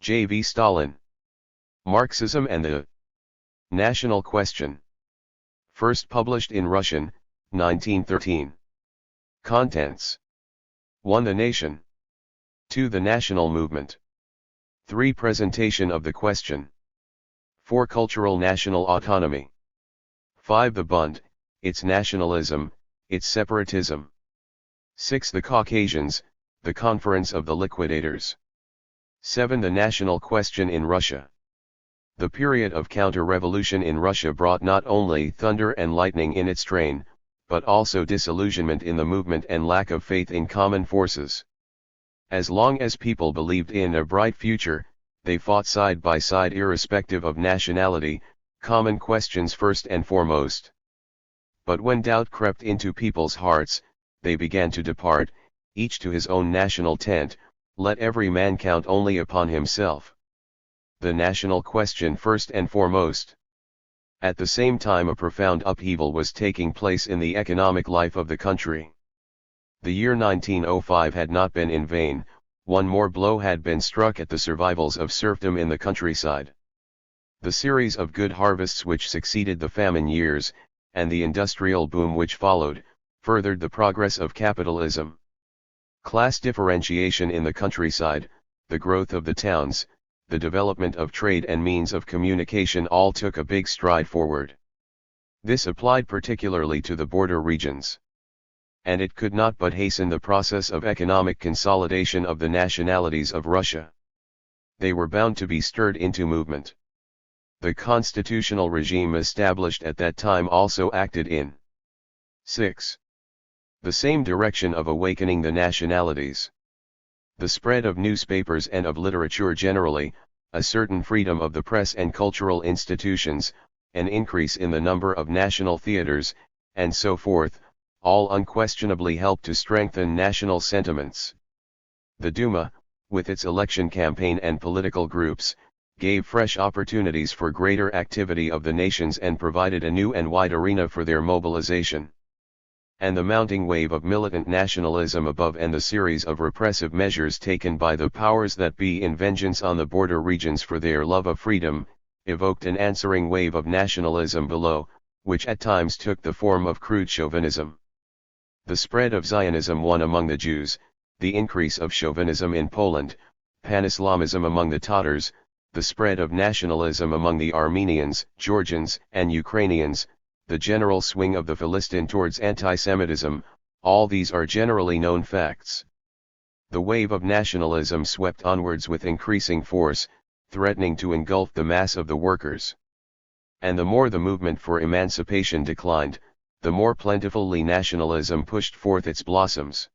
J.V. Stalin. Marxism and the National Question. First published in Russian, 1913. Contents. 1. The nation. 2. The national movement. 3. Presentation of the question. 4. Cultural national autonomy. 5. The Bund, its nationalism, its separatism. 6. The Caucasians, the conference of the liquidators. 7. The national question in Russia. The period of counter-revolution in Russia brought not only thunder and lightning in its train, but also disillusionment in the movement and lack of faith in common forces. As long as people believed in a bright future, they fought side by side irrespective of nationality, common questions first and foremost. But when doubt crept into people's hearts, they began to depart, each to his own national tent, let every man count only upon himself. The national question first and foremost. At the same time a profound upheaval was taking place in the economic life of the country. The year 1905 had not been in vain, one more blow had been struck at the survivals of serfdom in the countryside. The series of good harvests which succeeded the famine years, and the industrial boom which followed, furthered the progress of capitalism. Class differentiation in the countryside, the growth of the towns, the development of trade and means of communication all took a big stride forward. This applied particularly to the border regions. And it could not but hasten the process of economic consolidation of the nationalities of Russia. They were bound to be stirred into movement. The constitutional regime established at that time also acted in 6. The same direction of awakening the nationalities. The spread of newspapers and of literature generally, a certain freedom of the press and cultural institutions, an increase in the number of national theaters, and so forth, all unquestionably helped to strengthen national sentiments. The Duma, with its election campaign and political groups, gave fresh opportunities for greater activity of the nations and provided a new and wide arena for their mobilization. And the mounting wave of militant nationalism above and the series of repressive measures taken by the powers that be in vengeance on the border regions for their love of freedom, evoked an answering wave of nationalism below, which at times took the form of crude chauvinism. The spread of Zionism won among the Jews, the increase of chauvinism in Poland, pan-Islamism among the Tatars, the spread of nationalism among the Armenians, Georgians, and Ukrainians, the general swing of the Philistine towards anti-Semitism, all these are generally known facts. The wave of nationalism swept onwards with increasing force, threatening to engulf the mass of the workers. And the more the movement for emancipation declined, the more plentifully nationalism pushed forth its blossoms.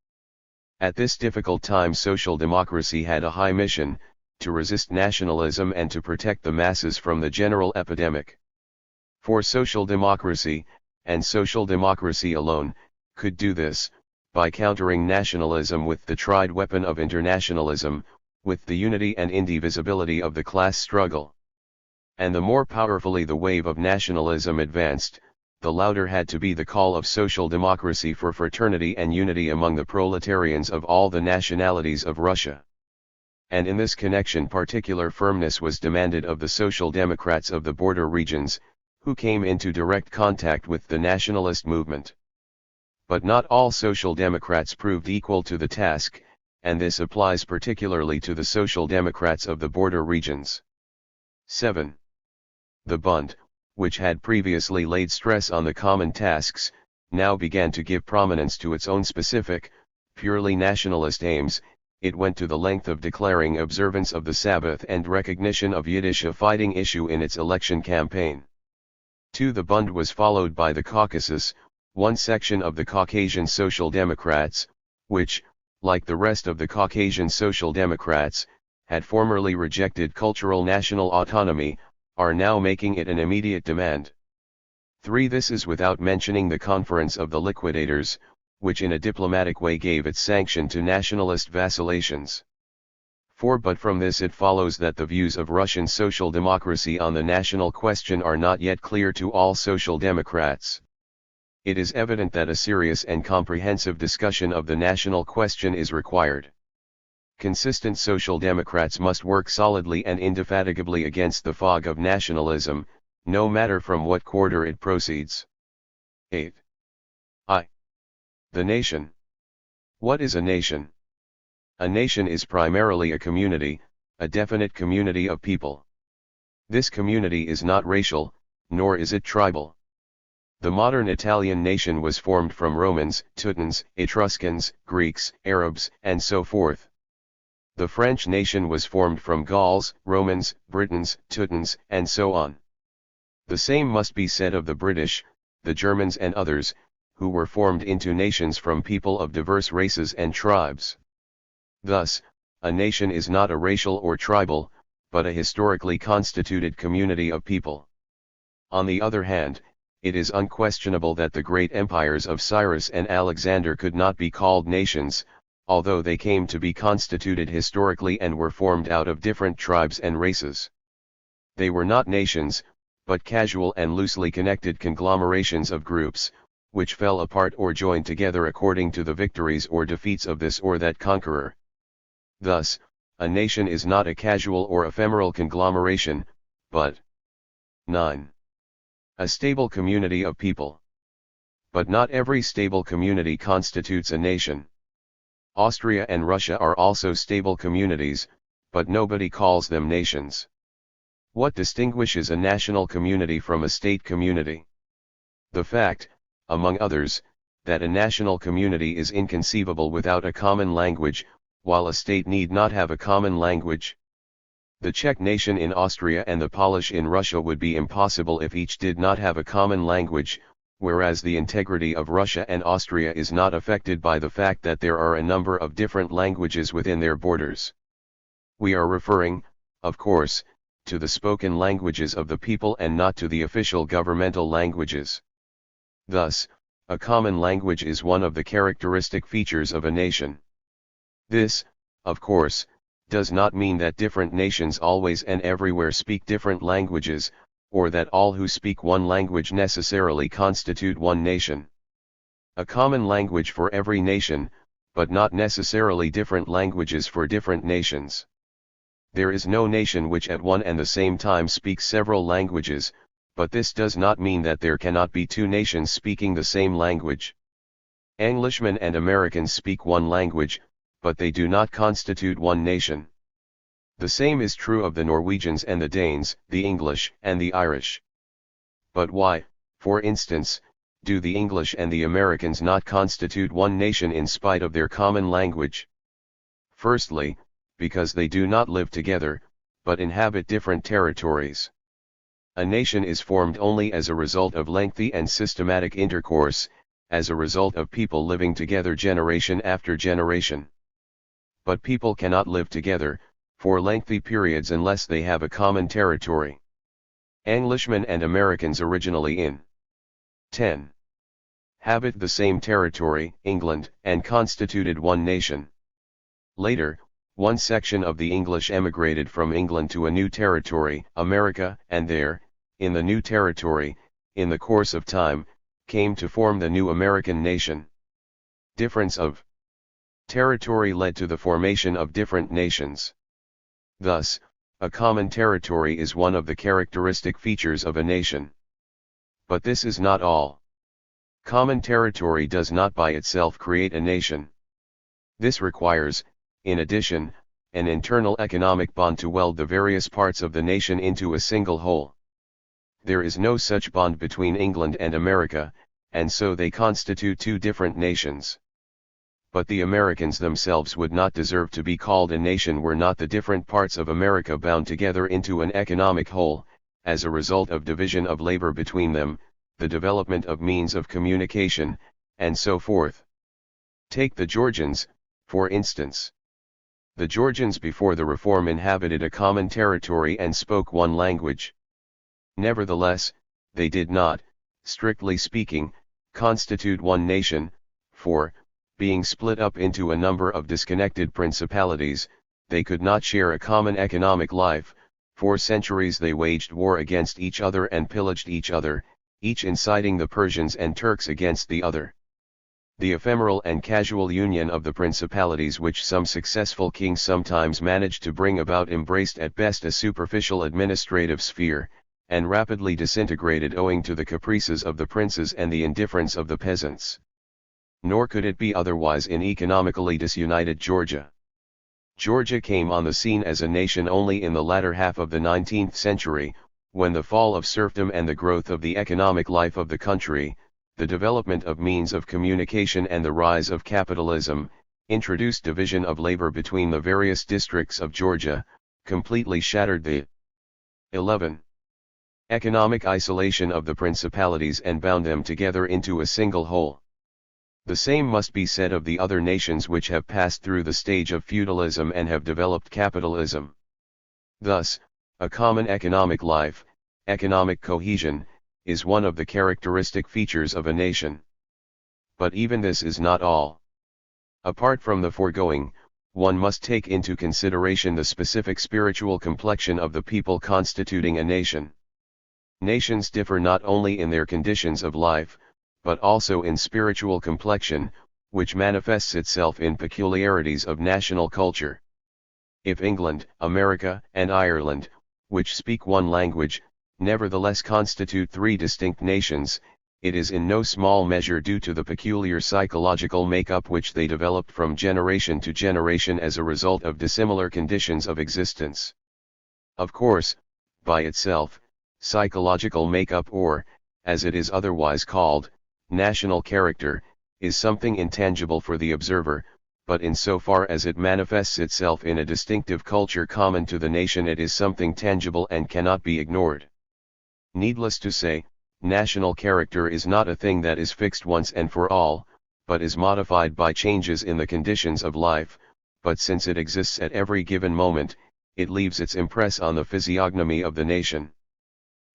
At this difficult time social democracy had a high mission, to resist nationalism and to protect the masses from the general epidemic. For social democracy, and social democracy alone, could do this, by countering nationalism with the tried weapon of internationalism, with the unity and indivisibility of the class struggle. And the more powerfully the wave of nationalism advanced, the louder had to be the call of social democracy for fraternity and unity among the proletarians of all the nationalities of Russia. And in this connection particular firmness was demanded of the social democrats of the border regions, who came into direct contact with the nationalist movement. But not all social democrats proved equal to the task, and this applies particularly to the social democrats of the border regions. 7. The Bund, which had previously laid stress on the common tasks, now began to give prominence to its own specific, purely nationalist aims. It went to the length of declaring observance of the Sabbath and recognition of Yiddish a fighting issue in its election campaign. 2. The Bund was followed by the Caucasus, one section of the Caucasian Social Democrats, which, like the rest of the Caucasian Social Democrats, had formerly rejected cultural national autonomy, are now making it an immediate demand. 3. This is without mentioning the Conference of the Liquidators, which in a diplomatic way gave its sanction to nationalist vacillations. 4. But from this it follows that the views of Russian social democracy on the national question are not yet clear to all social democrats. It is evident that a serious and comprehensive discussion of the national question is required. Consistent social democrats must work solidly and indefatigably against the fog of nationalism, no matter from what quarter it proceeds. 8. The nation. What is a nation? A nation is primarily a community, a definite community of people. This community is not racial, nor is it tribal. The modern Italian nation was formed from Romans, Teutons, Etruscans, Greeks, Arabs, and so forth. The French nation was formed from Gauls, Romans, Britons, Teutons, and so on. The same must be said of the British, the Germans and others, who were formed into nations from people of diverse races and tribes. Thus, a nation is not a racial or tribal, but a historically constituted community of people. On the other hand, it is unquestionable that the great empires of Cyrus and Alexander could not be called nations, although they came to be constituted historically and were formed out of different tribes and races. They were not nations, but casual and loosely connected conglomerations of groups, which fell apart or joined together according to the victories or defeats of this or that conqueror. Thus, a nation is not a casual or ephemeral conglomeration, but 9. A stable community of people. But not every stable community constitutes a nation. Austria and Russia are also stable communities, but nobody calls them nations. What distinguishes a national community from a state community? The fact, among others, that a national community is inconceivable without a common language, while a state need not have a common language. The Czech nation in Austria and the Polish in Russia would be impossible if each did not have a common language, whereas the integrity of Russia and Austria is not affected by the fact that there are a number of different languages within their borders. We are referring, of course, to the spoken languages of the people and not to the official governmental languages. Thus, a common language is one of the characteristic features of a nation. This, of course, does not mean that different nations always and everywhere speak different languages, or that all who speak one language necessarily constitute one nation. A common language for every nation, but not necessarily different languages for different nations. There is no nation which at one and the same time speaks several languages, but this does not mean that there cannot be two nations speaking the same language. Englishmen and Americans speak one language, but they do not constitute one nation. The same is true of the Norwegians and the Danes, the English and the Irish. But why, for instance, do the English and the Americans not constitute one nation in spite of their common language? Firstly, because they do not live together, but inhabit different territories. A nation is formed only as a result of lengthy and systematic intercourse, as a result of people living together generation after generation. But people cannot live together, for lengthy periods unless they have a common territory. Englishmen and Americans originally in 10. Habit the same territory, England, and constituted one nation. Later, one section of the English emigrated from England to a new territory, America, and there, in the new territory, in the course of time, came to form the new American nation. Difference of territory led to the formation of different nations. Thus, a common territory is one of the characteristic features of a nation. But this is not all. Common territory does not by itself create a nation. This requires, in addition, an internal economic bond to weld the various parts of the nation into a single whole. There is no such bond between England and America, and so they constitute two different nations. But the Americans themselves would not deserve to be called a nation were not the different parts of America bound together into an economic whole, as a result of division of labor between them, the development of means of communication, and so forth. Take the Georgians, for instance. The Georgians before the reform inhabited a common territory and spoke one language. Nevertheless, they did not, strictly speaking, constitute one nation, for, being split up into a number of disconnected principalities, they could not share a common economic life. For centuries they waged war against each other and pillaged each other, each inciting the Persians and Turks against the other. The ephemeral and casual union of the principalities which some successful kings sometimes manage to bring about embraced at best a superficial administrative sphere, and rapidly disintegrated owing to the caprices of the princes and the indifference of the peasants. Nor could it be otherwise in economically disunited Georgia. Georgia came on the scene as a nation only in the latter half of the 19th century, when the fall of serfdom and the growth of the economic life of the country, the development of means of communication and the rise of capitalism, introduced division of labor between the various districts of Georgia, completely shattered the 11. Economic isolation of the principalities and bound them together into a single whole. The same must be said of the other nations which have passed through the stage of feudalism and have developed capitalism. Thus, a common economic life, economic cohesion, is one of the characteristic features of a nation. But even this is not all. Apart from the foregoing, one must take into consideration the specific spiritual complexion of the people constituting a nation. Nations differ not only in their conditions of life, but also in spiritual complexion, which manifests itself in peculiarities of national culture. If England, America, and Ireland, which speak one language, nevertheless constitute three distinct nations, it is in no small measure due to the peculiar psychological make-up which they developed from generation to generation as a result of dissimilar conditions of existence. Of course, by itself, psychological make-up or, as it is otherwise called, national character, is something intangible for the observer, but insofar as it manifests itself in a distinctive culture common to the nation it is something tangible and cannot be ignored. Needless to say, national character is not a thing that is fixed once and for all, but is modified by changes in the conditions of life, but since it exists at every given moment, it leaves its impress on the physiognomy of the nation.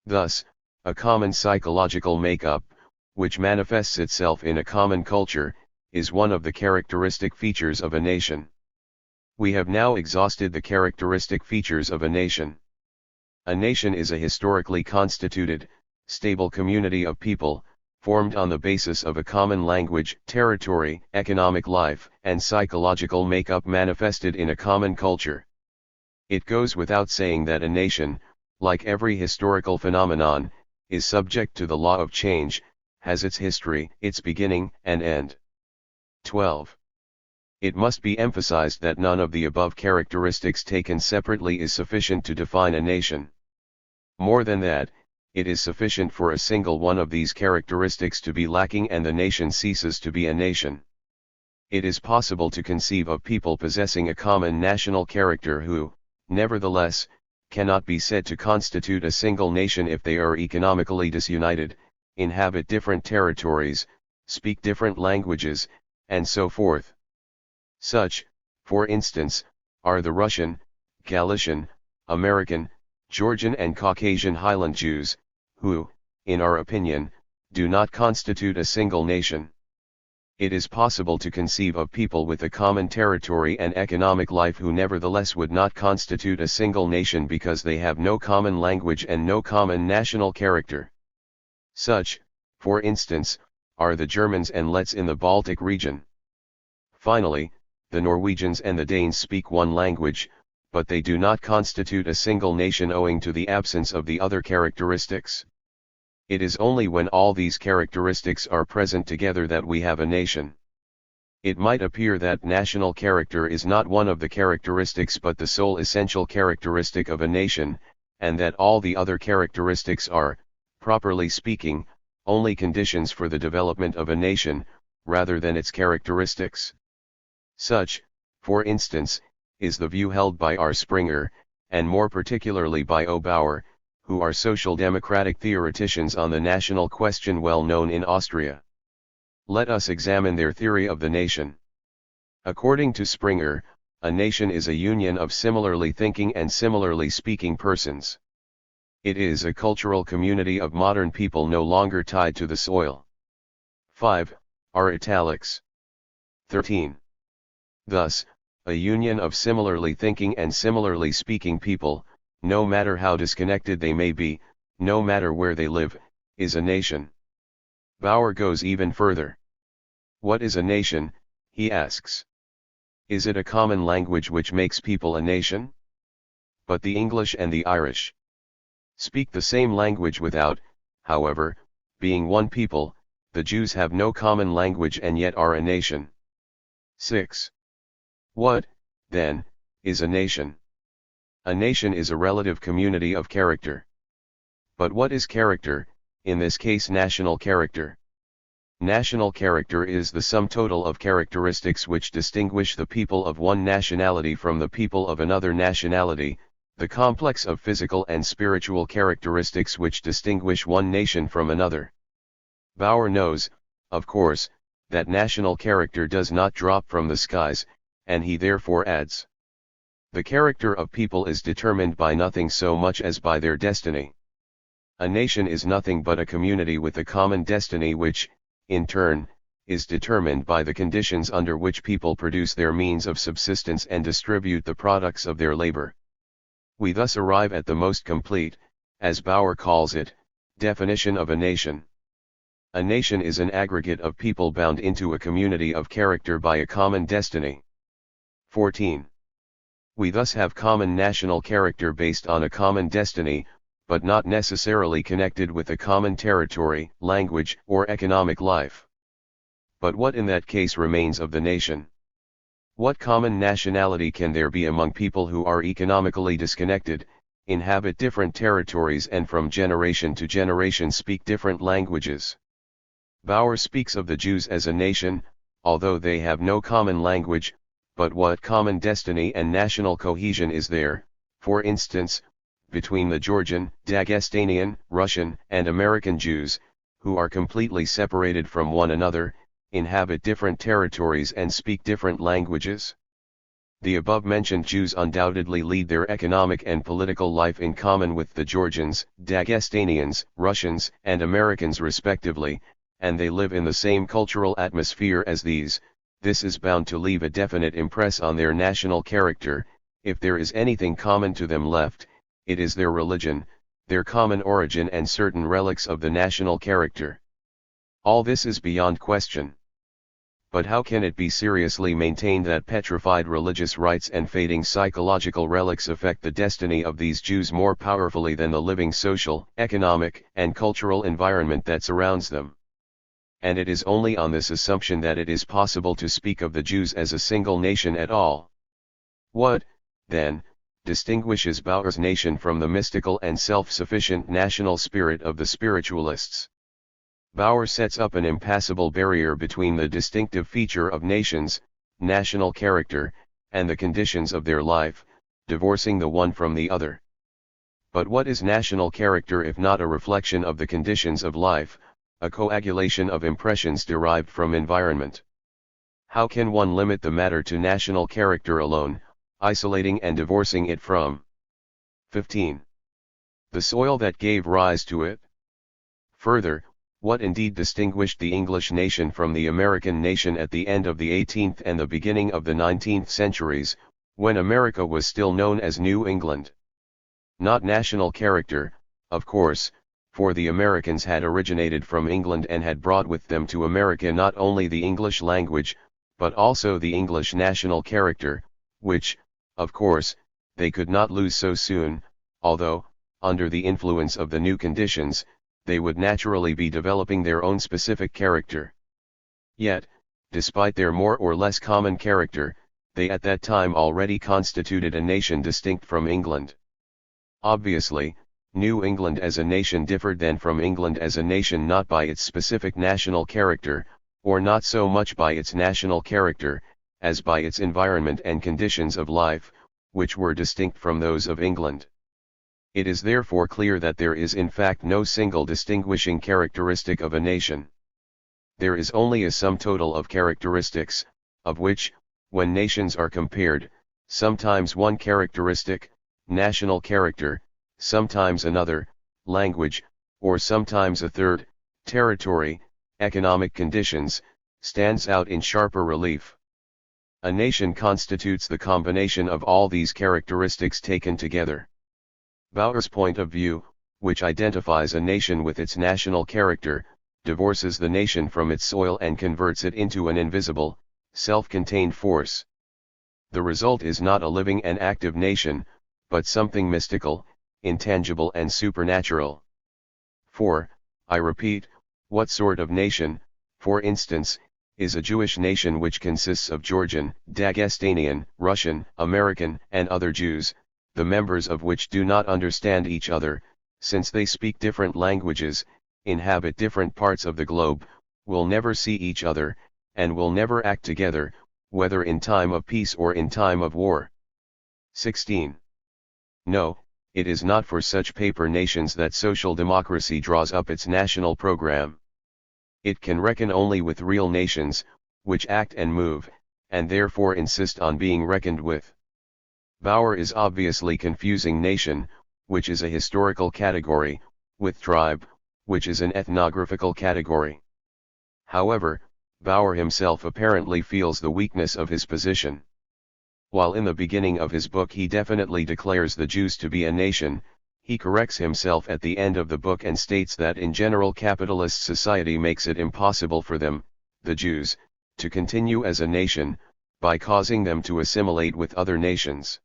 Thus, a common psychological make-up, which manifests itself in a common culture, is one of the characteristic features of a nation. We have now exhausted the characteristic features of a nation. A nation is a historically constituted, stable community of people, formed on the basis of a common language, territory, economic life, and psychological make-up manifested in a common culture. It goes without saying that a nation, like every historical phenomenon, is subject to the law of change, has its history, its beginning and end. 12. It must be emphasized that none of the above characteristics taken separately is sufficient to define a nation. More than that, it is sufficient for a single one of these characteristics to be lacking and the nation ceases to be a nation. It is possible to conceive of people possessing a common national character who, nevertheless, cannot be said to constitute a single nation if they are economically disunited, inhabit different territories, speak different languages, and so forth. Such, for instance, are the Russian, Galician, American, Georgian and Caucasian Highland Jews, who, in our opinion, do not constitute a single nation. It is possible to conceive of people with a common territory and economic life who nevertheless would not constitute a single nation because they have no common language and no common national character. Such, for instance, are the Germans and Letts in the Baltic region. Finally, the Norwegians and the Danes speak one language, but they do not constitute a single nation owing to the absence of the other characteristics. It is only when all these characteristics are present together that we have a nation. It might appear that national character is not one of the characteristics but the sole essential characteristic of a nation, and that all the other characteristics are, properly speaking, only conditions for the development of a nation, rather than its characteristics. Such, for instance, is the view held by R. Springer, and more particularly by O. Bauer, who are social democratic theoreticians on the national question well known in Austria. Let us examine their theory of the nation. According to Springer, a nation is a union of similarly thinking and similarly speaking persons. It is a cultural community of modern people no longer tied to the soil. 5. R. Italics. 13. Thus, a union of similarly thinking and similarly speaking people, no matter how disconnected they may be, no matter where they live, is a nation. Bauer goes even further. What is a nation, he asks. Is it a common language which makes people a nation? But the English and the Irish speak the same language without, however, being one people. The Jews have no common language and yet are a nation. 6. What, then, is a nation? A nation is a relative community of character. But what is character, in this case national character? National character is the sum total of characteristics which distinguish the people of one nationality from the people of another nationality, the complex of physical and spiritual characteristics which distinguish one nation from another. Bauer knows, of course, that national character does not drop from the skies, and he therefore adds, the character of people is determined by nothing so much as by their destiny. A nation is nothing but a community with a common destiny which, in turn, is determined by the conditions under which people produce their means of subsistence and distribute the products of their labor. We thus arrive at the most complete, as Bauer calls it, definition of a nation. A nation is an aggregate of people bound into a community of character by a common destiny. 14. We thus have common national character based on a common destiny, but not necessarily connected with a common territory, language, or economic life. But what in that case remains of the nation? What common nationality can there be among people who are economically disconnected, inhabit different territories and from generation to generation speak different languages? Bauer speaks of the Jews as a nation, although they have no common language, but what common destiny and national cohesion is there, for instance, between the Georgian, Dagestanian, Russian, and American Jews, who are completely separated from one another, inhabit different territories and speak different languages? The above-mentioned Jews undoubtedly lead their economic and political life in common with the Georgians, Dagestanians, Russians, and Americans respectively, and they live in the same cultural atmosphere as these. This is bound to leave a definite impress on their national character. If there is anything common to them left, it is their religion, their common origin and certain relics of the national character. All this is beyond question. But how can it be seriously maintained that petrified religious rites and fading psychological relics affect the destiny of these Jews more powerfully than the living social, economic, and cultural environment that surrounds them? And it is only on this assumption that it is possible to speak of the Jews as a single nation at all. What, then, distinguishes Bauer's nation from the mystical and self-sufficient national spirit of the spiritualists? Bauer sets up an impassable barrier between the distinctive feature of nations, national character, and the conditions of their life, divorcing the one from the other. But what is national character if not a reflection of the conditions of life, a coagulation of impressions derived from environment? How can one limit the matter to national character alone, isolating and divorcing it from 15. The soil that gave rise to it? Further, what indeed distinguished the English nation from the American nation at the end of the 18th and the beginning of the 19th centuries, when America was still known as New England? Not national character, of course, for the Americans had originated from England and had brought with them to America not only the English language, but also the English national character, which, of course, they could not lose so soon, although, under the influence of the new conditions, they would naturally be developing their own specific character. Yet, despite their more or less common character, they at that time already constituted a nation distinct from England. Obviously, New England as a nation differed then from England as a nation not by its specific national character, or not so much by its national character, as by its environment and conditions of life, which were distinct from those of England. It is therefore clear that there is in fact no single distinguishing characteristic of a nation. There is only a sum total of characteristics, of which, when nations are compared, sometimes one characteristic, national character, sometimes another, language, or sometimes a third, territory, economic conditions, stands out in sharper relief. A nation constitutes the combination of all these characteristics taken together. Bauer's point of view, which identifies a nation with its national character, divorces the nation from its soil and converts it into an invisible, self-contained force. The result is not a living and active nation, but something mystical, intangible and supernatural. For, I repeat, what sort of nation, for instance, is a Jewish nation which consists of Georgian, Dagestanian, Russian, American, and other Jews, the members of which do not understand each other, since they speak different languages, inhabit different parts of the globe, will never see each other, and will never act together, whether in time of peace or in time of war. 16. No, it is not for such paper nations that social democracy draws up its national program. It can reckon only with real nations, which act and move, and therefore insist on being reckoned with. Bauer is obviously confusing nation, which is a historical category, with tribe, which is an ethnographical category. However, Bauer himself apparently feels the weakness of his position. While in the beginning of his book he definitely declares the Jews to be a nation, he corrects himself at the end of the book and states that in general capitalist society makes it impossible for them, the Jews, to continue as a nation, by causing them to assimilate with other nations.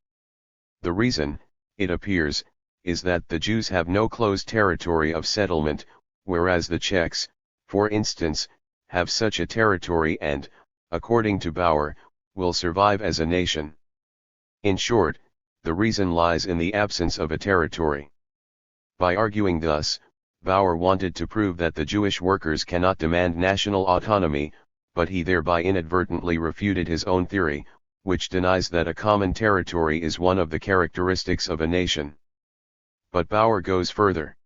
The reason, it appears, is that the Jews have no closed territory of settlement, whereas the Czechs, for instance, have such a territory and, according to Bauer, will survive as a nation. In short, the reason lies in the absence of a territory. By arguing thus, Bauer wanted to prove that the Jewish workers cannot demand national autonomy, but he thereby inadvertently refuted his own theory, which denies that a common territory is one of the characteristics of a nation. But Bauer goes further.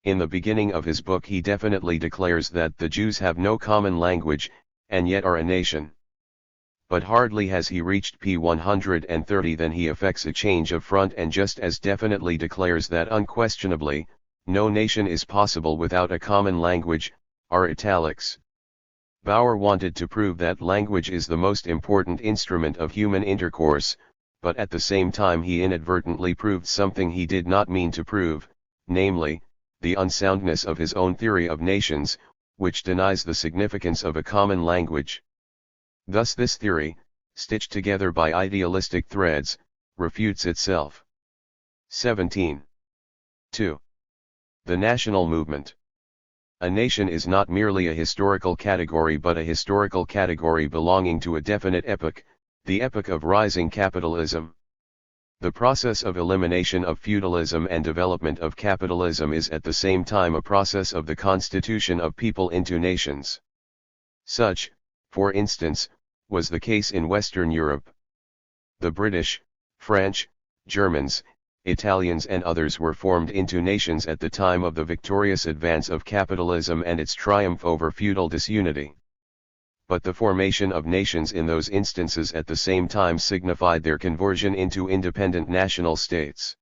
In the beginning of his book he definitely declares that the Jews have no common language, and yet are a nation. But hardly has he reached p. 130 than he effects a change of front and just as definitely declares that unquestionably, no nation is possible without a common language, r italics. Bauer wanted to prove that language is the most important instrument of human intercourse, but at the same time he inadvertently proved something he did not mean to prove, namely, the unsoundness of his own theory of nations, which denies the significance of a common language. Thus this theory, stitched together by idealistic threads, refutes itself. 17. 2. The national movement. A nation is not merely a historical category but a historical category belonging to a definite epoch, the epoch of rising capitalism. The process of elimination of feudalism and development of capitalism is at the same time a process of the constitution of people into nations. Such, for instance, was the case in Western Europe. The British, French, Germans, Italians and others were formed into nations at the time of the victorious advance of capitalism and its triumph over feudal disunity. But the formation of nations in those instances at the same time signified their conversion into independent national states.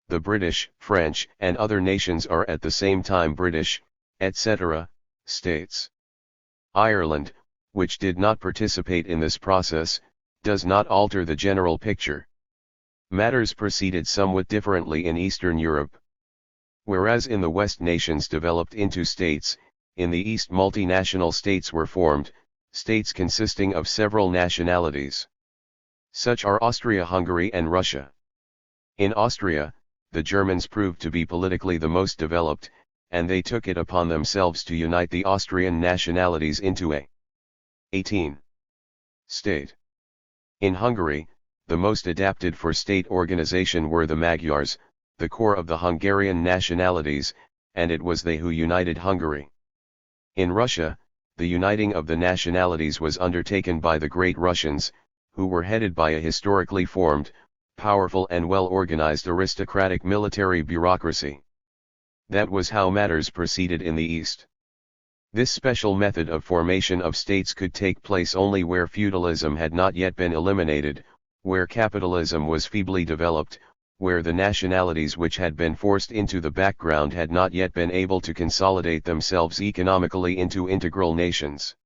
The British, French, and other nations are at the same time British, etc., states. Ireland, which did not participate in this process, does not alter the general picture. Matters proceeded somewhat differently in Eastern Europe. Whereas in the West nations developed into states, in the East multinational states were formed, states consisting of several nationalities. Such are Austria-Hungary and Russia. In Austria, the Germans proved to be politically the most developed, and they took it upon themselves to unite the Austrian nationalities into a 18. State. In Hungary, the most adapted for state organization were the Magyars, the core of the Hungarian nationalities, and it was they who united Hungary. In Russia, the uniting of the nationalities was undertaken by the Great Russians, who were headed by a historically formed, powerful and well-organized aristocratic military bureaucracy. That was how matters proceeded in the East. This special method of formation of states could take place only where feudalism had not yet been eliminated, where capitalism was feebly developed, where the nationalities which had been forced into the background had not yet been able to consolidate themselves economically into integral nations.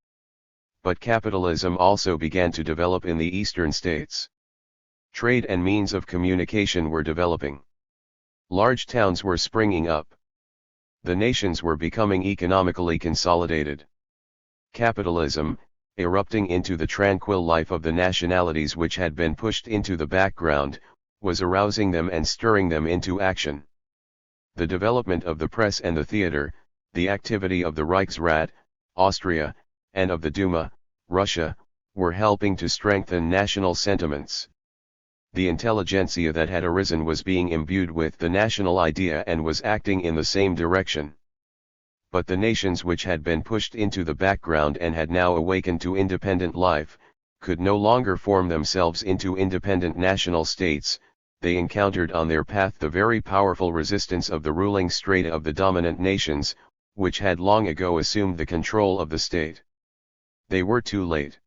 But capitalism also began to develop in the eastern states. Trade and means of communication were developing. Large towns were springing up. The nations were becoming economically consolidated. Capitalism, erupting into the tranquil life of the nationalities which had been pushed into the background, was arousing them and stirring them into action. The development of the press and the theater, the activity of the Reichsrat, Austria, and of the Duma, Russia, were helping to strengthen national sentiments. The intelligentsia that had arisen was being imbued with the national idea and was acting in the same direction. But the nations which had been pushed into the background and had now awakened to independent life, could no longer form themselves into independent national states. They encountered on their path the very powerful resistance of the ruling strata of the dominant nations, which had long ago assumed the control of the state. They were too late.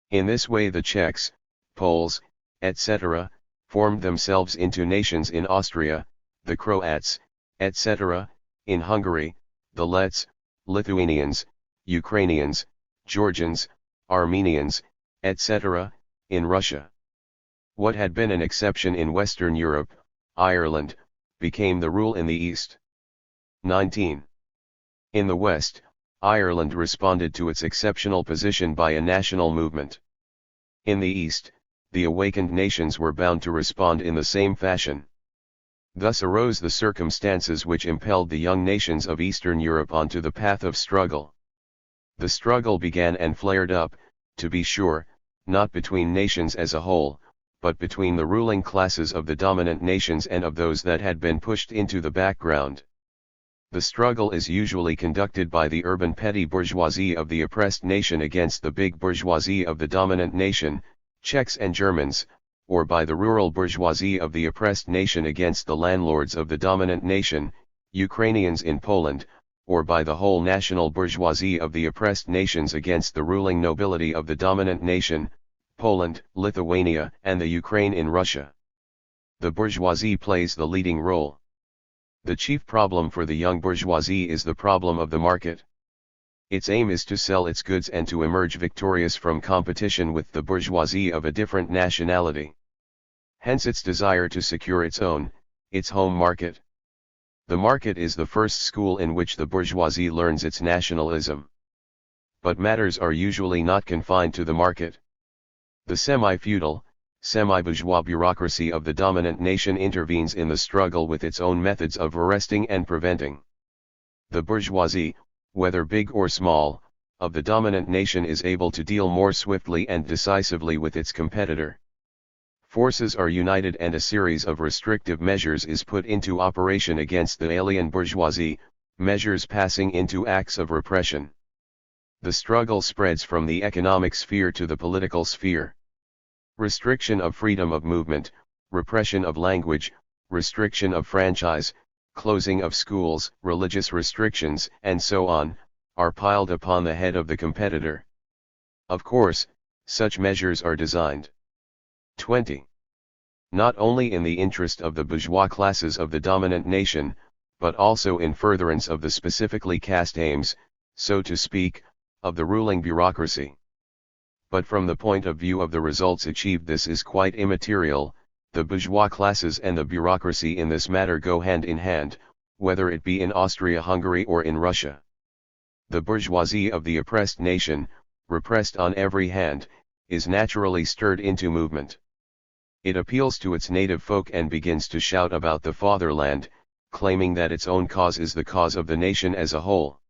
In this way the Czechs, Poles, etc., formed themselves into nations in Austria, the Croats, etc., in Hungary, the Lets, Lithuanians, Ukrainians, Georgians, Armenians, etc., in Russia. What had been an exception in Western Europe, Ireland, became the rule in the East. 19. In the West, Ireland responded to its exceptional position by a national movement. In the East, the awakened nations were bound to respond in the same fashion. Thus arose the circumstances which impelled the young nations of Eastern Europe onto the path of struggle. The struggle began and flared up, to be sure, not between nations as a whole, but between the ruling classes of the dominant nations and of those that had been pushed into the background. The struggle is usually conducted by the urban petty bourgeoisie of the oppressed nation against the big bourgeoisie of the dominant nation, Czechs and Germans, or by the rural bourgeoisie of the oppressed nation against the landlords of the dominant nation, Ukrainians in Poland, or by the whole national bourgeoisie of the oppressed nations against the ruling nobility of the dominant nation, Poland, Lithuania, and the Ukraine in Russia. The bourgeoisie plays the leading role. The chief problem for the young bourgeoisie is the problem of the market. Its aim is to sell its goods and to emerge victorious from competition with the bourgeoisie of a different nationality. Hence its desire to secure its home market. The market is the first school in which the bourgeoisie learns its nationalism. But matters are usually not confined to the market. The semi-feudal, semi-bourgeois bureaucracy of the dominant nation intervenes in the struggle with its own methods of arresting and preventing. The bourgeoisie, whether big or small, of the dominant nation is able to deal more swiftly and decisively with its competitor. Forces are united and a series of restrictive measures is put into operation against the alien bourgeoisie, measures passing into acts of repression. The struggle spreads from the economic sphere to the political sphere. Restriction of freedom of movement, repression of language, restriction of franchise, closing of schools, religious restrictions, and so on, are piled upon the head of the competitor. Of course, such measures are designed 20. Not only in the interest of the bourgeois classes of the dominant nation, but also in furtherance of the specifically cast aims, so to speak, of the ruling bureaucracy. But from the point of view of the results achieved, this is quite immaterial. The bourgeois classes and the bureaucracy in this matter go hand in hand, whether it be in Austria-Hungary or in Russia. The bourgeoisie of the oppressed nation, repressed on every hand, is naturally stirred into movement. It appeals to its native folk and begins to shout about the fatherland, claiming that its own cause is the cause of the nation as a whole.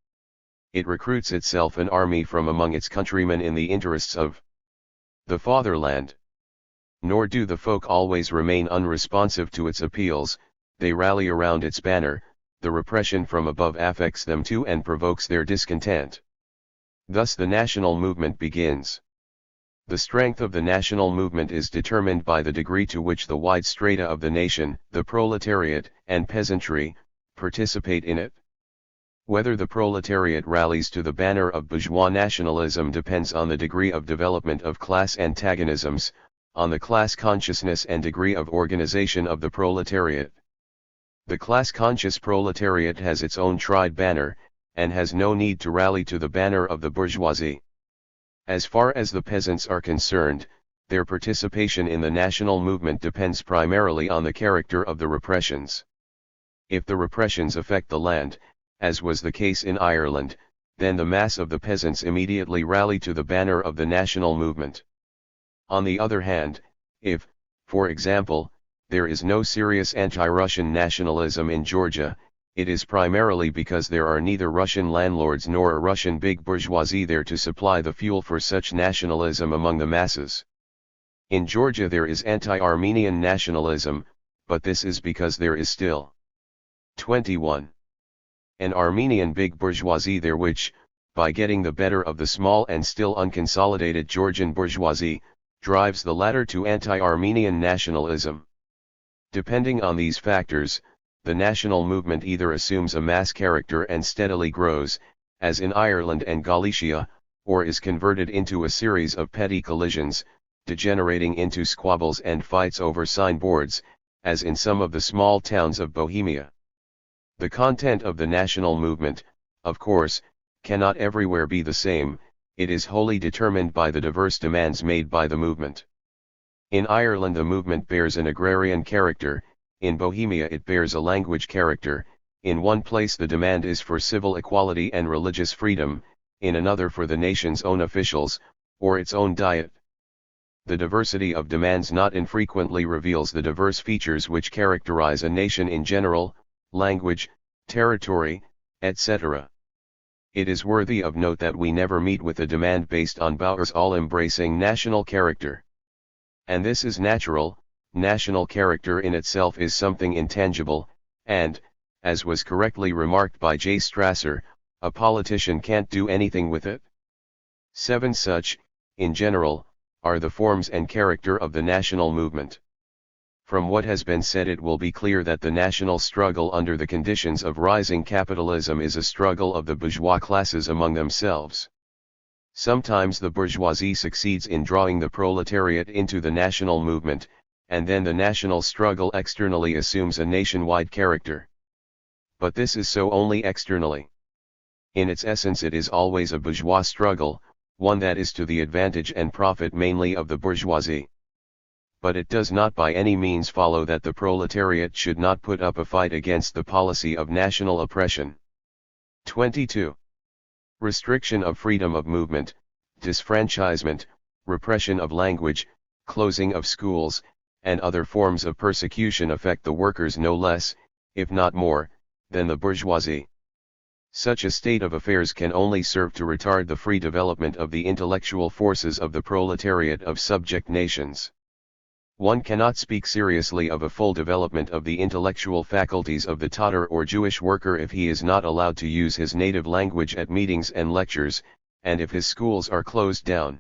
It recruits itself an army from among its countrymen in the interests of the fatherland. Nor do the folk always remain unresponsive to its appeals. They rally around its banner. The repression from above affects them too and provokes their discontent. Thus the national movement begins. The strength of the national movement is determined by the degree to which the wide strata of the nation, the proletariat and peasantry, participate in it. Whether the proletariat rallies to the banner of bourgeois nationalism depends on the degree of development of class antagonisms, on the class consciousness and degree of organization of the proletariat. The class-conscious proletariat has its own tried banner, and has no need to rally to the banner of the bourgeoisie. As far as the peasants are concerned, their participation in the national movement depends primarily on the character of the repressions. If the repressions affect the land, as was the case in Ireland, then the mass of the peasants immediately rally to the banner of the national movement. On the other hand, if, for example, there is no serious anti-Russian nationalism in Georgia, it is primarily because there are neither Russian landlords nor a Russian big bourgeoisie there to supply the fuel for such nationalism among the masses. In Georgia there is anti-Armenian nationalism, but this is because there is still 21. An Armenian big bourgeoisie there which, by getting the better of the small and still unconsolidated Georgian bourgeoisie, drives the latter to anti-Armenian nationalism. Depending on these factors, the national movement either assumes a mass character and steadily grows, as in Ireland and Galicia, or is converted into a series of petty collisions, degenerating into squabbles and fights over signboards, as in some of the small towns of Bohemia. The content of the national movement, of course, cannot everywhere be the same. It is wholly determined by the diverse demands made by the movement. In Ireland the movement bears an agrarian character, in Bohemia it bears a language character, in one place the demand is for civil equality and religious freedom, in another for the nation's own officials, or its own diet. The diversity of demands not infrequently reveals the diverse features which characterize a nation in general, language, territory, etc. It is worthy of note that we never meet with a demand based on Bauer's all-embracing national character. And this is natural. National character in itself is something intangible, and, as was correctly remarked by J. Strasser, a politician can't do anything with it. 7. Such, in general, are the forms and character of the national movement. From what has been said it will be clear that the national struggle under the conditions of rising capitalism is a struggle of the bourgeois classes among themselves. Sometimes the bourgeoisie succeeds in drawing the proletariat into the national movement, and then the national struggle externally assumes a nationwide character. But this is so only externally. In its essence it is always a bourgeois struggle, one that is to the advantage and profit mainly of the bourgeoisie. But it does not by any means follow that the proletariat should not put up a fight against the policy of national oppression. 22. Restriction of freedom of movement, disfranchisement, repression of language, closing of schools, and other forms of persecution affect the workers no less, if not more, than the bourgeoisie. Such a state of affairs can only serve to retard the free development of the intellectual forces of the proletariat of subject nations. One cannot speak seriously of a full development of the intellectual faculties of the Tatar or Jewish worker if he is not allowed to use his native language at meetings and lectures, and if his schools are closed down.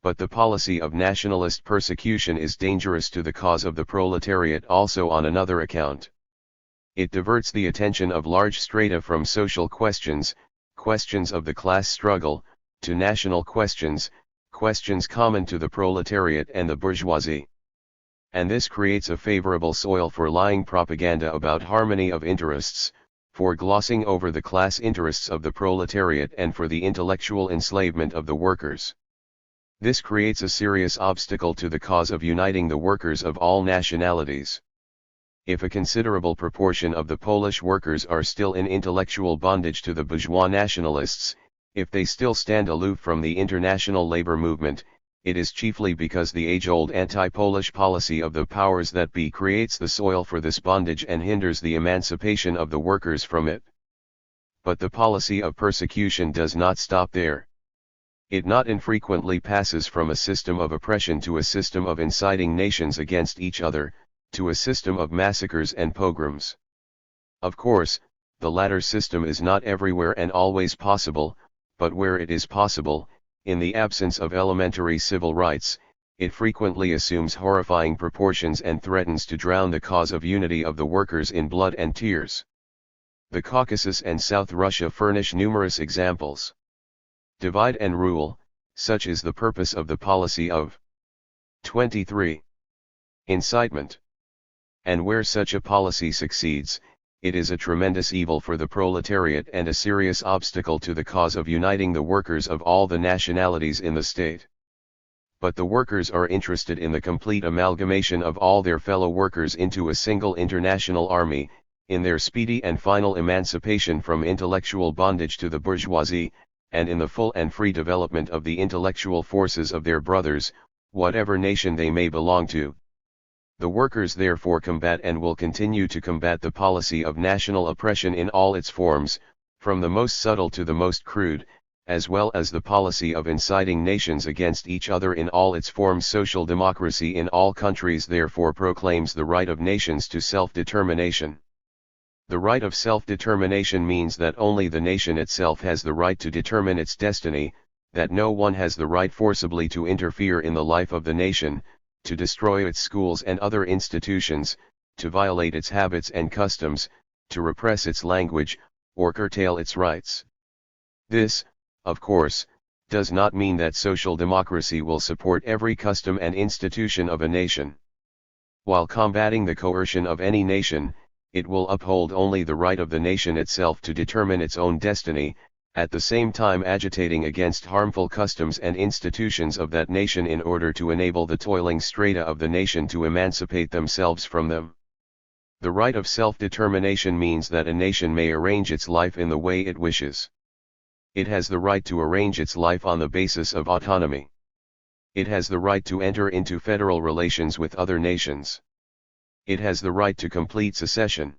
But the policy of nationalist persecution is dangerous to the cause of the proletariat also on another account. It diverts the attention of large strata from social questions, questions of the class struggle, to national questions, questions common to the proletariat and the bourgeoisie. And this creates a favorable soil for lying propaganda about harmony of interests, for glossing over the class interests of the proletariat and for the intellectual enslavement of the workers. This creates a serious obstacle to the cause of uniting the workers of all nationalities. If a considerable proportion of the Polish workers are still in intellectual bondage to the bourgeois nationalists, if they still stand aloof from the international labor movement, it is chiefly because the age-old anti-Polish policy of the powers that be creates the soil for this bondage and hinders the emancipation of the workers from it. But the policy of persecution does not stop there. It not infrequently passes from a system of oppression to a system of inciting nations against each other, to a system of massacres and pogroms. Of course, the latter system is not everywhere and always possible, but where it is possible, in the absence of elementary civil rights, it frequently assumes horrifying proportions and threatens to drown the cause of unity of the workers in blood and tears. The Caucasus and South Russia furnish numerous examples. Divide and rule, such is the purpose of the policy of 23. Incitement. And where such a policy succeeds, it is a tremendous evil for the proletariat and a serious obstacle to the cause of uniting the workers of all the nationalities in the state. But the workers are interested in the complete amalgamation of all their fellow workers into a single international army, in their speedy and final emancipation from intellectual bondage to the bourgeoisie, and in the full and free development of the intellectual forces of their brothers, whatever nation they may belong to. The workers therefore combat and will continue to combat the policy of national oppression in all its forms, from the most subtle to the most crude, as well as the policy of inciting nations against each other in all its forms. Social democracy in all countries therefore proclaims the right of nations to self-determination. The right of self-determination means that only the nation itself has the right to determine its destiny, that no one has the right forcibly to interfere in the life of the nation, to destroy its schools and other institutions, to violate its habits and customs, to repress its language, or curtail its rights. This, of course, does not mean that social democracy will support every custom and institution of a nation. While combating the coercion of any nation, it will uphold only the right of the nation itself to determine its own destiny, at the same time agitating against harmful customs and institutions of that nation in order to enable the toiling strata of the nation to emancipate themselves from them. The right of self-determination means that a nation may arrange its life in the way it wishes. It has the right to arrange its life on the basis of autonomy. It has the right to enter into federal relations with other nations. It has the right to complete secession.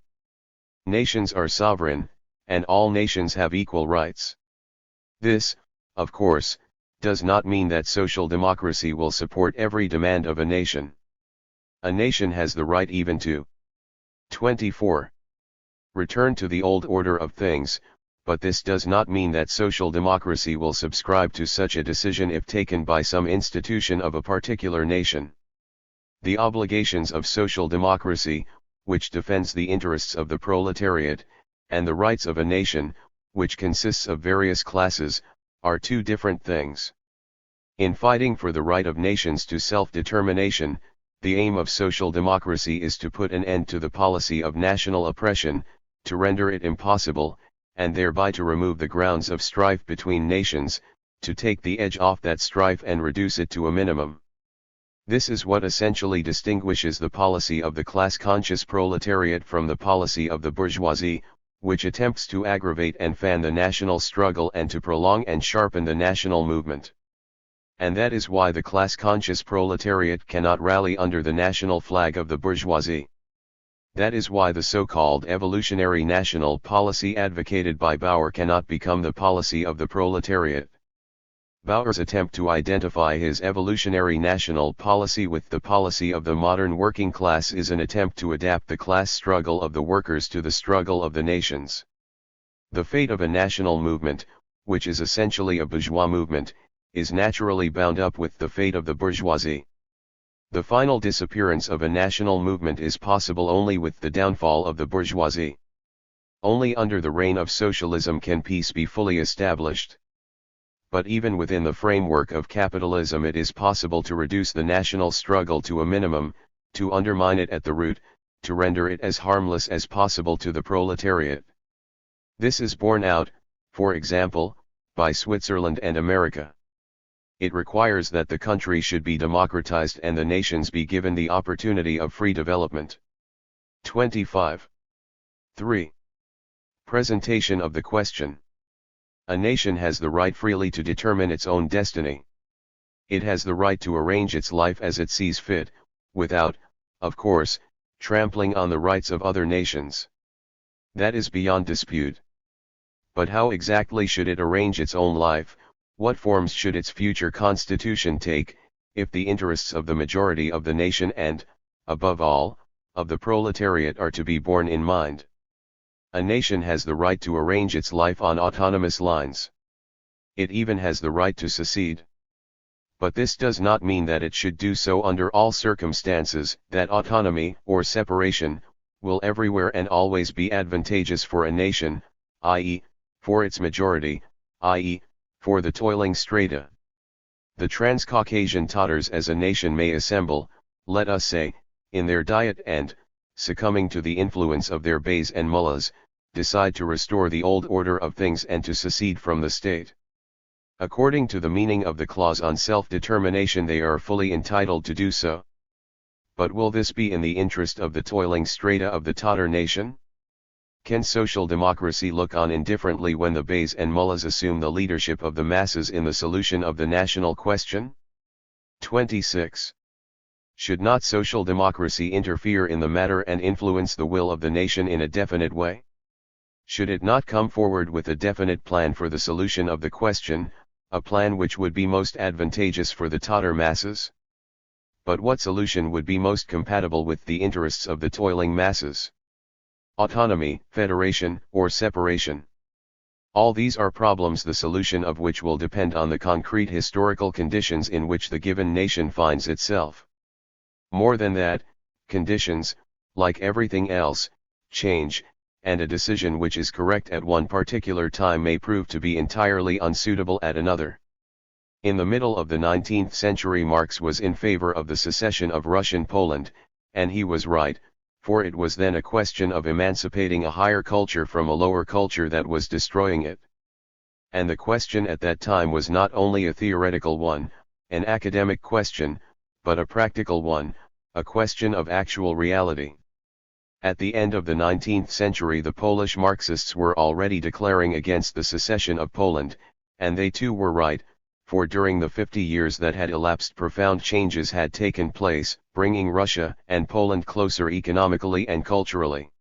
Nations are sovereign, and all nations have equal rights. This, of course, does not mean that social democracy will support every demand of a nation. A nation has the right even to 24. Return to the old order of things, but this does not mean that social democracy will subscribe to such a decision if taken by some institution of a particular nation. The obligations of social democracy, which defends the interests of the proletariat, and the rights of a nation, which consists of various classes, are two different things. In fighting for the right of nations to self-determination, the aim of social democracy is to put an end to the policy of national oppression, to render it impossible, and thereby to remove the grounds of strife between nations, to take the edge off that strife and reduce it to a minimum. This is what essentially distinguishes the policy of the class-conscious proletariat from the policy of the bourgeoisie, which attempts to aggravate and fan the national struggle and to prolong and sharpen the national movement. And that is why the class-conscious proletariat cannot rally under the national flag of the bourgeoisie. That is why the so-called evolutionary national policy advocated by Bauer cannot become the policy of the proletariat. Bauer's attempt to identify his evolutionary national policy with the policy of the modern working class is an attempt to adapt the class struggle of the workers to the struggle of the nations. The fate of a national movement, which is essentially a bourgeois movement, is naturally bound up with the fate of the bourgeoisie. The final disappearance of a national movement is possible only with the downfall of the bourgeoisie. Only under the reign of socialism can peace be fully established. But even within the framework of capitalism it is possible to reduce the national struggle to a minimum, to undermine it at the root, to render it as harmless as possible to the proletariat. This is borne out, for example, by Switzerland and America. It requires that the country should be democratized and the nations be given the opportunity of free development. 25. 3. Presentation of the question. A nation has the right freely to determine its own destiny. It has the right to arrange its life as it sees fit, without, of course, trampling on the rights of other nations. That is beyond dispute. But how exactly should it arrange its own life? What forms should its future constitution take, if the interests of the majority of the nation and, above all, of the proletariat are to be borne in mind? A nation has the right to arrange its life on autonomous lines. It even has the right to secede. But this does not mean that it should do so under all circumstances, that autonomy, or separation, will everywhere and always be advantageous for a nation, i.e., for its majority, i.e., for the toiling strata. The Transcaucasian Tatars as a nation may assemble, let us say, in their diet and, succumbing to the influence of their beys and mullahs, decide to restore the old order of things and to secede from the state. According to the meaning of the clause on self-determination they are fully entitled to do so. But will this be in the interest of the toiling strata of the Tatar nation? Can social democracy look on indifferently when the beys and mullahs assume the leadership of the masses in the solution of the national question? 26. Should not social democracy interfere in the matter and influence the will of the nation in a definite way? Should it not come forward with a definite plan for the solution of the question, a plan which would be most advantageous for the Tatar masses? But what solution would be most compatible with the interests of the toiling masses? Autonomy, federation, or separation? All these are problems the solution of which will depend on the concrete historical conditions in which the given nation finds itself. More than that, conditions, like everything else, change, and a decision which is correct at one particular time may prove to be entirely unsuitable at another. In the middle of the 19th century, Marx was in favor of the secession of Russian Poland, and he was right, for it was then a question of emancipating a higher culture from a lower culture that was destroying it. And the question at that time was not only a theoretical one, an academic question, but a practical one, a question of actual reality. At the end of the 19th century, the Polish Marxists were already declaring against the secession of Poland, and they too were right, for during the 50 years that had elapsed, profound changes had taken place, bringing Russia and Poland closer economically and culturally.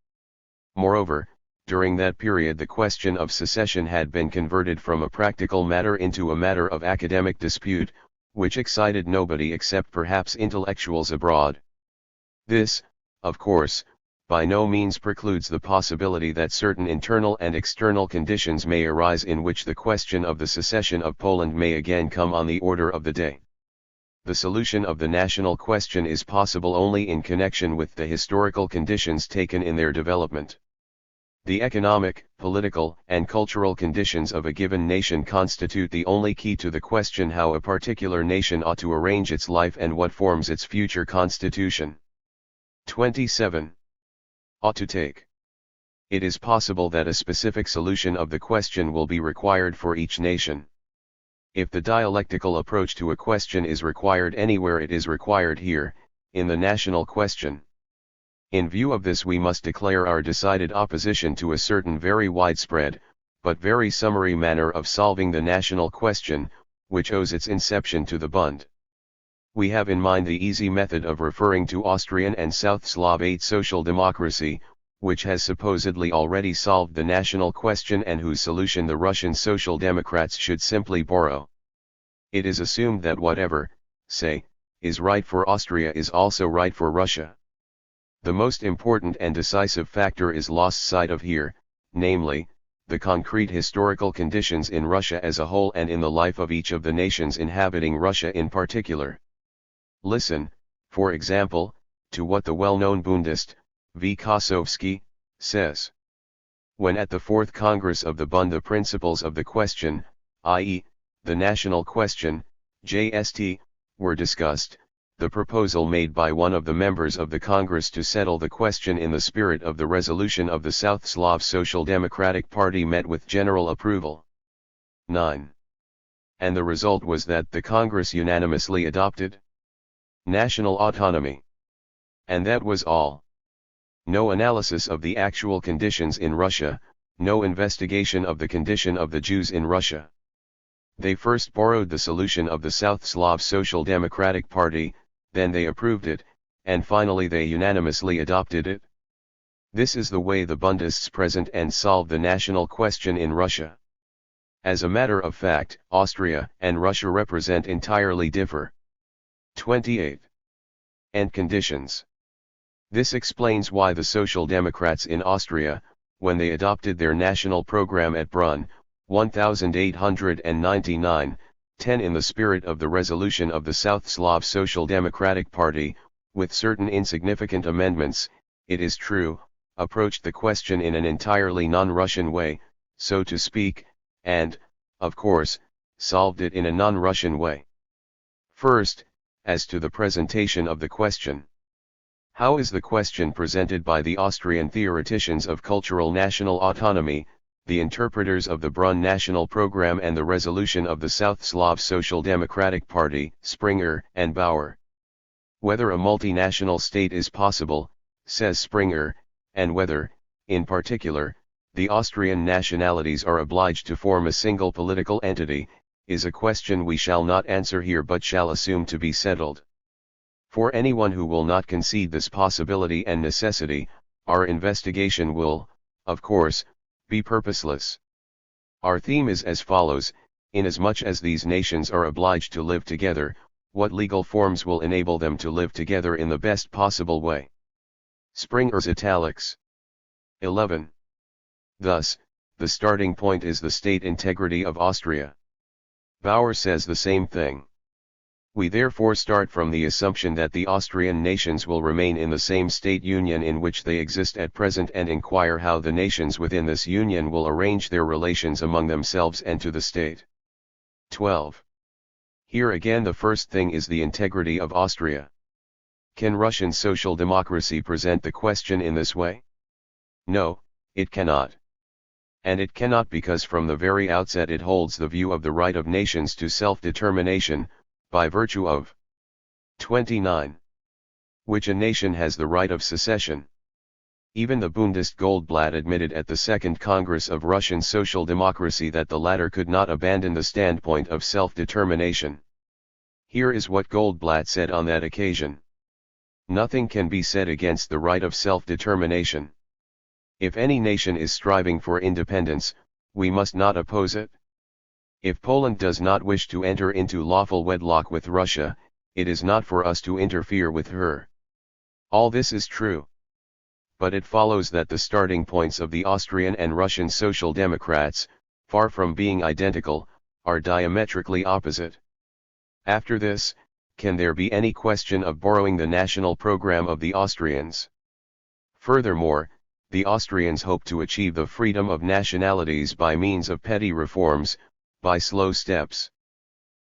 Moreover, during that period the question of secession had been converted from a practical matter into a matter of academic dispute, which excited nobody except perhaps intellectuals abroad. This, of course, by no means precludes the possibility that certain internal and external conditions may arise in which the question of the secession of Poland may again come on the order of the day. The solution of the national question is possible only in connection with the historical conditions taken in their development. The economic, political, and cultural conditions of a given nation constitute the only key to the question how a particular nation ought to arrange its life and what forms its future constitution. 27. Ought to take. It is possible that a specific solution of the question will be required for each nation. If the dialectical approach to a question is required anywhere, it is required here, in the national question. In view of this, we must declare our decided opposition to a certain very widespread, but very summary manner of solving the national question, which owes its inception to the Bund. We have in mind the easy method of referring to Austrian and South Slav social democracy, which has supposedly already solved the national question and whose solution the Russian Social Democrats should simply borrow. It is assumed that whatever, say, is right for Austria is also right for Russia. The most important and decisive factor is lost sight of here, namely, the concrete historical conditions in Russia as a whole and in the life of each of the nations inhabiting Russia in particular. Listen, for example, to what the well-known Bundist, V. Kosovsky, says. When at the Fourth Congress of the Bund the principles of the question, i.e., the national question, JST, were discussed, the proposal made by one of the members of the Congress to settle the question in the spirit of the resolution of the South Slav Social Democratic Party met with general approval. 9. And the result was that the Congress unanimously adopted national autonomy. And that was all. No analysis of the actual conditions in Russia, no investigation of the condition of the Jews in Russia. They first borrowed the solution of the South Slav Social Democratic Party, then they approved it, and finally they unanimously adopted it. This is the way the Bundists present and solve the national question in Russia. As a matter of fact, Austria and Russia represent entirely differ. 28. And conditions. This explains why the Social Democrats in Austria, when they adopted their national program at Brunn, 1899, 10 in the spirit of the resolution of the South Slav Social Democratic Party, with certain insignificant amendments, it is true, approached the question in an entirely non-Russian way, so to speak, and, of course, solved it in a non-Russian way. First, as to the presentation of the question. How is the question presented by the Austrian theoreticians of cultural national autonomy, the interpreters of the Brunn national program and the resolution of the South Slav Social Democratic Party, Springer and Bauer? Whether a multinational state is possible, says Springer, and whether, In particular, the Austrian nationalities are obliged to form a single political entity, is a question we shall not answer here but shall assume to be settled. For anyone who will not concede this possibility and necessity, our investigation will, of course, be purposeless. Our theme is as follows: inasmuch as these nations are obliged to live together, what legal forms will enable them to live together in the best possible way? Springer's italics. 11. Thus, the starting point is the state integrity of Austria. Bauer says the same thing. We therefore start from the assumption that the Austrian nations will remain in the same state union in which they exist at present and inquire how the nations within this union will arrange their relations among themselves and to the state. 12. Here again the first thing is the integrity of Austria. Can Russian social democracy present the question in this way? No, it cannot. And it cannot because from the very outset it holds the view of the right of nations to self-determination, by virtue of 29. Which a nation has the right of secession. Even the Bundist Goldblatt admitted at the Second Congress of Russian Social Democracy that the latter could not abandon the standpoint of self-determination. Here is what Goldblatt said on that occasion. Nothing can be said against the right of self-determination. If any nation is striving for independence, we must not oppose it. If Poland does not wish to enter into lawful wedlock with Russia, it is not for us to interfere with her. All this is true. But it follows that the starting points of the Austrian and Russian Social Democrats, far from being identical, are diametrically opposite. After this, can there be any question of borrowing the national program of the Austrians? Furthermore, the Austrians hope to achieve the freedom of nationalities by means of petty reforms, by slow steps.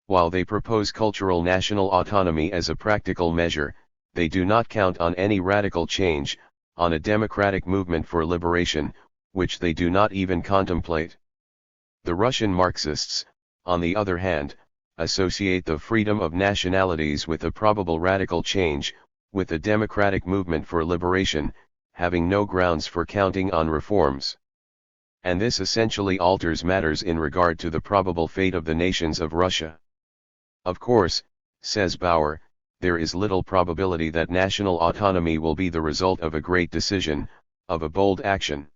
While they propose cultural national autonomy as a practical measure, they do not count on any radical change, on a democratic movement for liberation, which they do not even contemplate. The Russian Marxists, on the other hand, associate the freedom of nationalities with a probable radical change, with a democratic movement for liberation, having no grounds for counting on reforms. And this essentially alters matters in regard to the probable fate of the nations of Russia. Of course, says Bauer, there is little probability that national autonomy will be the result of a great decision, of a bold action.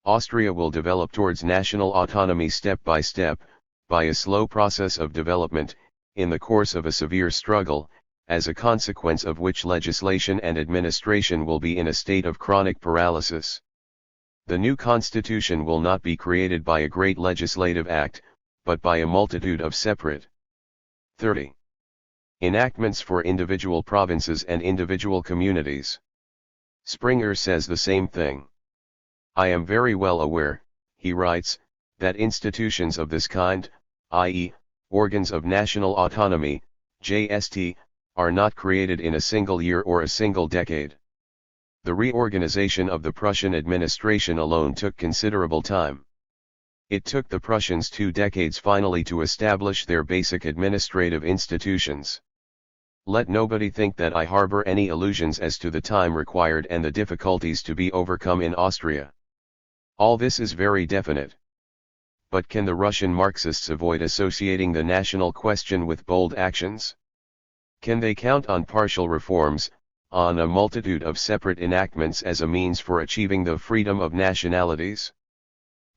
Austria will develop towards national autonomy step by step, by a slow process of development, in the course of a severe struggle, as a consequence of which legislation and administration will be in a state of chronic paralysis. The new constitution will not be created by a great legislative act, but by a multitude of separate 30. Enactments for individual provinces and individual communities. Springer says the same thing. I am very well aware, he writes, that institutions of this kind, i.e., organs of national autonomy, JST, are not created in a single year or a single decade. The reorganization of the Prussian administration alone took considerable time. It took the Prussians 2 decades finally to establish their basic administrative institutions. Let nobody think that I harbor any illusions as to the time required and the difficulties to be overcome in Austria. All this is very definite. But can the Russian Marxists avoid associating the national question with bold actions? Can they count on partial reforms, on a multitude of separate enactments as a means for achieving the freedom of nationalities?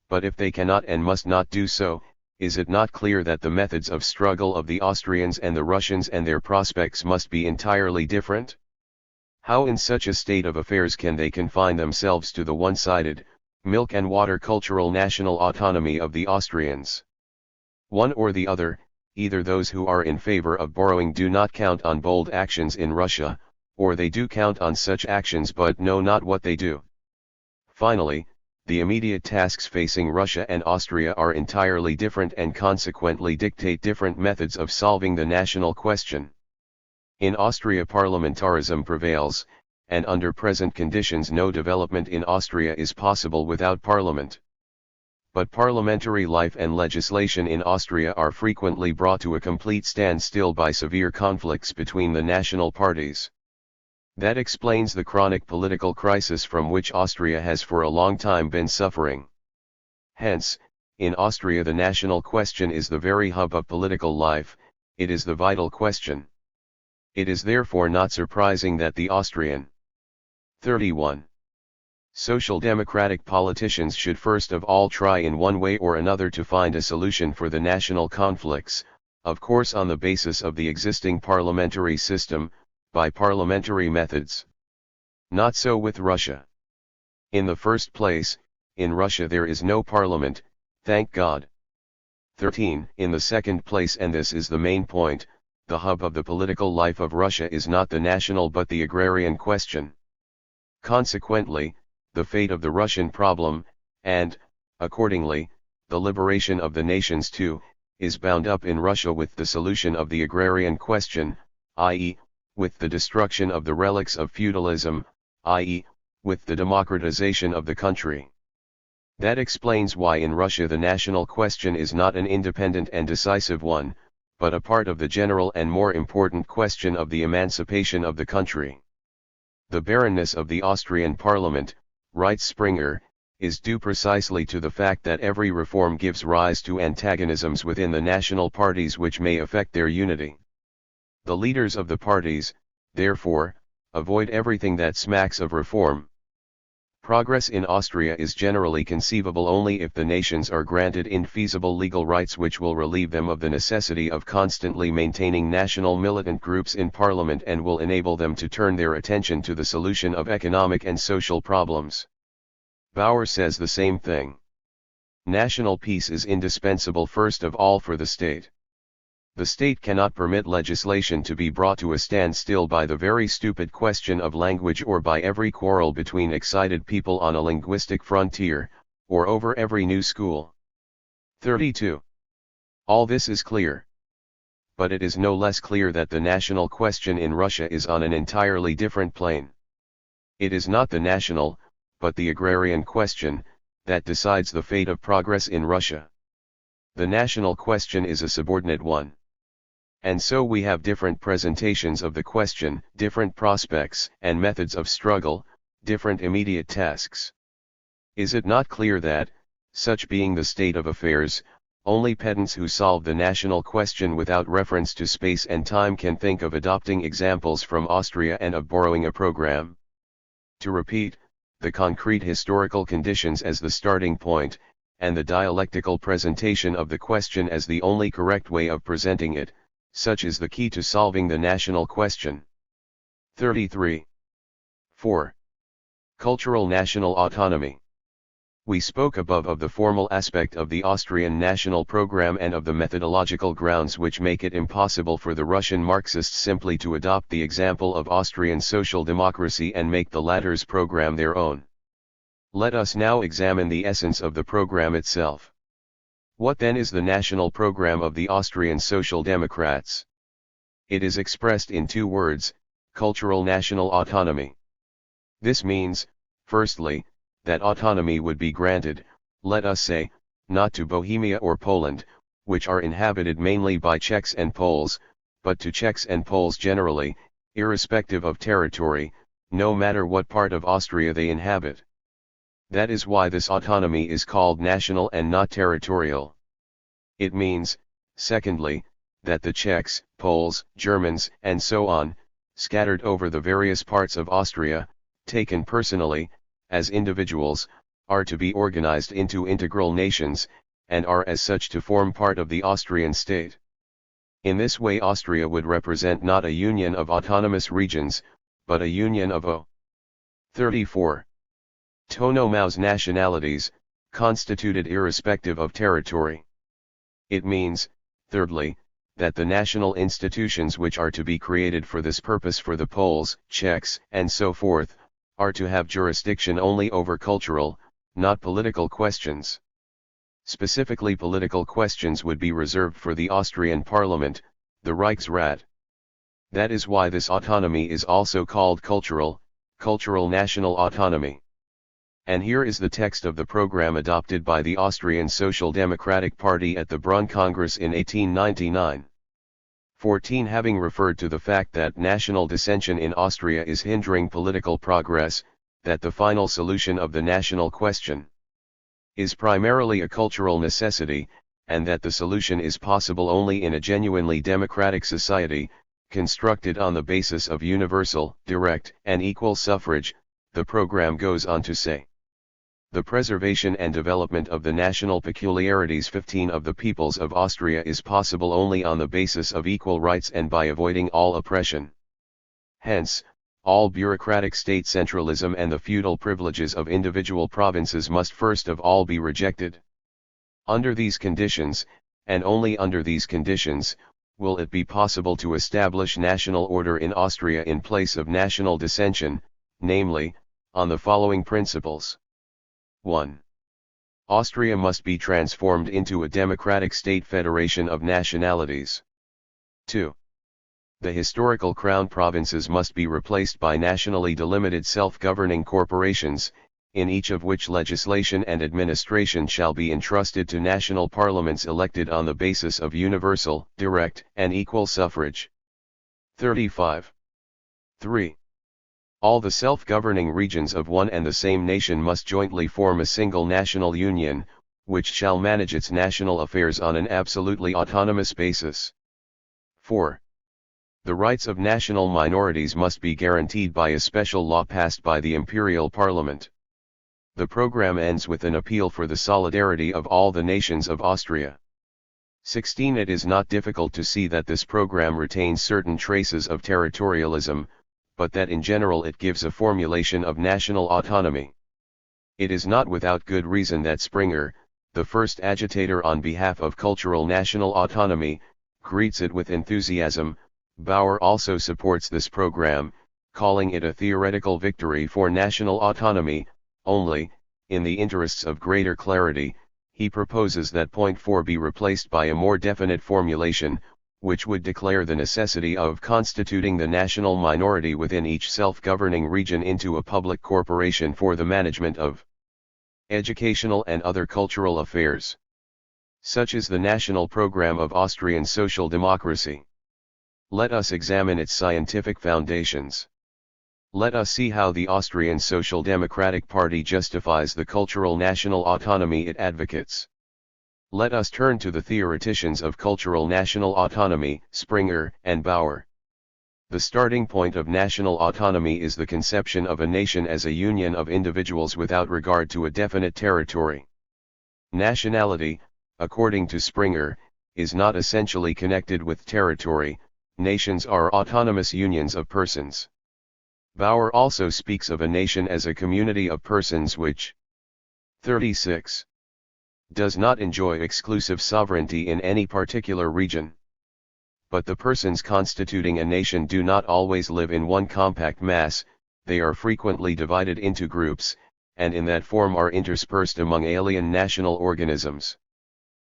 But if they cannot and must not do so, is it not clear that the methods of struggle of the Austrians and the Russians and their prospects must be entirely different? How in such a state of affairs can they confine themselves to the one-sided, milk and water cultural national autonomy of the Austrians? One or the other, either those who are in favor of borrowing do not count on bold actions in Russia, or they do count on such actions but know not what they do. Finally, the immediate tasks facing Russia and Austria are entirely different and consequently dictate different methods of solving the national question. In Austria parliamentarism prevails, and under present conditions no development in Austria is possible without parliament. But parliamentary life and legislation in Austria are frequently brought to a complete standstill by severe conflicts between the national parties. That explains the chronic political crisis from which Austria has for a long time been suffering. Hence, in Austria the national question is the very hub of political life, it is the vital question. It is therefore not surprising that the Austrian 31. Social democratic politicians should first of all try in one way or another to find a solution for the national conflicts, of course on the basis of the existing parliamentary system, by parliamentary methods. Not so with Russia. In the first place, in Russia there is no parliament, thank God. 13. In the second place, and this is the main point, the hub of the political life of Russia is not the national but the agrarian question. Consequently, the fate of the Russian problem, and, accordingly, the liberation of the nations too, is bound up in Russia with the solution of the agrarian question, i.e., with the destruction of the relics of feudalism, i.e., with the democratization of the country. That explains why in Russia the national question is not an independent and decisive one, but a part of the general and more important question of the emancipation of the country. The barrenness of the Austrian parliament, writes Springer, is due precisely to the fact that every reform gives rise to antagonisms within the national parties which may affect their unity. The leaders of the parties, therefore, avoid everything that smacks of reform. Progress in Austria is generally conceivable only if the nations are granted infeasible legal rights which will relieve them of the necessity of constantly maintaining national militant groups in parliament and will enable them to turn their attention to the solution of economic and social problems. Bauer says the same thing. National peace is indispensable first of all for the state. The state cannot permit legislation to be brought to a standstill by the very stupid question of language or by every quarrel between excited people on a linguistic frontier, or over every new school. 32. All this is clear. But it is no less clear that the national question in Russia is on an entirely different plane. It is not the national, but the agrarian question, that decides the fate of progress in Russia. The national question is a subordinate one. And so we have different presentations of the question, different prospects and methods of struggle, different immediate tasks. Is it not clear that, such being the state of affairs, only pedants who solve the national question without reference to space and time can think of adopting examples from Austria and of borrowing a program? To repeat, the concrete historical conditions as the starting point, and the dialectical presentation of the question as the only correct way of presenting it, such is the key to solving the national question. 33. 4. Cultural national autonomy. We spoke above of the formal aspect of the Austrian national program and of the methodological grounds which make it impossible for the Russian Marxists simply to adopt the example of Austrian social democracy and make the latter's program their own. Let us now examine the essence of the program itself. What then is the national program of the Austrian Social Democrats? It is expressed in two words, cultural national autonomy. This means, firstly, that autonomy would be granted, let us say, not to Bohemia or Poland, which are inhabited mainly by Czechs and Poles, but to Czechs and Poles generally, irrespective of territory, no matter what part of Austria they inhabit. That is why this autonomy is called national and not territorial. It means, secondly, that the Czechs, Poles, Germans, and so on, scattered over the various parts of Austria, taken personally, as individuals, are to be organized into integral nations, and are as such to form part of the Austrian state. In this way Austria would represent not a union of autonomous regions, but a union of 34. Tonomaus nationalities, constituted irrespective of territory. It means, thirdly, that the national institutions which are to be created for this purpose for the Poles, Czechs, and so forth, are to have jurisdiction only over cultural, not political questions. Specifically political questions would be reserved for the Austrian Parliament, the Reichsrat. That is why this autonomy is also called cultural national autonomy. And here is the text of the program adopted by the Austrian Social Democratic Party at the Brunn Congress in 1899. 14. Having referred to the fact that national dissension in Austria is hindering political progress, that the final solution of the national question is primarily a cultural necessity, and that the solution is possible only in a genuinely democratic society, constructed on the basis of universal, direct, and equal suffrage, the program goes on to say. The preservation and development of the national peculiarities 15 of the peoples of Austria is possible only on the basis of equal rights and by avoiding all oppression. Hence, all bureaucratic state centralism and the feudal privileges of individual provinces must first of all be rejected. Under these conditions, and only under these conditions, will it be possible to establish national order in Austria in place of national dissension, namely, on the following principles. 1. Austria must be transformed into a democratic state federation of nationalities. 2. The historical crown provinces must be replaced by nationally delimited self-governing corporations, in each of which legislation and administration shall be entrusted to national parliaments elected on the basis of universal, direct, and equal suffrage. 35. 3. All the self-governing regions of one and the same nation must jointly form a single national union, which shall manage its national affairs on an absolutely autonomous basis. 4. The rights of national minorities must be guaranteed by a special law passed by the Imperial Parliament. The program ends with an appeal for the solidarity of all the nations of Austria. 16. It is not difficult to see that this program retains certain traces of territorialism, but that in general it gives a formulation of national autonomy. It is not without good reason that Springer, the first agitator on behalf of cultural national autonomy, greets it with enthusiasm. Bauer also supports this program, calling it a theoretical victory for national autonomy. Only, in the interests of greater clarity, he proposes that point 4 be replaced by a more definite formulation, which would declare the necessity of constituting the national minority within each self-governing region into a public corporation for the management of educational and other cultural affairs. Such is the national program of Austrian social democracy. Let us examine its scientific foundations. Let us see how the Austrian Social Democratic Party justifies the cultural national autonomy it advocates. Let us turn to the theoreticians of cultural national autonomy, Springer and Bauer. The starting point of national autonomy is the conception of a nation as a union of individuals without regard to a definite territory. Nationality, according to Springer, is not essentially connected with territory. Nations are autonomous unions of persons. Bauer also speaks of a nation as a community of persons which 36. Does not enjoy exclusive sovereignty in any particular region. But the persons constituting a nation do not always live in one compact mass, they are frequently divided into groups, and in that form are interspersed among alien national organisms.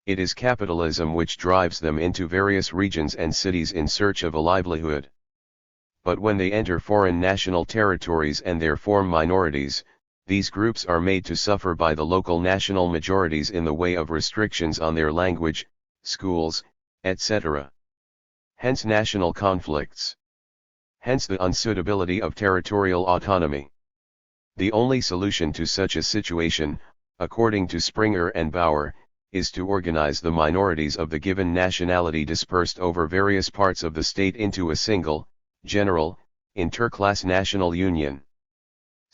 It is capitalism which drives them into various regions and cities in search of a livelihood. But when they enter foreign national territories and there form minorities, these groups are made to suffer by the local national majorities in the way of restrictions on their language, schools, etc. Hence national conflicts. Hence the unsuitability of territorial autonomy. The only solution to such a situation, according to Springer and Bauer, is to organize the minorities of the given nationality dispersed over various parts of the state into a single, general, interclass national union.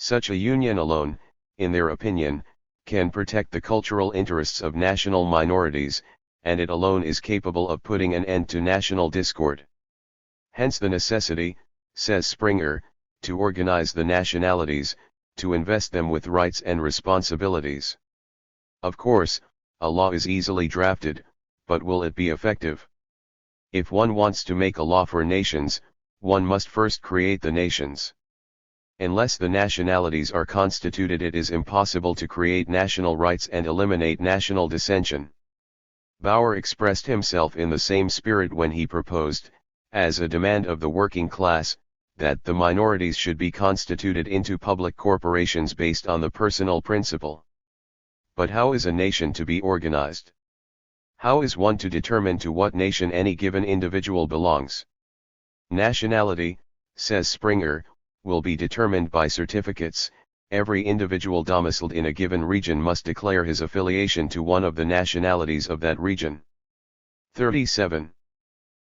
Such a union alone, in their opinion, can protect the cultural interests of national minorities, and it alone is capable of putting an end to national discord. Hence the necessity, says Springer, to organize the nationalities, to invest them with rights and responsibilities. Of course, a law is easily drafted, but will it be effective? If one wants to make a law for nations, one must first create the nations. Unless the nationalities are constituted, it is impossible to create national rights and eliminate national dissension. Bauer expressed himself in the same spirit when he proposed, as a demand of the working class, that the minorities should be constituted into public corporations based on the personal principle. But how is a nation to be organized? How is one to determine to what nation any given individual belongs? Nationality, says Springer, will be determined by certificates. Every individual domiciled in a given region must declare his affiliation to one of the nationalities of that region. 37.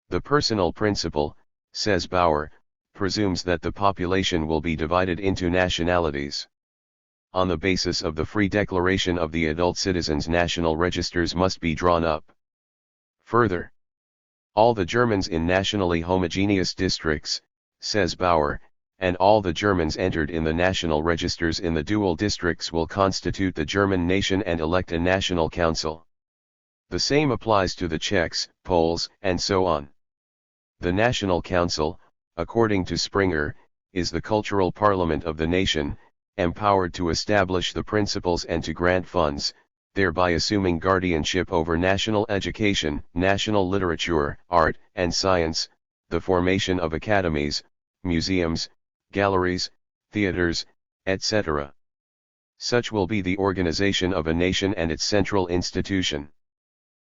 The personal principle, says Bauer, presumes that the population will be divided into nationalities. On the basis of the free declaration of the adult citizens, national registers must be drawn up. Further, all the Germans in nationally homogeneous districts, says Bauer, and all the Germans entered in the national registers in the dual districts will constitute the German nation and elect a national council. The same applies to the Czechs, Poles, and so on. The National Council, according to Springer, is the cultural parliament of the nation, empowered to establish the principles and to grant funds, thereby assuming guardianship over national education, national literature, art, and science, the formation of academies, museums, galleries, theaters, etc. Such will be the organization of a nation and its central institution.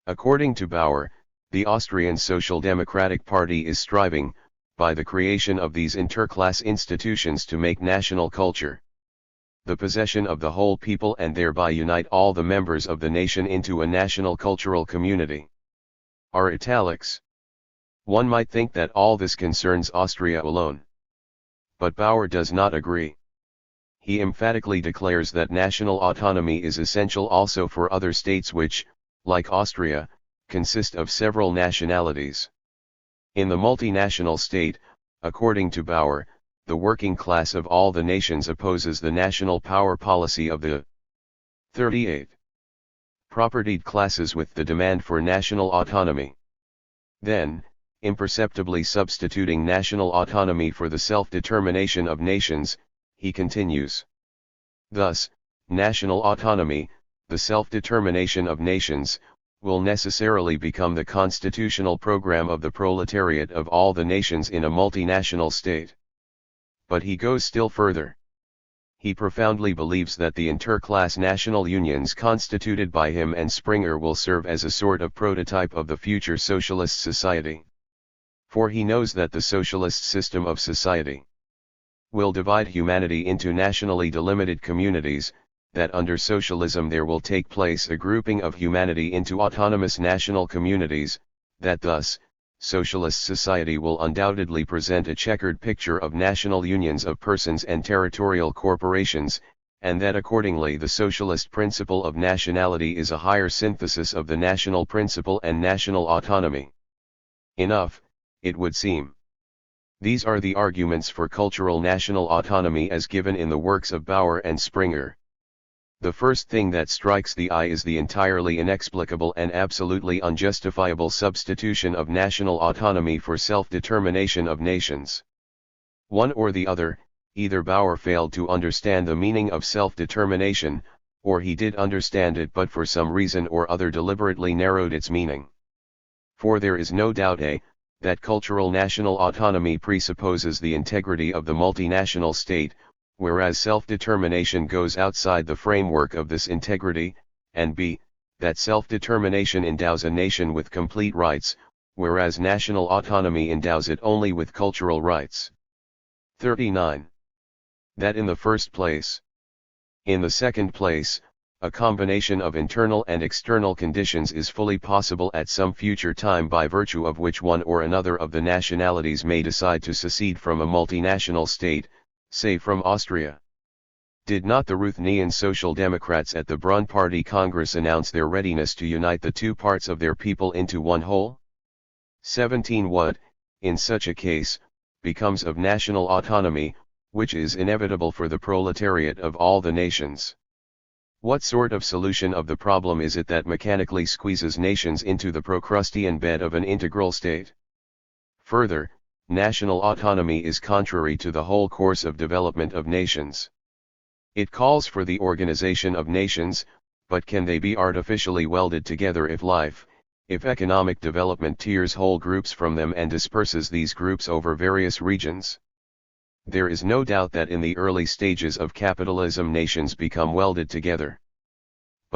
According to Bauer, the Austrian Social Democratic Party is striving, by the creation of these interclass institutions, to make national culture the possession of the whole people and thereby unite all the members of the nation into a national cultural community. Are italics. One might think that all this concerns Austria alone. But Bauer does not agree. He emphatically declares that national autonomy is essential also for other states which, like Austria, consist of several nationalities. In the multinational state, according to Bauer, the working class of all the nations opposes the national power policy of the 38 propertied classes with the demand for national autonomy. Then, imperceptibly substituting national autonomy for the self-determination of nations, he continues. Thus, national autonomy, the self-determination of nations, will necessarily become the constitutional program of the proletariat of all the nations in a multinational state. But he goes still further. He profoundly believes that the interclass national unions constituted by him and Springer will serve as a sort of prototype of the future socialist society. For he knows that the socialist system of society will divide humanity into nationally delimited communities, that under socialism there will take place a grouping of humanity into autonomous national communities, that thus, socialist society will undoubtedly present a checkered picture of national unions of persons and territorial corporations, and that accordingly the socialist principle of nationality is a higher synthesis of the national principle and national autonomy. Enough, it would seem. These are the arguments for cultural national autonomy as given in the works of Bauer and Springer. The first thing that strikes the eye is the entirely inexplicable and absolutely unjustifiable substitution of national autonomy for self-determination of nations. One or the other, either Bauer failed to understand the meaning of self-determination, or he did understand it but for some reason or other deliberately narrowed its meaning. For there is no doubt that cultural national autonomy presupposes the integrity of the multinational state, whereas self-determination goes outside the framework of this integrity, and b. that self-determination endows a nation with complete rights, whereas national autonomy endows it only with cultural rights. 39. That in the first place. In the second place, a combination of internal and external conditions is fully possible at some future time by virtue of which one or another of the nationalities may decide to secede from a multinational state, say from Austria. Did not the Ruthenian Social Democrats at the Brunn Party Congress announce their readiness to unite the two parts of their people into one whole? 17. What, in such a case, becomes of national autonomy, which is inevitable for the proletariat of all the nations? What sort of solution of the problem is it that mechanically squeezes nations into the Procrustean bed of an integral state? Further, national autonomy is contrary to the whole course of development of nations. It calls for the organization of nations, but can they be artificially welded together if economic development tears whole groups from them and disperses these groups over various regions? There is no doubt that in the early stages of capitalism nations become welded together.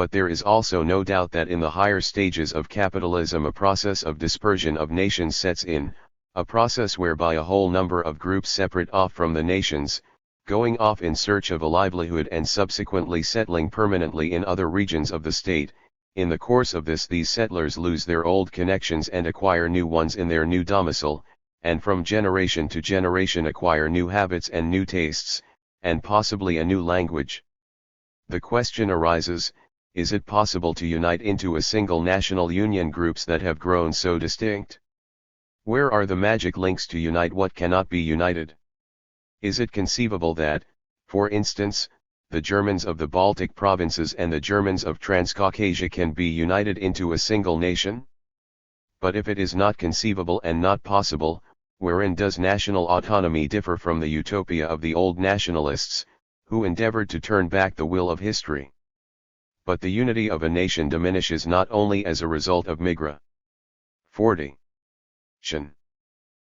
But there is also no doubt that in the higher stages of capitalism a process of dispersion of nations sets in, a process whereby a whole number of groups separate off from the nations, going off in search of a livelihood and subsequently settling permanently in other regions of the state. In the course of this these settlers lose their old connections and acquire new ones in their new domicile, and from generation to generation acquire new habits and new tastes, and possibly a new language. The question arises, is it possible to unite into a single national union groups that have grown so distinct? Where are the magic links to unite what cannot be united? Is it conceivable that, for instance, the Germans of the Baltic provinces and the Germans of Transcaucasia can be united into a single nation? But if it is not conceivable and not possible, wherein does national autonomy differ from the utopia of the old nationalists, who endeavored to turn back the will of history? But the unity of a nation diminishes not only as a result of migra 40.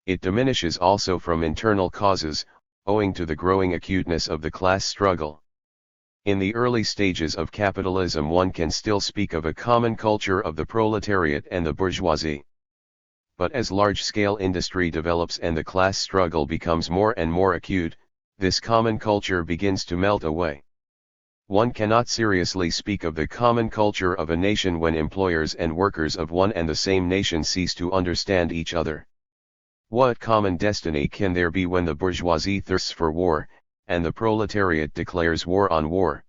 It diminishes also from internal causes, owing to the growing acuteness of the class struggle. In the early stages of capitalism one can still speak of a common culture of the proletariat and the bourgeoisie. But as large-scale industry develops and the class struggle becomes more and more acute, this common culture begins to melt away. One cannot seriously speak of the common culture of a nation when employers and workers of one and the same nation cease to understand each other. What common destiny can there be when the bourgeoisie thirsts for war, and the proletariat declares war on war?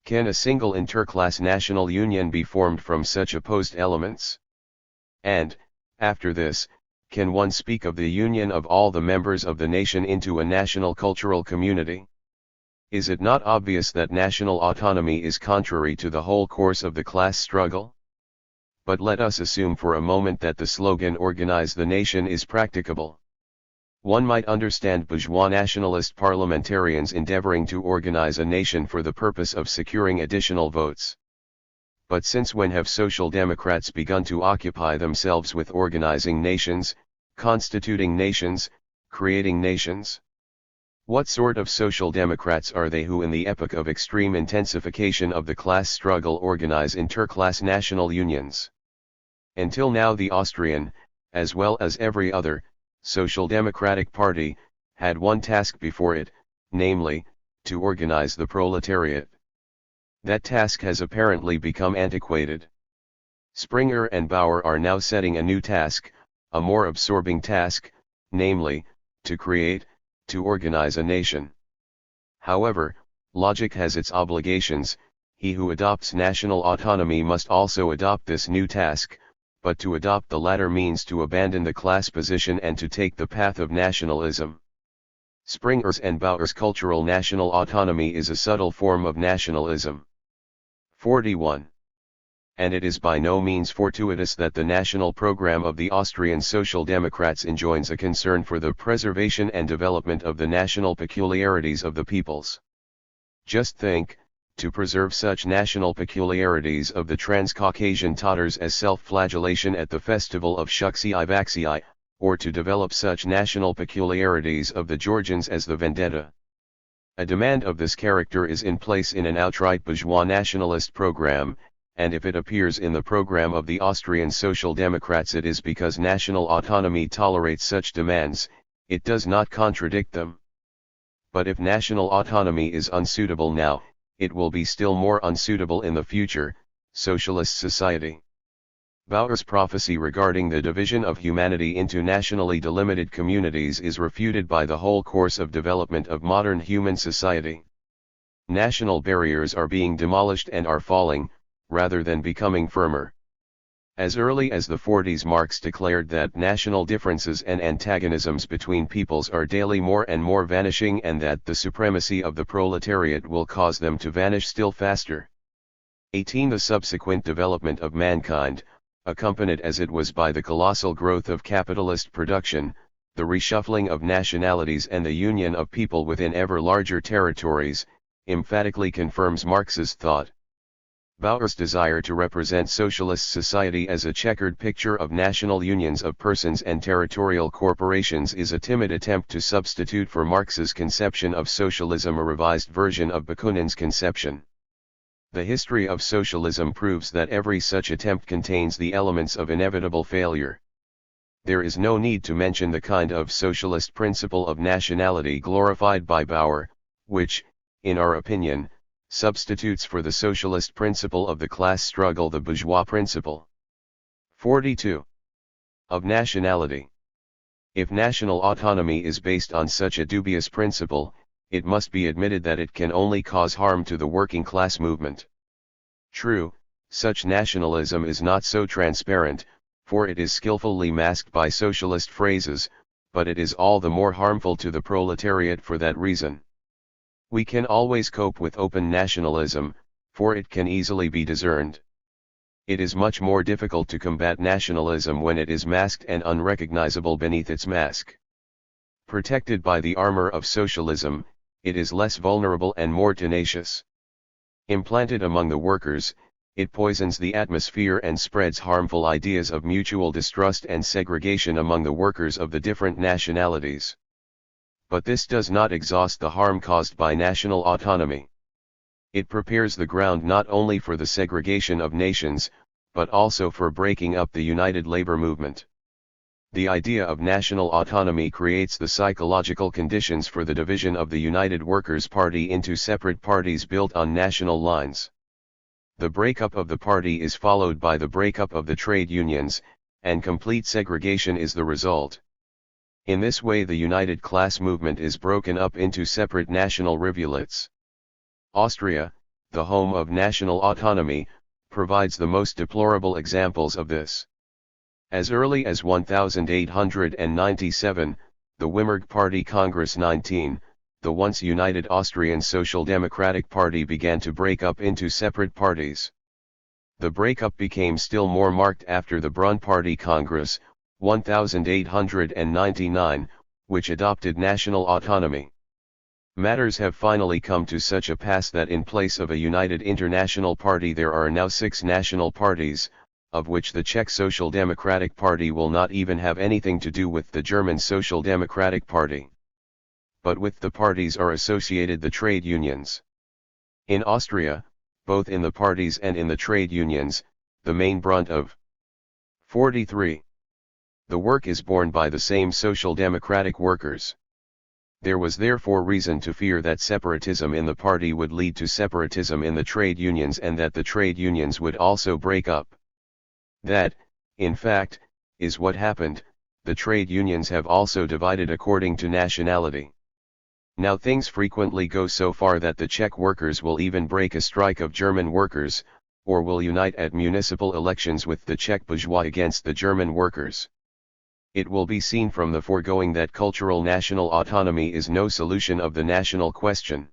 Can a single interclass national union be formed from such opposed elements? And, after this, can one speak of the union of all the members of the nation into a national cultural community? Is it not obvious that national autonomy is contrary to the whole course of the class struggle? But let us assume for a moment that the slogan "Organize the nation" is practicable. One might understand bourgeois nationalist parliamentarians endeavoring to organize a nation for the purpose of securing additional votes. But since when have social democrats begun to occupy themselves with organizing nations, constituting nations, creating nations? What sort of social democrats are they who in the epoch of extreme intensification of the class struggle organize interclass national unions? Until now the Austrian, as well as every other, social democratic party, had one task before it, namely, to organize the proletariat. That task has apparently become antiquated. Springer and Bauer are now setting a new task, a more absorbing task, namely, to organize a nation. However, logic has its obligations. He who adopts national autonomy must also adopt this new task, but to adopt the latter means to abandon the class position and to take the path of nationalism. Springer's and Bauer's cultural national autonomy is a subtle form of nationalism. 41. And it is by no means fortuitous that the national program of the Austrian Social Democrats enjoins a concern for the preservation and development of the national peculiarities of the peoples. Just think, to preserve such national peculiarities of the Transcaucasian Tatars as self-flagellation at the festival of Shuksy-i-Vaksy, or to develop such national peculiarities of the Georgians as the vendetta. A demand of this character is in place in an outright bourgeois nationalist program, and if it appears in the program of the Austrian Social Democrats it is because national autonomy tolerates such demands, it does not contradict them. But if national autonomy is unsuitable now, it will be still more unsuitable in the future, socialist society. Bauer's prophecy regarding the division of humanity into nationally delimited communities is refuted by the whole course of development of modern human society. National barriers are being demolished and are falling, rather than becoming firmer. As early as the 40s Marx declared that national differences and antagonisms between peoples are daily more and more vanishing and that the supremacy of the proletariat will cause them to vanish still faster. 18. The subsequent development of mankind, accompanied as it was by the colossal growth of capitalist production, the reshuffling of nationalities and the union of people within ever larger territories, emphatically confirms Marx's thought. Bauer's desire to represent socialist society as a checkered picture of national unions of persons and territorial corporations is a timid attempt to substitute for Marx's conception of socialism a revised version of Bakunin's conception. The history of socialism proves that every such attempt contains the elements of inevitable failure. There is no need to mention the kind of socialist principle of nationality glorified by Bauer, which, in our opinion, substitutes for the socialist principle of the class struggle the bourgeois principle. 42. Of nationality. If national autonomy is based on such a dubious principle, it must be admitted that it can only cause harm to the working class movement. True, such nationalism is not so transparent, for it is skillfully masked by socialist phrases, but it is all the more harmful to the proletariat for that reason. We can always cope with open nationalism, for it can easily be discerned. It is much more difficult to combat nationalism when it is masked and unrecognizable beneath its mask. Protected by the armor of socialism, it is less vulnerable and more tenacious. Implanted among the workers, it poisons the atmosphere and spreads harmful ideas of mutual distrust and segregation among the workers of the different nationalities. But this does not exhaust the harm caused by national autonomy. It prepares the ground not only for the segregation of nations, but also for breaking up the united labor movement. The idea of national autonomy creates the psychological conditions for the division of the United Workers' Party into separate parties built on national lines. The breakup of the party is followed by the breakup of the trade unions, and complete segregation is the result. In this way the united class movement is broken up into separate national rivulets. Austria, the home of national autonomy, provides the most deplorable examples of this. As early as 1897, the Wimmerg Party Congress 19, the once united Austrian Social Democratic Party began to break up into separate parties. The breakup became still more marked after the Brunn Party Congress, 1899, which adopted national autonomy. Matters have finally come to such a pass that in place of a united international party there are now 6 national parties, of which the Czech Social Democratic Party will not even have anything to do with the German Social Democratic Party. But with the parties are associated the trade unions. In Austria, both in the parties and in the trade unions, the main brunt of 43. The work is borne by the same social democratic workers. There was therefore reason to fear that separatism in the party would lead to separatism in the trade unions and that the trade unions would also break up. That, in fact, is what happened. The trade unions have also divided according to nationality. Now things frequently go so far that the Czech workers will even break a strike of German workers, or will unite at municipal elections with the Czech bourgeois against the German workers. It will be seen from the foregoing that cultural national autonomy is no solution of the national question.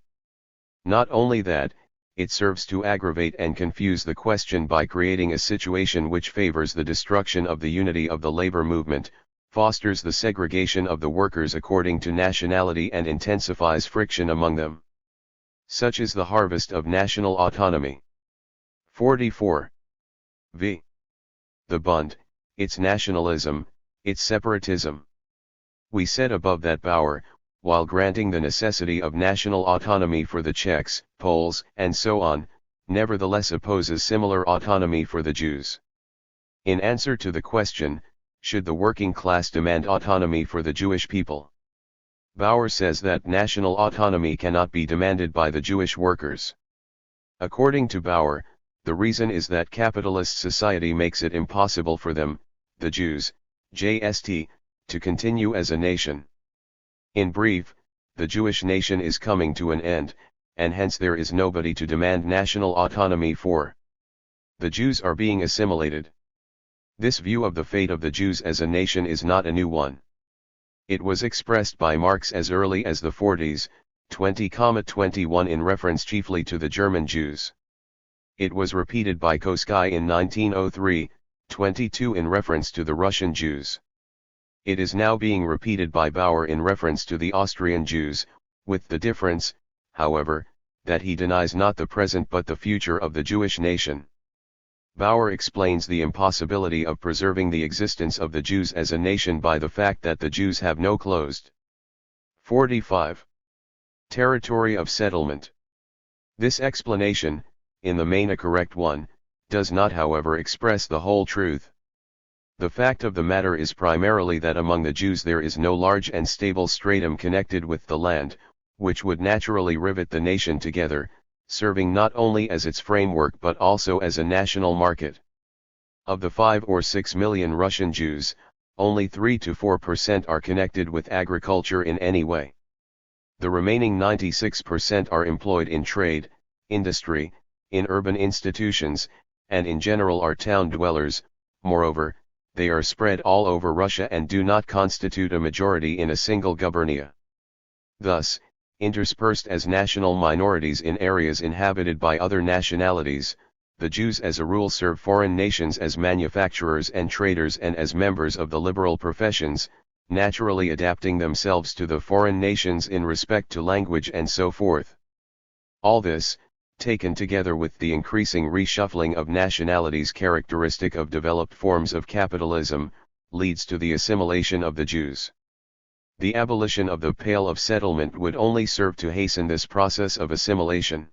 Not only that, it serves to aggravate and confuse the question by creating a situation which favors the destruction of the unity of the labor movement, fosters the segregation of the workers according to nationality and intensifies friction among them. Such is the harvest of national autonomy. 44. V. The Bund, its nationalism, its separatism. We said above that Bauer, while granting the necessity of national autonomy for the Czechs, Poles, and so on, nevertheless opposes similar autonomy for the Jews. In answer to the question, should the working class demand autonomy for the Jewish people? Bauer says that national autonomy cannot be demanded by the Jewish workers. According to Bauer, the reason is that capitalist society makes it impossible for them, the Jews, JST, to continue as a nation. In brief, the Jewish nation is coming to an end, and hence there is nobody to demand national autonomy for. The Jews are being assimilated. This view of the fate of the Jews as a nation is not a new one. It was expressed by Marx as early as the 40s, 20-21 in reference chiefly to the German Jews. It was repeated by Kosky in 1903, 22 in reference to the Russian Jews. It is now being repeated by Bauer in reference to the Austrian Jews, with the difference, however, that he denies not the present but the future of the Jewish nation. Bauer explains the impossibility of preserving the existence of the Jews as a nation by the fact that the Jews have no closed 45. Territory of settlement. This explanation, in the main a correct one, does not however express the whole truth. The fact of the matter is primarily that among the Jews there is no large and stable stratum connected with the land, which would naturally rivet the nation together, serving not only as its framework but also as a national market. Of the 5 or 6 million Russian Jews, only 3 to 4% are connected with agriculture in any way. The remaining 96% are employed in trade, industry, in urban institutions, and in general are town dwellers. Moreover, they are spread all over Russia and do not constitute a majority in a single gubernia. Thus, interspersed as national minorities in areas inhabited by other nationalities, the Jews as a rule serve foreign nations as manufacturers and traders and as members of the liberal professions, naturally adapting themselves to the foreign nations in respect to language and so forth. All this, taken together with the increasing reshuffling of nationalities characteristic of developed forms of capitalism, leads to the assimilation of the Jews. The abolition of the Pale of Settlement would only serve to hasten this process of assimilation.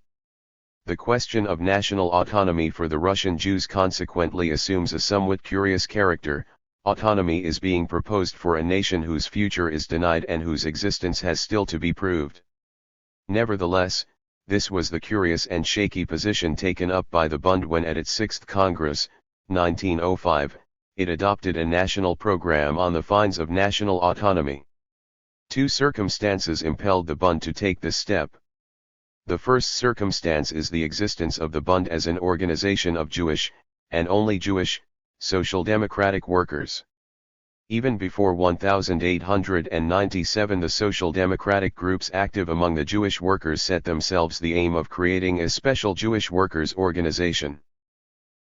The question of national autonomy for the Russian Jews consequently assumes a somewhat curious character. Autonomy is being proposed for a nation whose future is denied and whose existence has still to be proved. Nevertheless, this was the curious and shaky position taken up by the Bund when at its 6th Congress, 1905, it adopted a national program on the fines of national autonomy. Two circumstances impelled the Bund to take this step. The first circumstance is the existence of the Bund as an organization of Jewish, and only Jewish, social democratic workers. Even before 1897 the social democratic groups active among the Jewish workers set themselves the aim of creating a special Jewish workers' organization.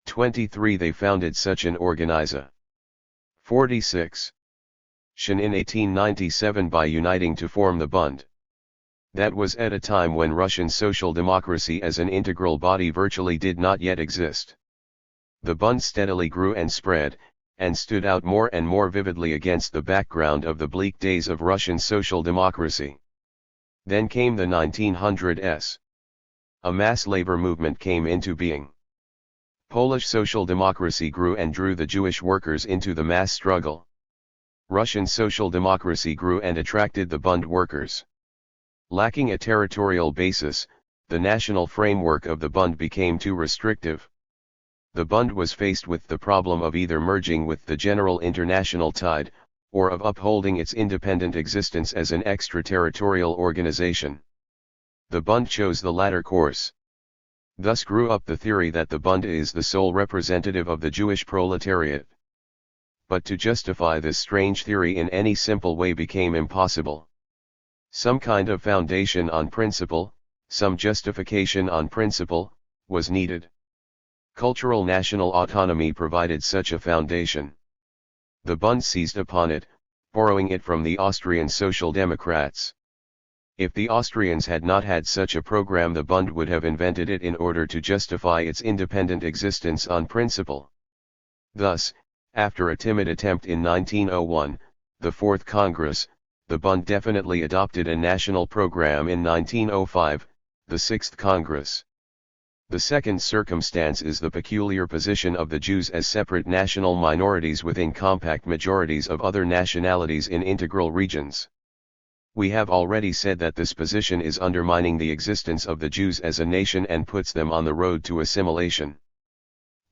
23 They founded such an organiza. 46. In 1897 by uniting to form the Bund. That was at a time when Russian social democracy as an integral body virtually did not yet exist. The Bund steadily grew and spread, and stood out more and more vividly against the background of the bleak days of Russian social democracy. Then came the 1900s. A mass labor movement came into being. Polish social democracy grew and drew the Jewish workers into the mass struggle. Russian social democracy grew and attracted the Bund workers. Lacking a territorial basis, the national framework of the Bund became too restrictive. The Bund was faced with the problem of either merging with the general international tide, or of upholding its independent existence as an extraterritorial organization. The Bund chose the latter course. Thus grew up the theory that the Bund is the sole representative of the Jewish proletariat. But to justify this strange theory in any simple way became impossible. Some kind of foundation on principle, some justification on principle, was needed. Cultural national autonomy provided such a foundation. The Bund seized upon it, borrowing it from the Austrian Social Democrats. If the Austrians had not had such a program, the Bund would have invented it in order to justify its independent existence on principle. Thus, after a timid attempt in 1901, the 4th Congress, the Bund definitely adopted a national program in 1905, the 6th Congress. The second circumstance is the peculiar position of the Jews as separate national minorities within compact majorities of other nationalities in integral regions. We have already said that this position is undermining the existence of the Jews as a nation and puts them on the road to assimilation.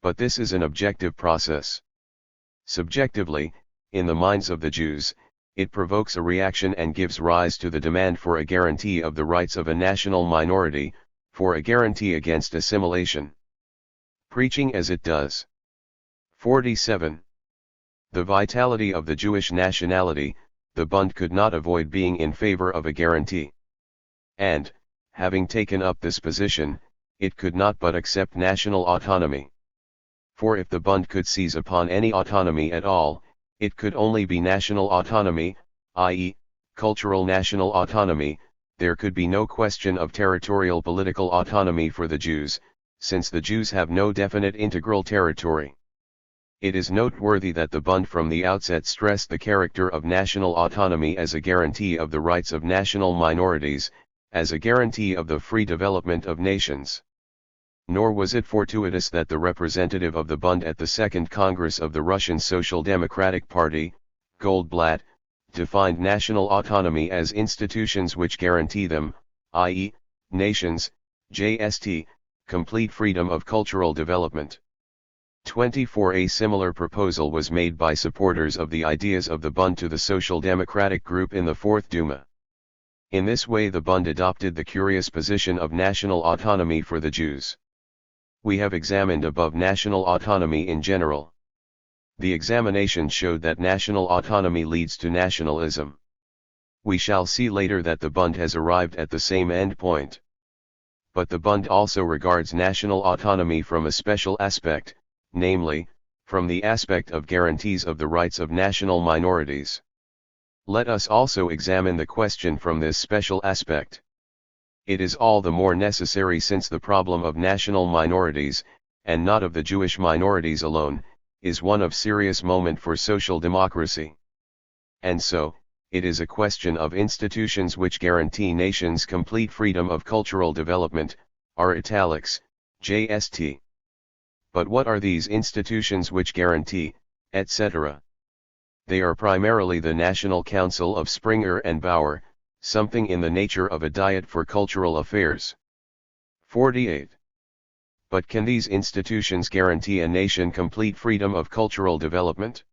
But this is an objective process. Subjectively, in the minds of the Jews, it provokes a reaction and gives rise to the demand for a guarantee of the rights of a national minority, for a guarantee against assimilation. Preaching as it does. 47. The vitality of the Jewish nationality, the Bund could not avoid being in favor of a guarantee. And, having taken up this position, it could not but accept national autonomy. For if the Bund could seize upon any autonomy at all, it could only be national autonomy, i.e., cultural national autonomy. There could be no question of territorial political autonomy for the Jews, since the Jews have no definite integral territory. It is noteworthy that the Bund from the outset stressed the character of national autonomy as a guarantee of the rights of national minorities, as a guarantee of the free development of nations. Nor was it fortuitous that the representative of the Bund at the Second Congress of the Russian Social Democratic Party, Goldblatt, defined national autonomy as institutions which guarantee them, i.e., nations, JST, complete freedom of cultural development. 24. A similar proposal was made by supporters of the ideas of the Bund to the Social Democratic group in the Fourth Duma. In this way the Bund adopted the curious position of national autonomy for the Jews. We have examined above national autonomy in general. The examination showed that national autonomy leads to nationalism. We shall see later that the Bund has arrived at the same end point. But the Bund also regards national autonomy from a special aspect, namely, from the aspect of guarantees of the rights of national minorities. Let us also examine the question from this special aspect. It is all the more necessary since the problem of national minorities, and not of the Jewish minorities alone, is one of serious moment for social democracy. And so, it is a question of institutions which guarantee nations complete freedom of cultural development, R italics, JST. But what are these institutions which guarantee, etc.? They are primarily the National Council of Springer and Bauer, something in the nature of a Diet for Cultural Affairs. 48. But can these institutions guarantee a nation complete freedom of cultural development?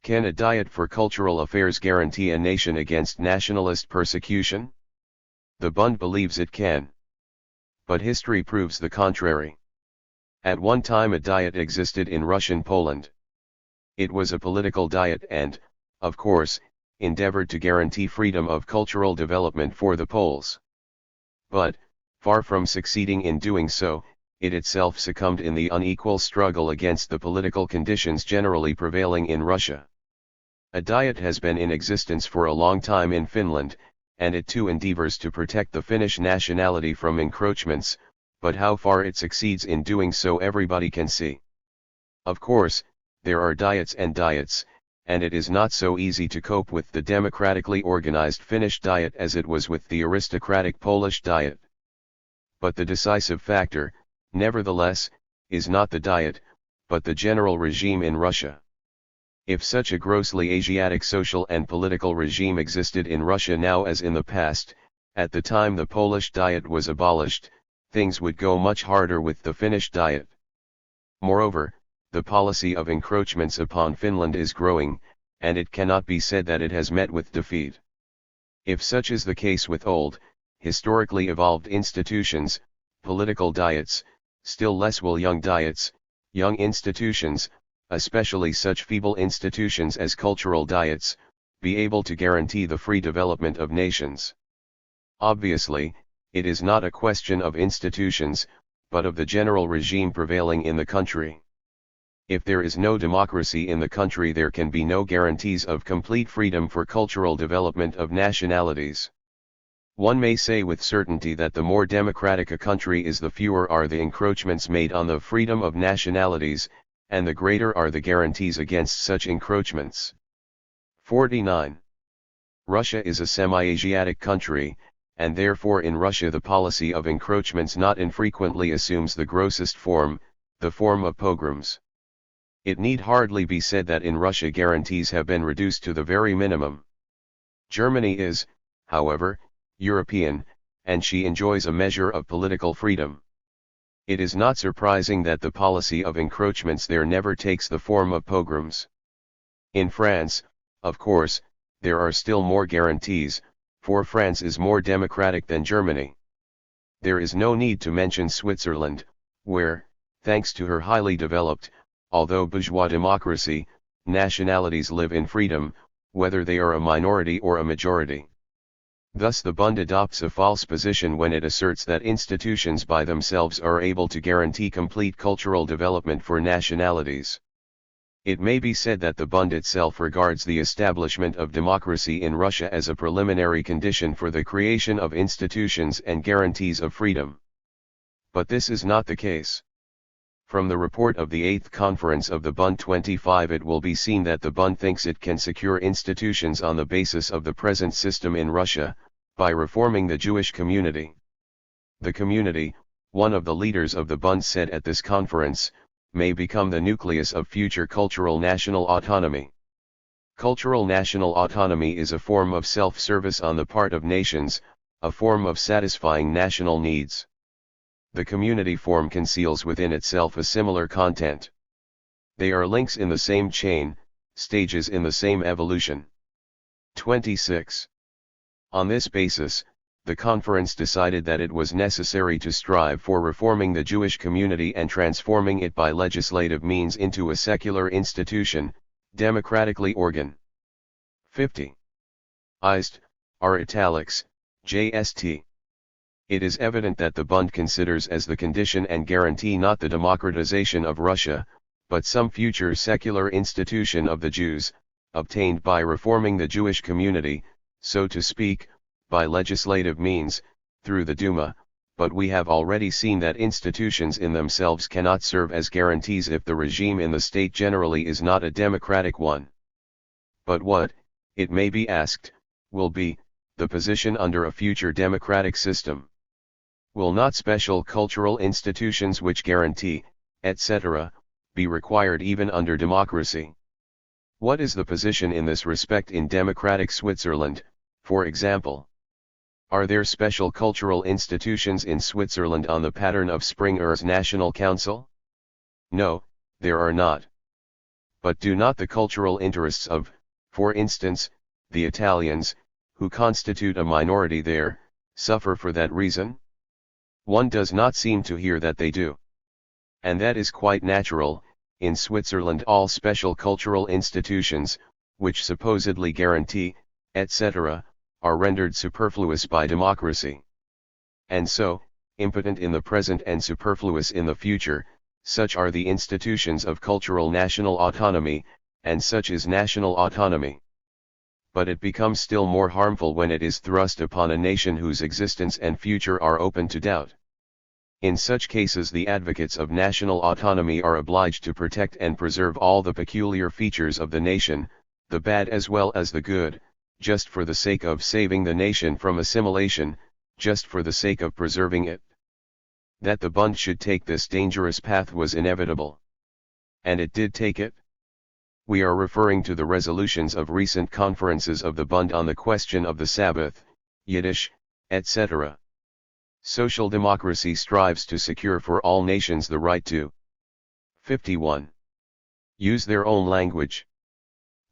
Can a Diet for Cultural Affairs guarantee a nation against nationalist persecution? The Bund believes it can. But history proves the contrary. At one time a Diet existed in Russian Poland. It was a political Diet and, of course, endeavored to guarantee freedom of cultural development for the Poles. But, far from succeeding in doing so, it itself succumbed in the unequal struggle against the political conditions generally prevailing in Russia. A Diet has been in existence for a long time in Finland, and it too endeavors to protect the Finnish nationality from encroachments, but how far it succeeds in doing so everybody can see. Of course, there are Diets and Diets, and it is not so easy to cope with the democratically organized Finnish Diet as it was with the aristocratic Polish Diet. But the decisive factor, nevertheless, is not the Diet, but the general regime in Russia. If such a grossly Asiatic social and political regime existed in Russia now as in the past, at the time the Polish Diet was abolished, things would go much harder with the Finnish Diet. Moreover, the policy of encroachments upon Finland is growing, and it cannot be said that it has met with defeat. If such is the case with old, historically evolved institutions, political Diets, still less will young Diets, young institutions, especially such feeble institutions as cultural Diets, be able to guarantee the free development of nations. Obviously, it is not a question of institutions, but of the general regime prevailing in the country. If there is no democracy in the country, there can be no guarantees of complete freedom for cultural development of nationalities. One may say with certainty that the more democratic a country is, the fewer are the encroachments made on the freedom of nationalities, and the greater are the guarantees against such encroachments. 49. Russia is a semi-Asiatic country, and therefore in Russia the policy of encroachments not infrequently assumes the grossest form, the form of pogroms. It need hardly be said that in Russia guarantees have been reduced to the very minimum. Germany is, however, European, and she enjoys a measure of political freedom. It is not surprising that the policy of encroachments there never takes the form of pogroms. In France, of course, there are still more guarantees, for France is more democratic than Germany. There is no need to mention Switzerland, where, thanks to her highly developed, although bourgeois democracy, nationalities live in freedom, whether they are a minority or a majority. Thus the Bund adopts a false position when it asserts that institutions by themselves are able to guarantee complete cultural development for nationalities. It may be said that the Bund itself regards the establishment of democracy in Russia as a preliminary condition for the creation of institutions and guarantees of freedom. But this is not the case. From the report of the 8th Conference of the Bund 25 it will be seen that the Bund thinks it can secure institutions on the basis of the present system in Russia, by reforming the Jewish community. The community, one of the leaders of the Bund said at this conference, may become the nucleus of future cultural national autonomy. Cultural national autonomy is a form of self-service on the part of nations, a form of satisfying national needs. The community form conceals within itself a similar content. They are links in the same chain, stages in the same evolution. 26. On this basis, the conference decided that it was necessary to strive for reforming the Jewish community and transforming it by legislative means into a secular institution, democratically organ. 50. Ist, R italics, JST. It is evident that the Bund considers as the condition and guarantee not the democratization of Russia, but some future secular institution of the Jews, obtained by reforming the Jewish community, so to speak, by legislative means, through the Duma, but we have already seen that institutions in themselves cannot serve as guarantees if the regime in the state generally is not a democratic one. But what, it may be asked, will be the position under a future democratic system? Will not special cultural institutions which guarantee, etc., be required even under democracy? What is the position in this respect in democratic Switzerland, for example? Are there special cultural institutions in Switzerland on the pattern of Springer's National Council? No, there are not. But do not the cultural interests of, for instance, the Italians, who constitute a minority there, suffer for that reason? One does not seem to hear that they do. And that is quite natural. In Switzerland all special cultural institutions, which supposedly guarantee, etc., are rendered superfluous by democracy. And so, impotent in the present and superfluous in the future, such are the institutions of cultural national autonomy, and such is national autonomy. But it becomes still more harmful when it is thrust upon a nation whose existence and future are open to doubt. In such cases the advocates of national autonomy are obliged to protect and preserve all the peculiar features of the nation, the bad as well as the good, just for the sake of saving the nation from assimilation, just for the sake of preserving it. That the Bund should take this dangerous path was inevitable. And it did take it. We are referring to the resolutions of recent conferences of the Bund on the question of the Sabbath, Yiddish, etc. Social democracy strives to secure for all nations the right to 51. Use their own language.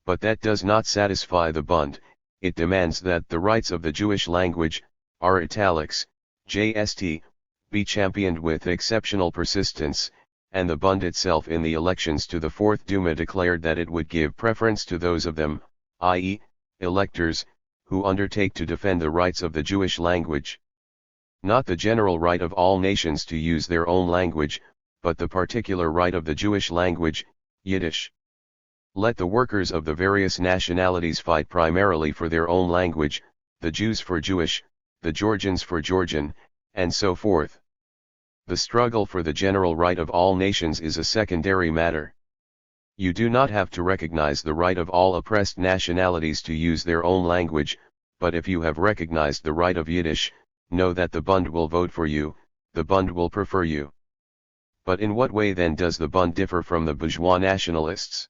But that does not satisfy the Bund. It demands that the rights of the Jewish language, R italics, JST, be championed with exceptional persistence, and the Bund itself in the elections to the Fourth Duma declared that it would give preference to those of them, i.e., electors, who undertake to defend the rights of the Jewish language. Not the general right of all nations to use their own language, but the particular right of the Jewish language, Yiddish. Let the workers of the various nationalities fight primarily for their own language, the Jews for Jewish, the Georgians for Georgian, and so forth. The struggle for the general right of all nations is a secondary matter. You do not have to recognize the right of all oppressed nationalities to use their own language, but if you have recognized the right of Yiddish, know that the Bund will vote for you, the Bund will prefer you. But in what way then does the Bund differ from the bourgeois nationalists?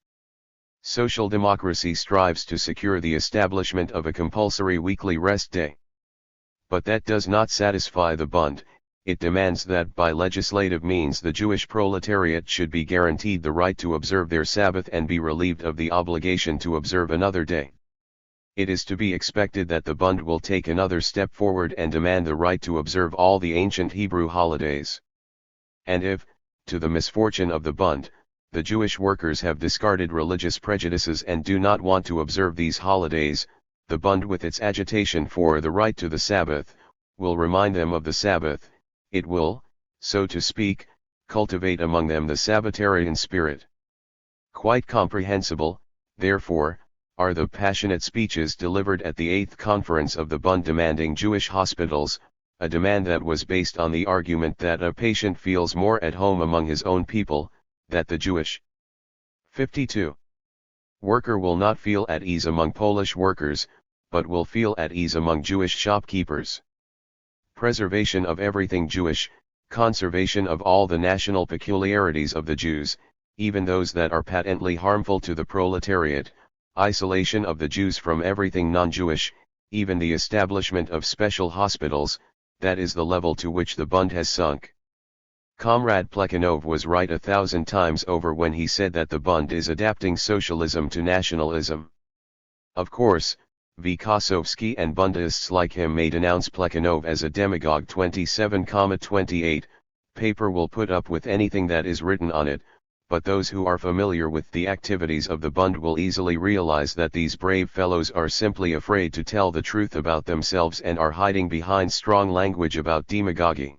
Social democracy strives to secure the establishment of a compulsory weekly rest day. But that does not satisfy the Bund. It demands that by legislative means the Jewish proletariat should be guaranteed the right to observe their Sabbath and be relieved of the obligation to observe another day. It is to be expected that the Bund will take another step forward and demand the right to observe all the ancient Hebrew holidays. And if, to the misfortune of the Bund, the Jewish workers have discarded religious prejudices and do not want to observe these holidays, the Bund with its agitation for the right to the Sabbath, will remind them of the Sabbath. It will, so to speak, cultivate among them the Sabbatarian spirit. Quite comprehensible, therefore, are the passionate speeches delivered at the 8th conference of the Bund demanding Jewish hospitals, a demand that was based on the argument that a patient feels more at home among his own people, that the Jewish 52. Worker will not feel at ease among Polish workers, but will feel at ease among Jewish shopkeepers. Preservation of everything Jewish, conservation of all the national peculiarities of the Jews, even those that are patently harmful to the proletariat, isolation of the Jews from everything non-Jewish, even the establishment of special hospitals, that is the level to which the Bund has sunk. Comrade Plekhanov was right 1,000 times over when he said that the Bund is adapting socialism to nationalism. Of course, Vykosovsky and Bundists like him may denounce Plekhanov as a demagogue. 27,28, paper will put up with anything that is written on it, but those who are familiar with the activities of the Bund will easily realize that these brave fellows are simply afraid to tell the truth about themselves and are hiding behind strong language about demagogy.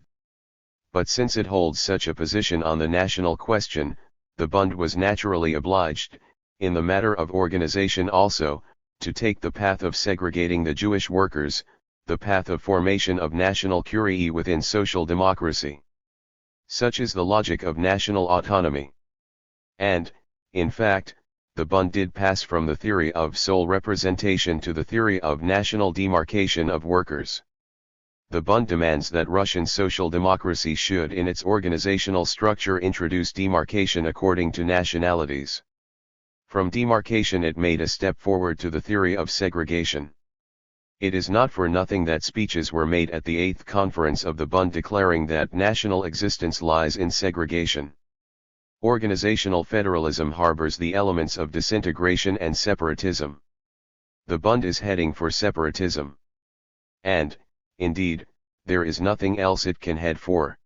But since it holds such a position on the national question, the Bund was naturally obliged, in the matter of organization also, to take the path of segregating the Jewish workers, the path of formation of national curie within social democracy. Such is the logic of national autonomy. And, in fact, the Bund did pass from the theory of sole representation to the theory of national demarcation of workers. The Bund demands that Russian social democracy should in its organizational structure introduce demarcation according to nationalities. From demarcation it made a step forward to the theory of segregation. It is not for nothing that speeches were made at the 8th conference of the Bund declaring that national existence lies in segregation. Organizational federalism harbors the elements of disintegration and separatism. The Bund is heading for separatism. And, indeed, there is nothing else it can head for.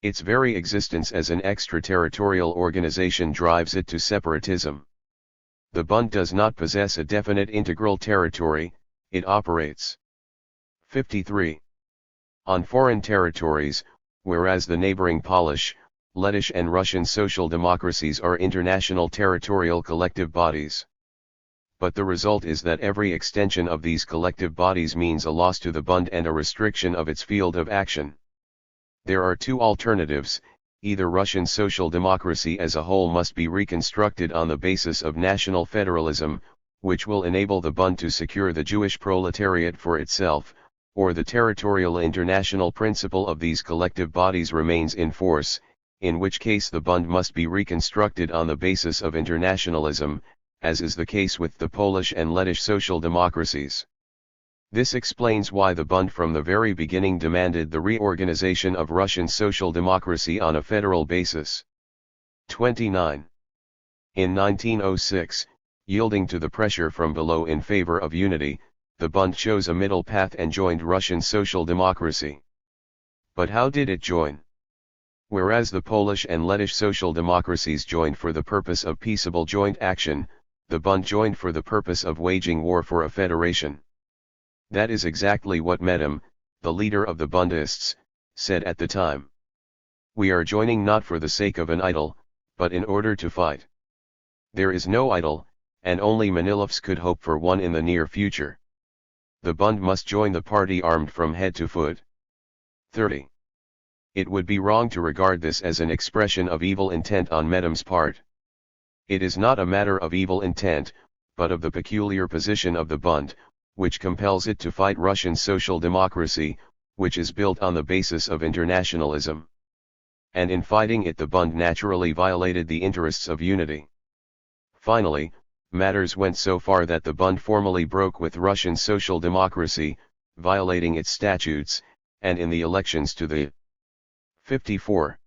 Its very existence as an extraterritorial organization drives it to separatism. The Bund does not possess a definite integral territory, it operates. 53. On foreign territories, whereas the neighboring Polish, Lettish and Russian social democracies are international territorial collective bodies. But the result is that every extension of these collective bodies means a loss to the Bund and a restriction of its field of action. There are two alternatives: either Russian social democracy as a whole must be reconstructed on the basis of national federalism, which will enable the Bund to secure the Jewish proletariat for itself, or the territorial international principle of these collective bodies remains in force, in which case the Bund must be reconstructed on the basis of internationalism, as is the case with the Polish and Lettish social democracies. This explains why the Bund from the very beginning demanded the reorganization of Russian social democracy on a federal basis. 29. In 1906, yielding to the pressure from below in favor of unity, the Bund chose a middle path and joined Russian social democracy. But how did it join? Whereas the Polish and Lettish social democracies joined for the purpose of peaceable joint action, the Bund joined for the purpose of waging war for a federation. That is exactly what Medem, the leader of the Bundists, said at the time. We are joining not for the sake of an idol, but in order to fight. There is no idol, and only Manilovs could hope for one in the near future. The Bund must join the party armed from head to foot. 30. It would be wrong to regard this as an expression of evil intent on Medem's part. It is not a matter of evil intent, but of the peculiar position of the Bund, which compels it to fight Russian social democracy, which is built on the basis of internationalism. And in fighting it the Bund naturally violated the interests of unity. Finally, matters went so far that the Bund formally broke with Russian social democracy, violating its statutes, and in the elections to the 54.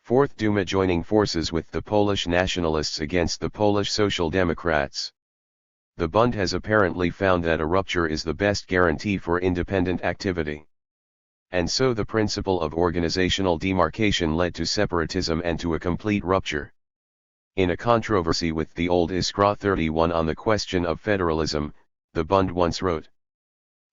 Fourth Duma joining forces with the Polish nationalists against the Polish Social Democrats. The Bund has apparently found that a rupture is the best guarantee for independent activity. And so the principle of organizational demarcation led to separatism and to a complete rupture. In a controversy with the old Iskra 31 on the question of federalism, the Bund once wrote,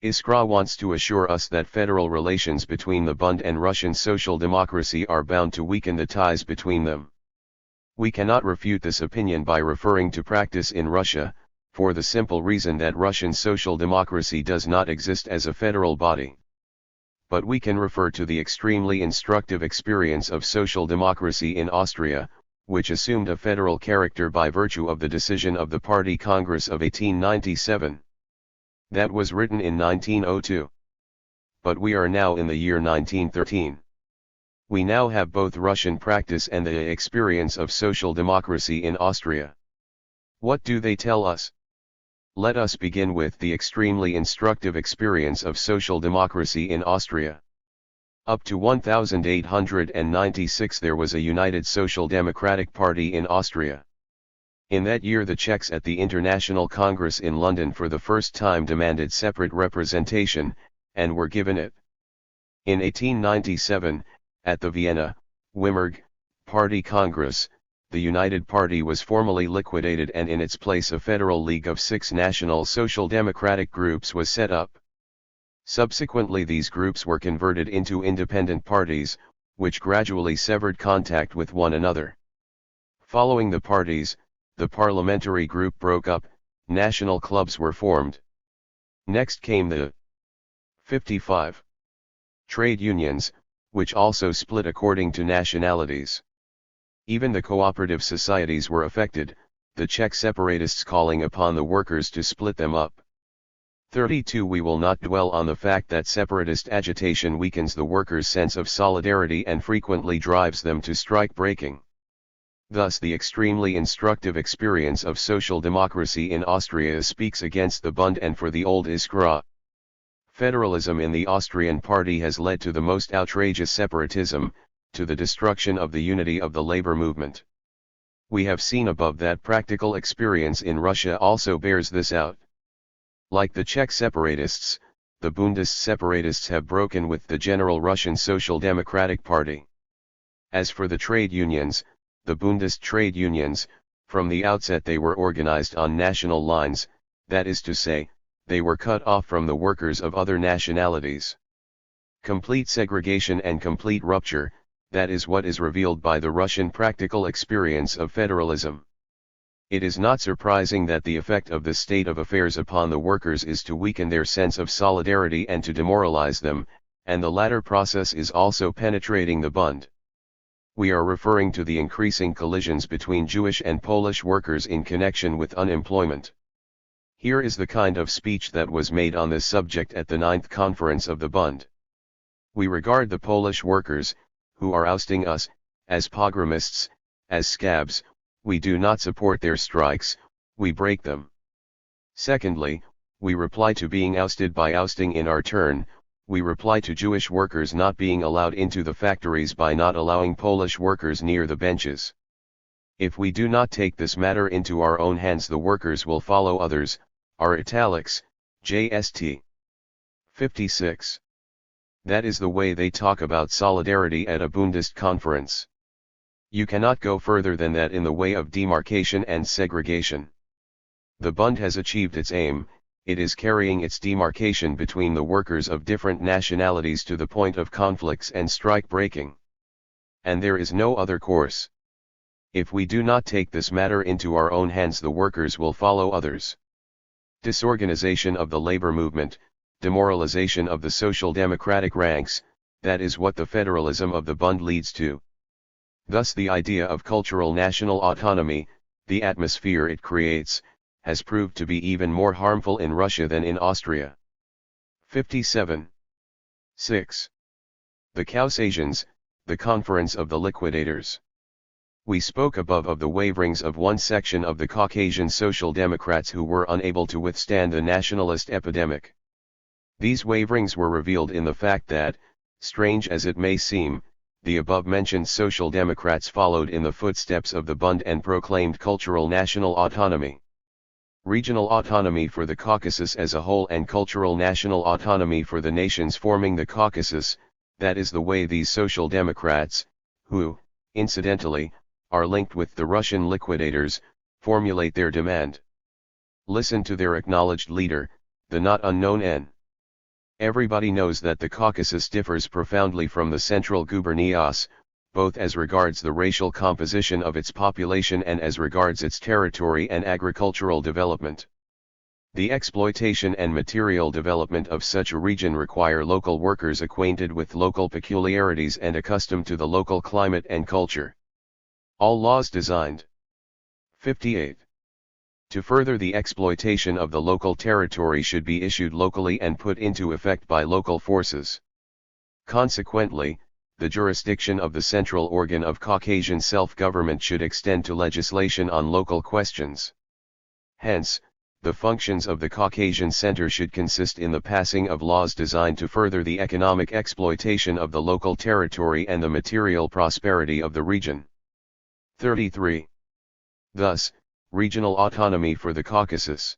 Iskra wants to assure us that federal relations between the Bund and Russian social democracy are bound to weaken the ties between them. We cannot refute this opinion by referring to practice in Russia, for the simple reason that Russian social democracy does not exist as a federal body. But we can refer to the extremely instructive experience of social democracy in Austria, which assumed a federal character by virtue of the decision of the Party Congress of 1897. That was written in 1902. But we are now in the year 1913. We now have both Russian practice and the experience of social democracy in Austria. What do they tell us? Let us begin with the extremely instructive experience of social democracy in Austria. Up to 1896 there was a united Social Democratic Party in Austria. In that year the Czechs at the International Congress in London for the first time demanded separate representation, and were given it. In 1897, at the Vienna, Wimmerg, Party Congress, the United Party was formally liquidated and in its place a federal league of 6 national social democratic groups was set up. Subsequently these groups were converted into independent parties, which gradually severed contact with one another. Following the parties, the parliamentary group broke up, national clubs were formed. Next came the 55 trade unions, which also split according to nationalities. Even the cooperative societies were affected, the Czech separatists calling upon the workers to split them up. 32 We will not dwell on the fact that separatist agitation weakens the workers' sense of solidarity and frequently drives them to strike breaking. Thus the extremely instructive experience of social democracy in Austria speaks against the Bund and for the old Iskra. Federalism in the Austrian party has led to the most outrageous separatism, to the destruction of the unity of the labor movement. We have seen above that practical experience in Russia also bears this out. Like the Czech separatists, the Bundist separatists have broken with the general Russian Social Democratic Party. As for the trade unions, the Bundist trade unions, from the outset they were organized on national lines, that is to say, they were cut off from the workers of other nationalities. Complete segregation and complete rupture, that is what is revealed by the Russian practical experience of federalism. It is not surprising that the effect of this state of affairs upon the workers is to weaken their sense of solidarity and to demoralize them, and the latter process is also penetrating the Bund. We are referring to the increasing collisions between Jewish and Polish workers in connection with unemployment. Here is the kind of speech that was made on this subject at the 9th Conference of the Bund. We regard the Polish workers, who are ousting us, as pogromists, as scabs. We do not support their strikes, we break them. Secondly, we reply to being ousted by ousting in our turn. We reply to Jewish workers not being allowed into the factories by not allowing Polish workers near the benches. If we do not take this matter into our own hands the workers will follow others, our italics, JST. 56. That is the way they talk about solidarity at a Bundist conference. You cannot go further than that in the way of demarcation and segregation. The Bund has achieved its aim. It is carrying its demarcation between the workers of different nationalities to the point of conflicts and strike breaking. And there is no other course. If we do not take this matter into our own hands the workers will follow others. Disorganization of the labor movement, demoralization of the social democratic ranks, that is what the federalism of the Bund leads to. Thus the idea of cultural national autonomy, the atmosphere it creates, has proved to be even more harmful in Russia than in Austria. 57. 6. The Caucasians, the Conference of the Liquidators. We spoke above of the waverings of one section of the Caucasian Social Democrats who were unable to withstand the nationalist epidemic. These waverings were revealed in the fact that, strange as it may seem, the above-mentioned Social Democrats followed in the footsteps of the Bund and proclaimed cultural national autonomy. Regional autonomy for the Caucasus as a whole and cultural national autonomy for the nations forming the Caucasus, that is the way these Social Democrats, who, incidentally, are linked with the Russian liquidators, formulate their demand. Listen to their acknowledged leader, the not unknown N. Everybody knows that the Caucasus differs profoundly from the Central Gubernias, both as regards the racial composition of its population and as regards its territory and agricultural development. The exploitation and material development of such a region require local workers acquainted with local peculiarities and accustomed to the local climate and culture. All laws designed. 58. To further the exploitation of the local territory should be issued locally and put into effect by local forces. Consequently, the jurisdiction of the central organ of Caucasian self-government should extend to legislation on local questions. Hence, the functions of the Caucasian Center should consist in the passing of laws designed to further the economic exploitation of the local territory and the material prosperity of the region. 33. Thus, regional autonomy for the Caucasus.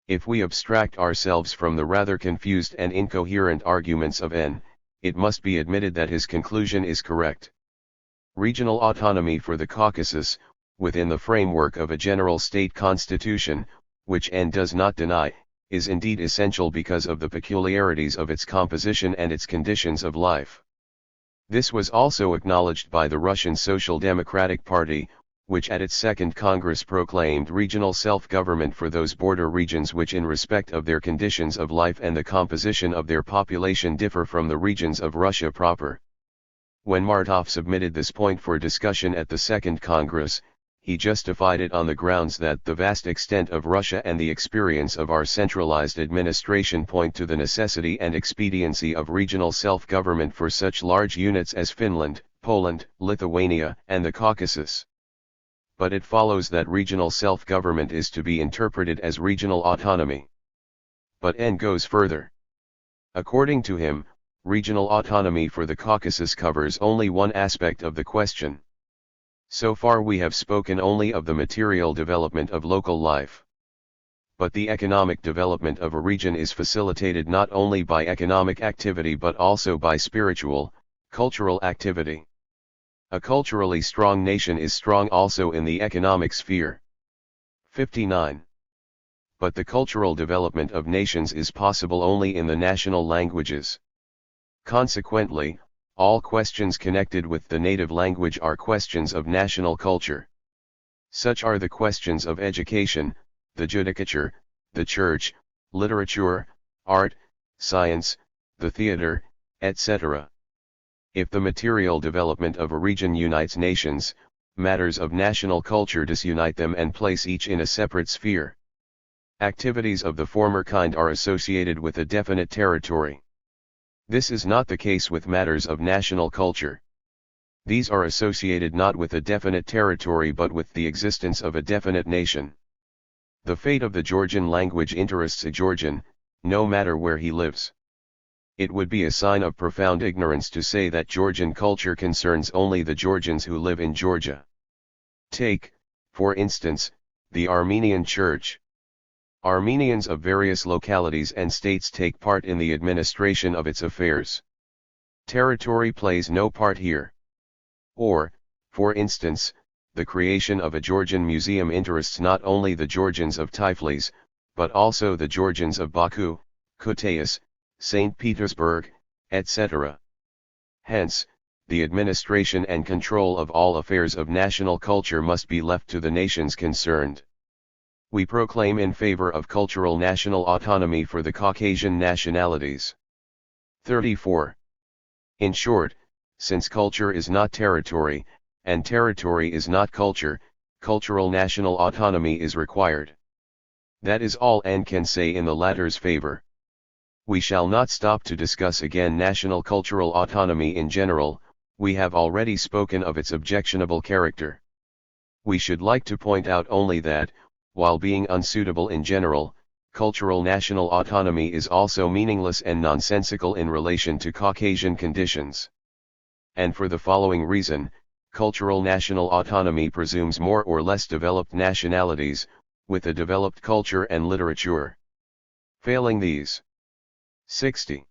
If we abstract ourselves from the rather confused and incoherent arguments of N, it must be admitted that his conclusion is correct. Regional autonomy for the Caucasus, within the framework of a general state constitution, which N does not deny, is indeed essential because of the peculiarities of its composition and its conditions of life. This was also acknowledged by the Russian Social Democratic Party, which at its second Congress proclaimed regional self-government for those border regions which in respect of their conditions of life and the composition of their population differ from the regions of Russia proper. When Martov submitted this point for discussion at the second Congress, he justified it on the grounds that the vast extent of Russia and the experience of our centralized administration point to the necessity and expediency of regional self-government for such large units as Finland, Poland, Lithuania, and the Caucasus. But it follows that regional self-government is to be interpreted as regional autonomy. But N goes further. According to him, regional autonomy for the Caucasus covers only one aspect of the question. So far we have spoken only of the material development of local life. But the economic development of a region is facilitated not only by economic activity but also by spiritual, cultural activity. A culturally strong nation is strong also in the economic sphere. 59. But the cultural development of nations is possible only in the national languages. Consequently, all questions connected with the native language are questions of national culture. Such are the questions of education, the judicature, the church, literature, art, science, the theater, etc. If the material development of a region unites nations, matters of national culture disunite them and place each in a separate sphere. Activities of the former kind are associated with a definite territory. This is not the case with matters of national culture. These are associated not with a definite territory but with the existence of a definite nation. The fate of the Georgian language interests a Georgian, no matter where he lives. It would be a sign of profound ignorance to say that Georgian culture concerns only the Georgians who live in Georgia. Take, for instance, the Armenian Church. Armenians of various localities and states take part in the administration of its affairs. Territory plays no part here. Or, for instance, the creation of a Georgian museum interests not only the Georgians of Tiflis, but also the Georgians of Baku, Kutaisi, St. Petersburg, etc. Hence, the administration and control of all affairs of national culture must be left to the nations concerned. We proclaim in favor of cultural national autonomy for the Caucasian nationalities. 34. In short, since culture is not territory, and territory is not culture, cultural national autonomy is required. That is all N can say in the latter's favor. We shall not stop to discuss again national cultural autonomy in general, we have already spoken of its objectionable character. We should like to point out only that, while being unsuitable in general, cultural national autonomy is also meaningless and nonsensical in relation to Caucasian conditions. And for the following reason, cultural national autonomy presumes more or less developed nationalities, with a developed culture and literature. Failing these 60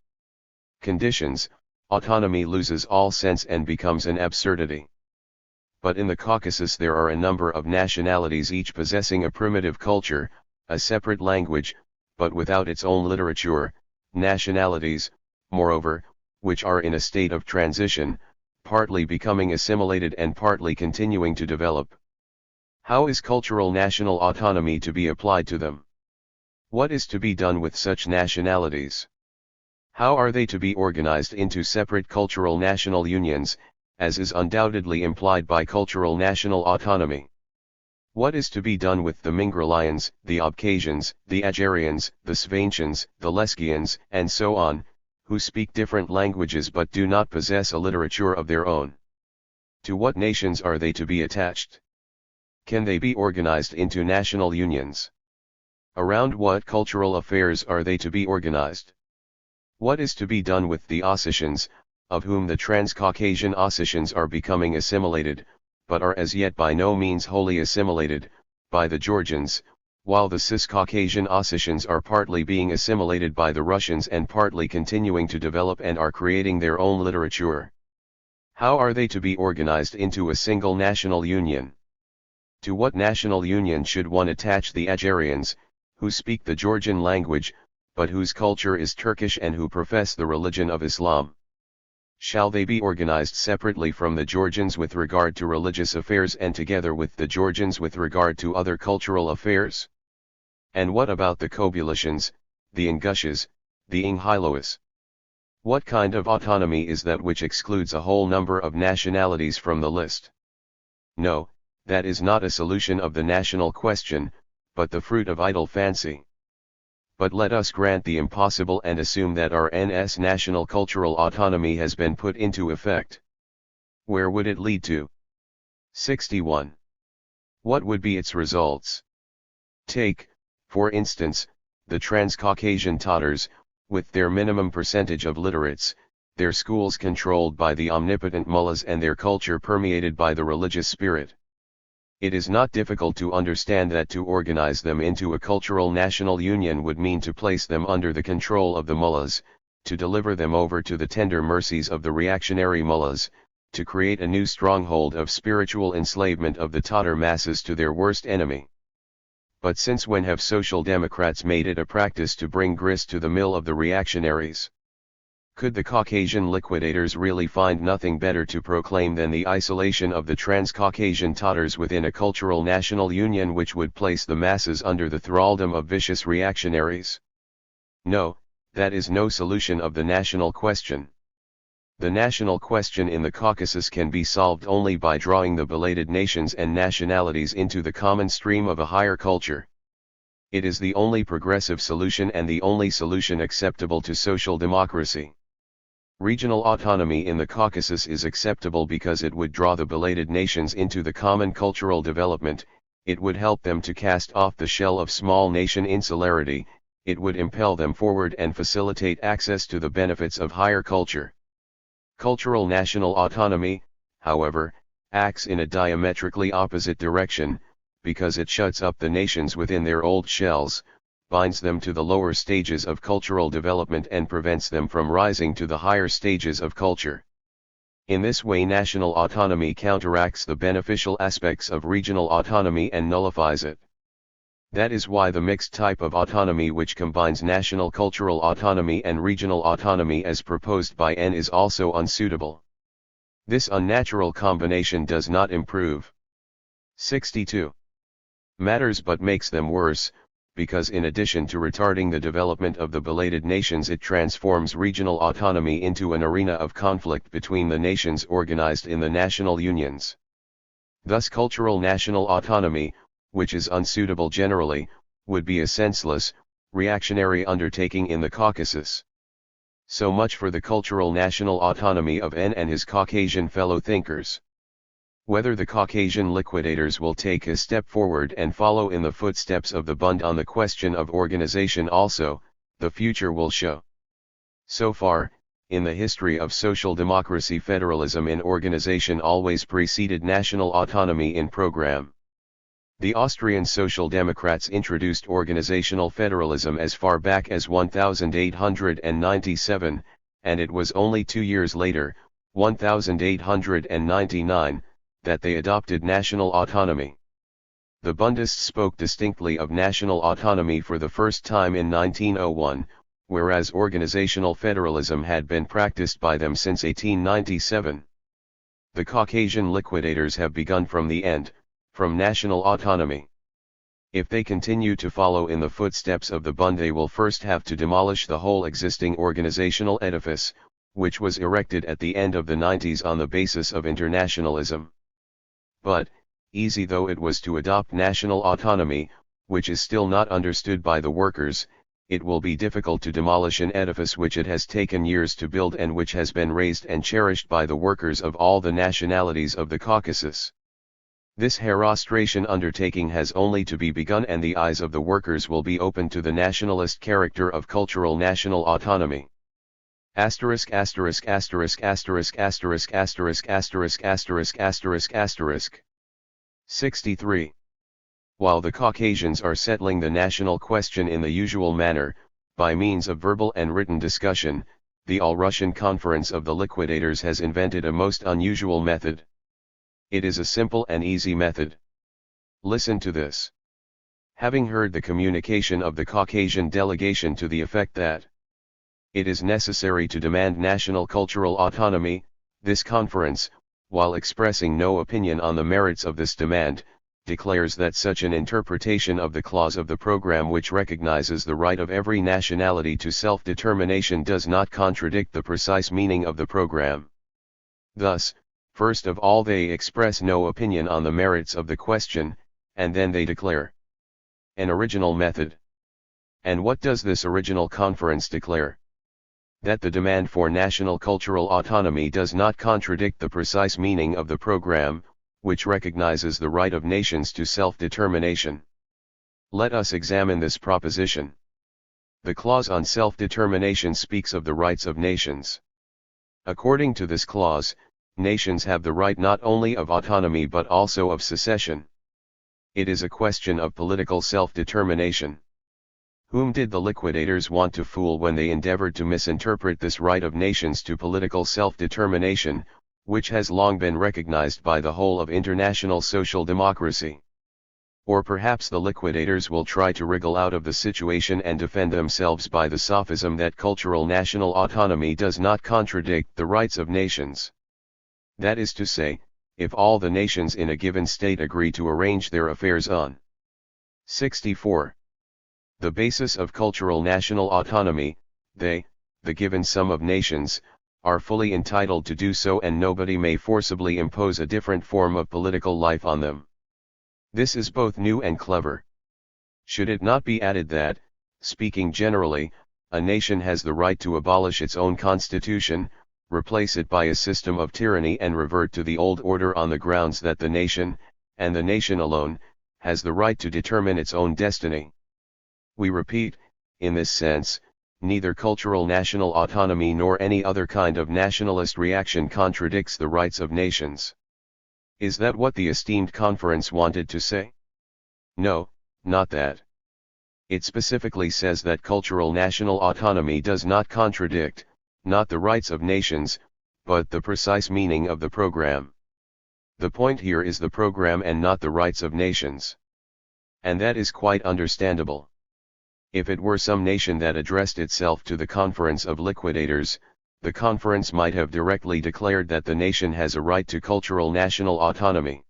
conditions, autonomy loses all sense and becomes an absurdity. But in the Caucasus there are a number of nationalities each possessing a primitive culture, a separate language, but without its own literature, nationalities, moreover, which are in a state of transition, partly becoming assimilated and partly continuing to develop. How is cultural national autonomy to be applied to them? What is to be done with such nationalities? How are they to be organized into separate cultural national unions, as is undoubtedly implied by cultural national autonomy? What is to be done with the Mingrelians, the Abkhazians, the Agarians, the Svaintians, the Leskians, and so on, who speak different languages but do not possess a literature of their own. To what nations are they to be attached? Can they be organized into national unions? Around what cultural affairs are they to be organized? What is to be done with the Ossetians, of whom the Transcaucasian Ossetians are becoming assimilated, but are as yet by no means wholly assimilated, by the Georgians, while the Ciscaucasian Ossetians are partly being assimilated by the Russians and partly continuing to develop and are creating their own literature? How are they to be organized into a single national union? To what national union should one attach the Agarians, who speak the Georgian language, but whose culture is Turkish and who profess the religion of Islam? Shall they be organized separately from the Georgians with regard to religious affairs and together with the Georgians with regard to other cultural affairs? And what about the Kobuletians, the Ingushes, the Inghilois? What kind of autonomy is that which excludes a whole number of nationalities from the list? No, that is not a solution of the national question, but the fruit of idle fancy. But let us grant the impossible and assume that our national cultural autonomy has been put into effect. Where would it lead to? 61. What would be its results? Take, for instance, the Transcaucasian Tatars, with their minimum percentage of literates, their schools controlled by the omnipotent mullahs and their culture permeated by the religious spirit. It is not difficult to understand that to organize them into a cultural national union would mean to place them under the control of the mullahs, to deliver them over to the tender mercies of the reactionary mullahs, to create a new stronghold of spiritual enslavement of the Tatar masses to their worst enemy. But since when have social democrats made it a practice to bring grist to the mill of the reactionaries? Could the Caucasian liquidators really find nothing better to proclaim than the isolation of the Transcaucasian Tatars within a cultural national union which would place the masses under the thraldom of vicious reactionaries? No, that is no solution of the national question. The national question in the Caucasus can be solved only by drawing the belated nations and nationalities into the common stream of a higher culture. It is the only progressive solution and the only solution acceptable to social democracy. Regional autonomy in the Caucasus is acceptable because it would draw the belated nations into the common cultural development, it would help them to cast off the shell of small nation insularity, it would impel them forward and facilitate access to the benefits of higher culture. Cultural national autonomy, however, acts in a diametrically opposite direction, because it shuts up the nations within their old shells, binds them to the lower stages of cultural development and prevents them from rising to the higher stages of culture. In this way national autonomy counteracts the beneficial aspects of regional autonomy and nullifies it. That is why the mixed type of autonomy which combines national cultural autonomy and regional autonomy as proposed by N is also unsuitable. This unnatural combination does not improve 62. Matters but makes them worse, because in addition to retarding the development of the belated nations it transforms regional autonomy into an arena of conflict between the nations organized in the national unions. Thus cultural national autonomy, which is unsuitable generally, would be a senseless, reactionary undertaking in the Caucasus. So much for the cultural national autonomy of N and his Caucasian fellow thinkers. Whether the Caucasian liquidators will take a step forward and follow in the footsteps of the Bund on the question of organization also, the future will show. So far, in the history of social democracy, federalism in organization always preceded national autonomy in program. The Austrian Social Democrats introduced organizational federalism as far back as 1897, and it was only 2 years later, 1899, that they adopted national autonomy. The Bundists spoke distinctly of national autonomy for the first time in 1901, whereas organizational federalism had been practiced by them since 1897. The Caucasian liquidators have begun from the end, from national autonomy. If they continue to follow in the footsteps of the Bund, they will first have to demolish the whole existing organizational edifice, which was erected at the end of the 90s on the basis of internationalism. But, easy though it was to adopt national autonomy, which is still not understood by the workers, it will be difficult to demolish an edifice which it has taken years to build and which has been raised and cherished by the workers of all the nationalities of the Caucasus. This herostration undertaking has only to be begun, and the eyes of the workers will be opened to the nationalist character of cultural national autonomy. Asterisk asterisk asterisk asterisk asterisk asterisk asterisk asterisk asterisk asterisk. 63. While the Caucasians are settling the national question in the usual manner, by means of verbal and written discussion, the All-Russian Conference of the Liquidators has invented a most unusual method. It is a simple and easy method. Listen to this. Having heard the communication of the Caucasian delegation to the effect that it is necessary to demand national cultural autonomy, this conference, while expressing no opinion on the merits of this demand, declares that such an interpretation of the clause of the program which recognizes the right of every nationality to self-determination does not contradict the precise meaning of the program. Thus, first of all they express no opinion on the merits of the question, and then they declare an original method. And what does this original conference declare? That the demand for national cultural autonomy does not contradict the precise meaning of the program, which recognizes the right of nations to self-determination. Let us examine this proposition. The clause on self-determination speaks of the rights of nations. According to this clause, nations have the right not only of autonomy but also of secession. It is a question of political self-determination. Whom did the liquidators want to fool when they endeavored to misinterpret this right of nations to political self-determination, which has long been recognized by the whole of international social democracy? Or perhaps the liquidators will try to wriggle out of the situation and defend themselves by the sophism that cultural national autonomy does not contradict the rights of nations. That is to say, if all the nations in a given state agree to arrange their affairs on 64. The basis of cultural national autonomy, they, the given sum of nations, are fully entitled to do so, and nobody may forcibly impose a different form of political life on them. This is both new and clever. Should it not be added that, speaking generally, a nation has the right to abolish its own constitution, replace it by a system of tyranny, and revert to the old order on the grounds that the nation, and the nation alone, has the right to determine its own destiny? We repeat, in this sense, neither cultural national autonomy nor any other kind of nationalist reaction contradicts the rights of nations. Is that what the esteemed conference wanted to say? No, not that. It specifically says that cultural national autonomy does not contradict, not the rights of nations, but the precise meaning of the program. The point here is the program and not the rights of nations. And that is quite understandable. If it were some nation that addressed itself to the conference of liquidators, the conference might have directly declared that the nation has a right to cultural national autonomy.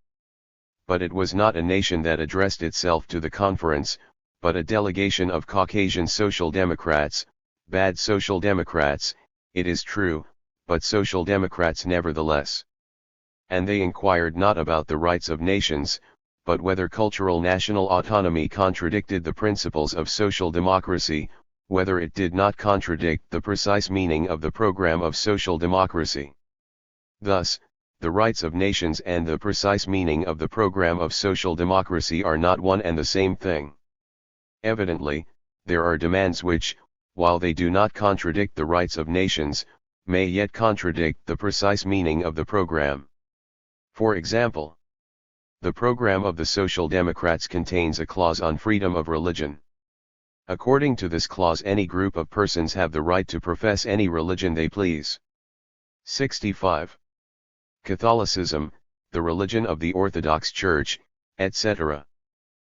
But it was not a nation that addressed itself to the conference, but a delegation of Caucasian social democrats, bad social democrats, it is true, but social democrats nevertheless. And they inquired not about the rights of nations, but whether cultural national autonomy contradicted the principles of social democracy, whether it did not contradict the precise meaning of the program of social democracy. Thus, the rights of nations and the precise meaning of the program of social democracy are not one and the same thing. Evidently, there are demands which, while they do not contradict the rights of nations, may yet contradict the precise meaning of the program. For example, the program of the Social Democrats contains a clause on freedom of religion. According to this clause, any group of persons have the right to profess any religion they please. 65. Catholicism, the religion of the Orthodox Church, etc.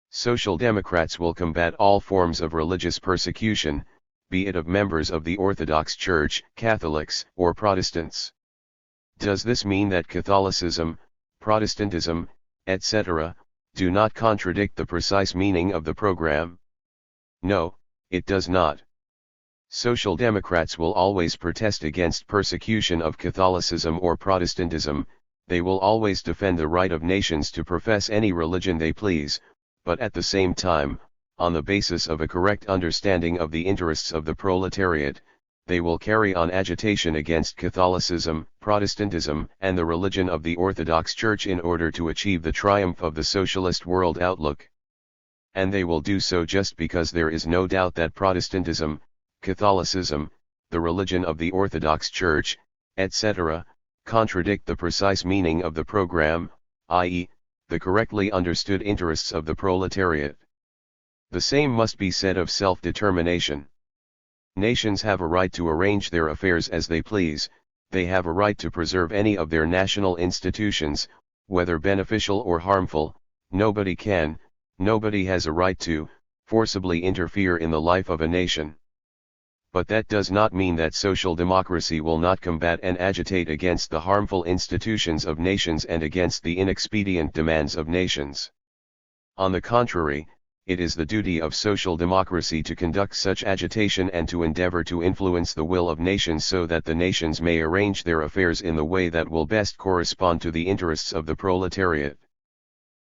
Social Democrats will combat all forms of religious persecution, be it of members of the Orthodox Church, Catholics, or Protestants. Does this mean that Catholicism, Protestantism, etc., do not contradict the precise meaning of the program? No, it does not. Social Democrats will always protest against persecution of Catholicism or Protestantism, they will always defend the right of nations to profess any religion they please, but at the same time, on the basis of a correct understanding of the interests of the proletariat, they will carry on agitation against Catholicism, Protestantism, and the religion of the Orthodox Church in order to achieve the triumph of the socialist world outlook. And they will do so just because there is no doubt that Protestantism, Catholicism, the religion of the Orthodox Church, etc., contradict the precise meaning of the program, i.e., the correctly understood interests of the proletariat. The same must be said of self-determination. Nations have a right to arrange their affairs as they please, they have a right to preserve any of their national institutions, whether beneficial or harmful. Nobody has a right to, forcibly interfere in the life of a nation. But that does not mean that social democracy will not combat and agitate against the harmful institutions of nations and against the inexpedient demands of nations. On the contrary, it is the duty of social democracy to conduct such agitation and to endeavor to influence the will of nations so that the nations may arrange their affairs in the way that will best correspond to the interests of the proletariat.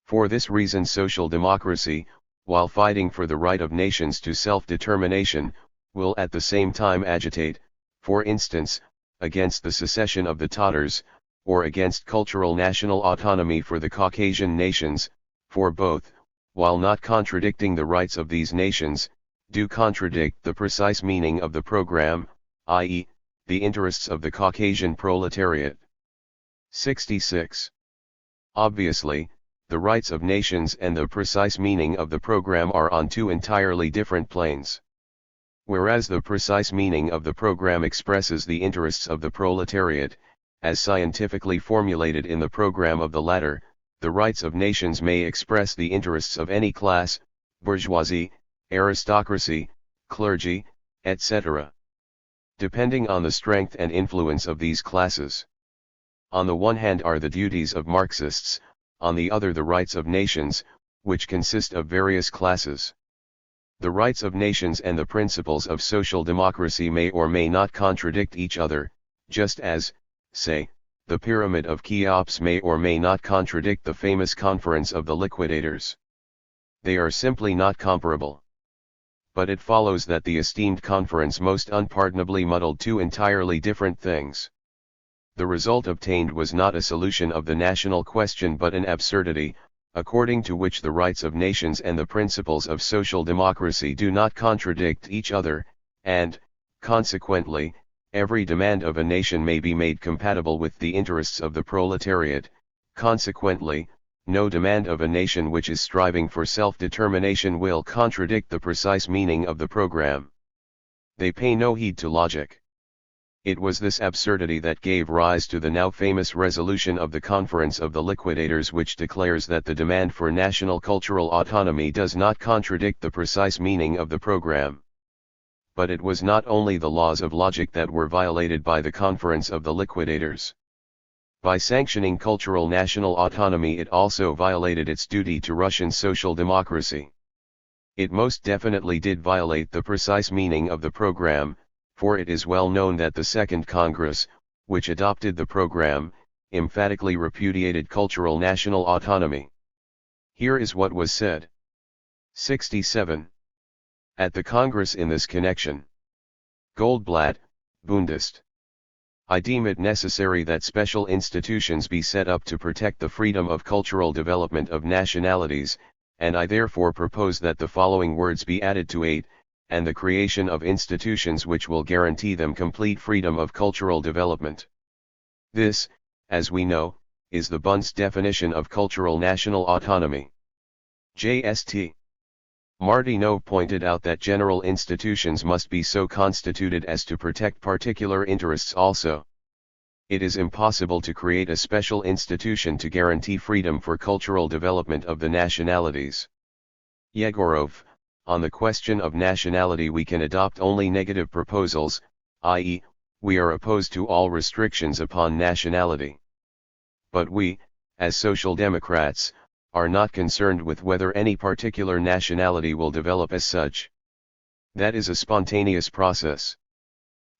For this reason social democracy, while fighting for the right of nations to self-determination, will at the same time agitate, for instance, against the secession of the Tatars, or against cultural national autonomy for the Caucasian nations, for both, while not contradicting the rights of these nations, do contradict the precise meaning of the program, i.e., the interests of the Caucasian proletariat. 66. Obviously, the rights of nations and the precise meaning of the program are on two entirely different planes. Whereas the precise meaning of the program expresses the interests of the proletariat, as scientifically formulated in the program of the latter, the rights of nations may express the interests of any class, bourgeoisie, aristocracy, clergy, etc. Depending on the strength and influence of these classes. On the one hand are the duties of Marxists, on the other the rights of nations, which consist of various classes. The rights of nations and the principles of social democracy may or may not contradict each other, just as, say, the Pyramid of Cheops may or may not contradict the famous Conference of the Liquidators. They are simply not comparable. But it follows that the esteemed conference most unpardonably muddled two entirely different things. The result obtained was not a solution of the national question but an absurdity, according to which the rights of nations and the principles of social democracy do not contradict each other, and, consequently, every demand of a nation may be made compatible with the interests of the proletariat. Consequently, no demand of a nation which is striving for self-determination will contradict the precise meaning of the program. They pay no heed to logic. It was this absurdity that gave rise to the now famous resolution of the Conference of the Liquidators, which declares that the demand for national cultural autonomy does not contradict the precise meaning of the program. But it was not only the laws of logic that were violated by the Conference of the Liquidators. By sanctioning cultural national autonomy it also violated its duty to Russian social democracy. It most definitely did violate the precise meaning of the program, for it is well known that the Second Congress, which adopted the program, emphatically repudiated cultural national autonomy. Here is what was said. 67. At the Congress in this connection. Goldblatt, Bundest. I deem it necessary that special institutions be set up to protect the freedom of cultural development of nationalities, and I therefore propose that the following words be added to 8, and the creation of institutions which will guarantee them complete freedom of cultural development. This, as we know, is the Bund's definition of cultural national autonomy. J.St. Martineau pointed out that general institutions must be so constituted as to protect particular interests also. It is impossible to create a special institution to guarantee freedom for cultural development of the nationalities. Yegorov, on the question of nationality we can adopt only negative proposals, i.e., we are opposed to all restrictions upon nationality. But we, as social democrats, are not concerned with whether any particular nationality will develop as such. That is a spontaneous process.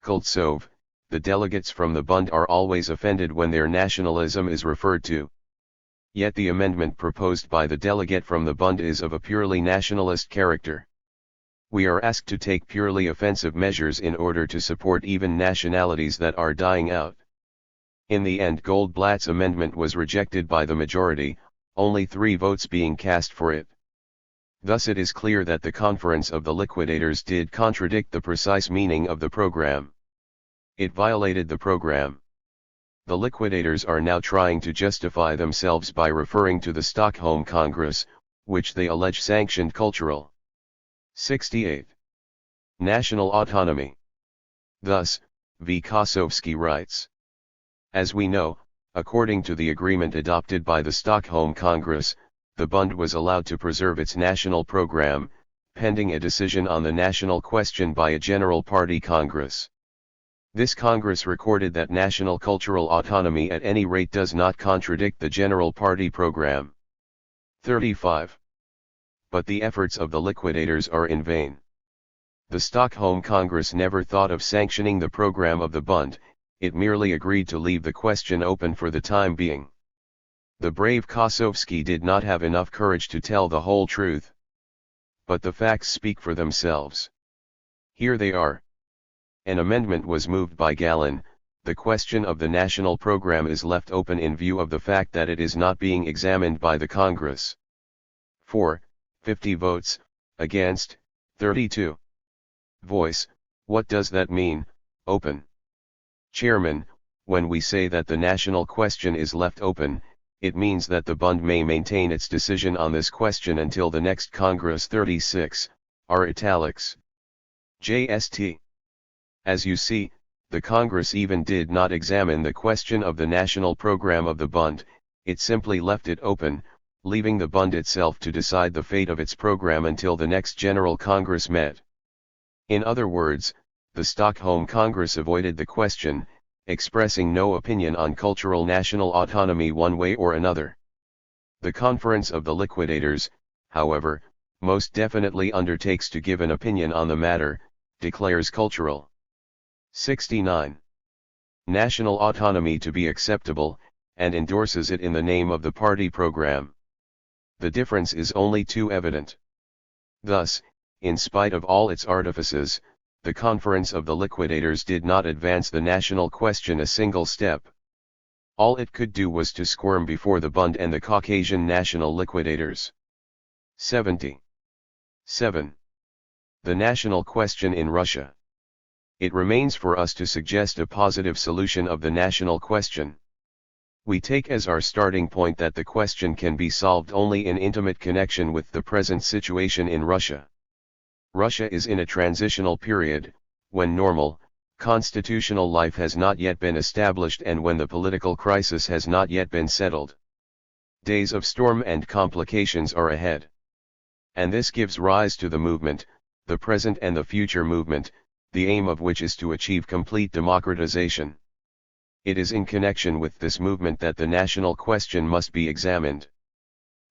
Kultsov, the delegates from the Bund are always offended when their nationalism is referred to. Yet the amendment proposed by the delegate from the Bund is of a purely nationalist character. We are asked to take purely offensive measures in order to support even nationalities that are dying out. In the end, Goldblatt's amendment was rejected by the majority, only 3 votes being cast for it. Thus it is clear that the Conference of the Liquidators did contradict the precise meaning of the program. It violated the program. The liquidators are now trying to justify themselves by referring to the Stockholm Congress, which they allege sanctioned cultural 68. National autonomy. Thus, V. Kosovsky writes. As we know, according to the agreement adopted by the Stockholm Congress, the Bund was allowed to preserve its national program, pending a decision on the national question by a General Party Congress. This Congress recorded that national cultural autonomy at any rate does not contradict the General Party program. 35. But the efforts of the liquidators are in vain. The Stockholm Congress never thought of sanctioning the program of the Bund, it merely agreed to leave the question open for the time being. The brave Kosovsky did not have enough courage to tell the whole truth. But the facts speak for themselves. Here they are. An amendment was moved by Galen. The question of the national program is left open in view of the fact that it is not being examined by the Congress. 4. 50 votes, against, 32. Voice, what does that mean, open? Chairman, when we say that the national question is left open, it means that the Bund may maintain its decision on this question until the next Congress. 36, are italics. JST. As you see, the Congress even did not examine the question of the national program of the Bund, it simply left it open, leaving the Bund itself to decide the fate of its program until the next General Congress met. In other words, the Stockholm Congress avoided the question, expressing no opinion on cultural national autonomy one way or another. The Conference of the Liquidators, however, most definitely undertakes to give an opinion on the matter, declares cultural 69. National autonomy to be acceptable, and endorses it in the name of the party program. The difference is only too evident. Thus, in spite of all its artifices, the Conference of the Liquidators did not advance the national question a single step. All it could do was to squirm before the Bund and the Caucasian national liquidators. 70. 7. The national question in Russia. It remains for us to suggest a positive solution of the national question. We take as our starting point that the question can be solved only in intimate connection with the present situation in Russia. Russia is in a transitional period, when normal, constitutional life has not yet been established and when the political crisis has not yet been settled. Days of storm and complications are ahead. And this gives rise to the movement, the present and the future movement, the aim of which is to achieve complete democratization. It is in connection with this movement that the national question must be examined.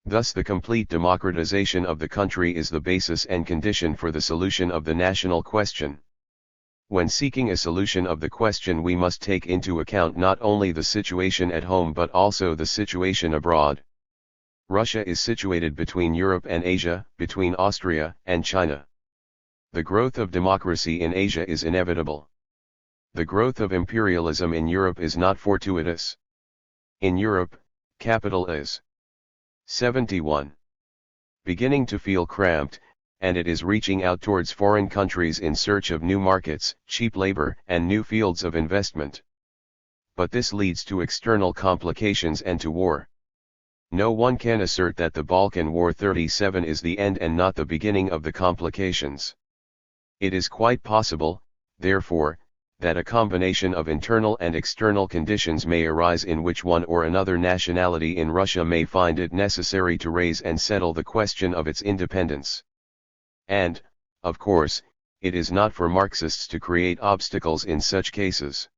Thus the complete democratization of the country is the basis and condition for the solution of the national question. When seeking a solution of the question, we must take into account not only the situation at home but also the situation abroad. Russia is situated between Europe and Asia, between Austria and China. The growth of democracy in Asia is inevitable. The growth of imperialism in Europe is not fortuitous. In Europe, capital is 71. Beginning to feel cramped, and it is reaching out towards foreign countries in search of new markets, cheap labor, and new fields of investment. But this leads to external complications and to war. No one can assert that the Balkan War 37 is the end and not the beginning of the complications. It is quite possible, therefore, that a combination of internal and external conditions may arise in which one or another nationality in Russia may find it necessary to raise and settle the question of its independence. And, of course, it is not for Marxists to create obstacles in such cases.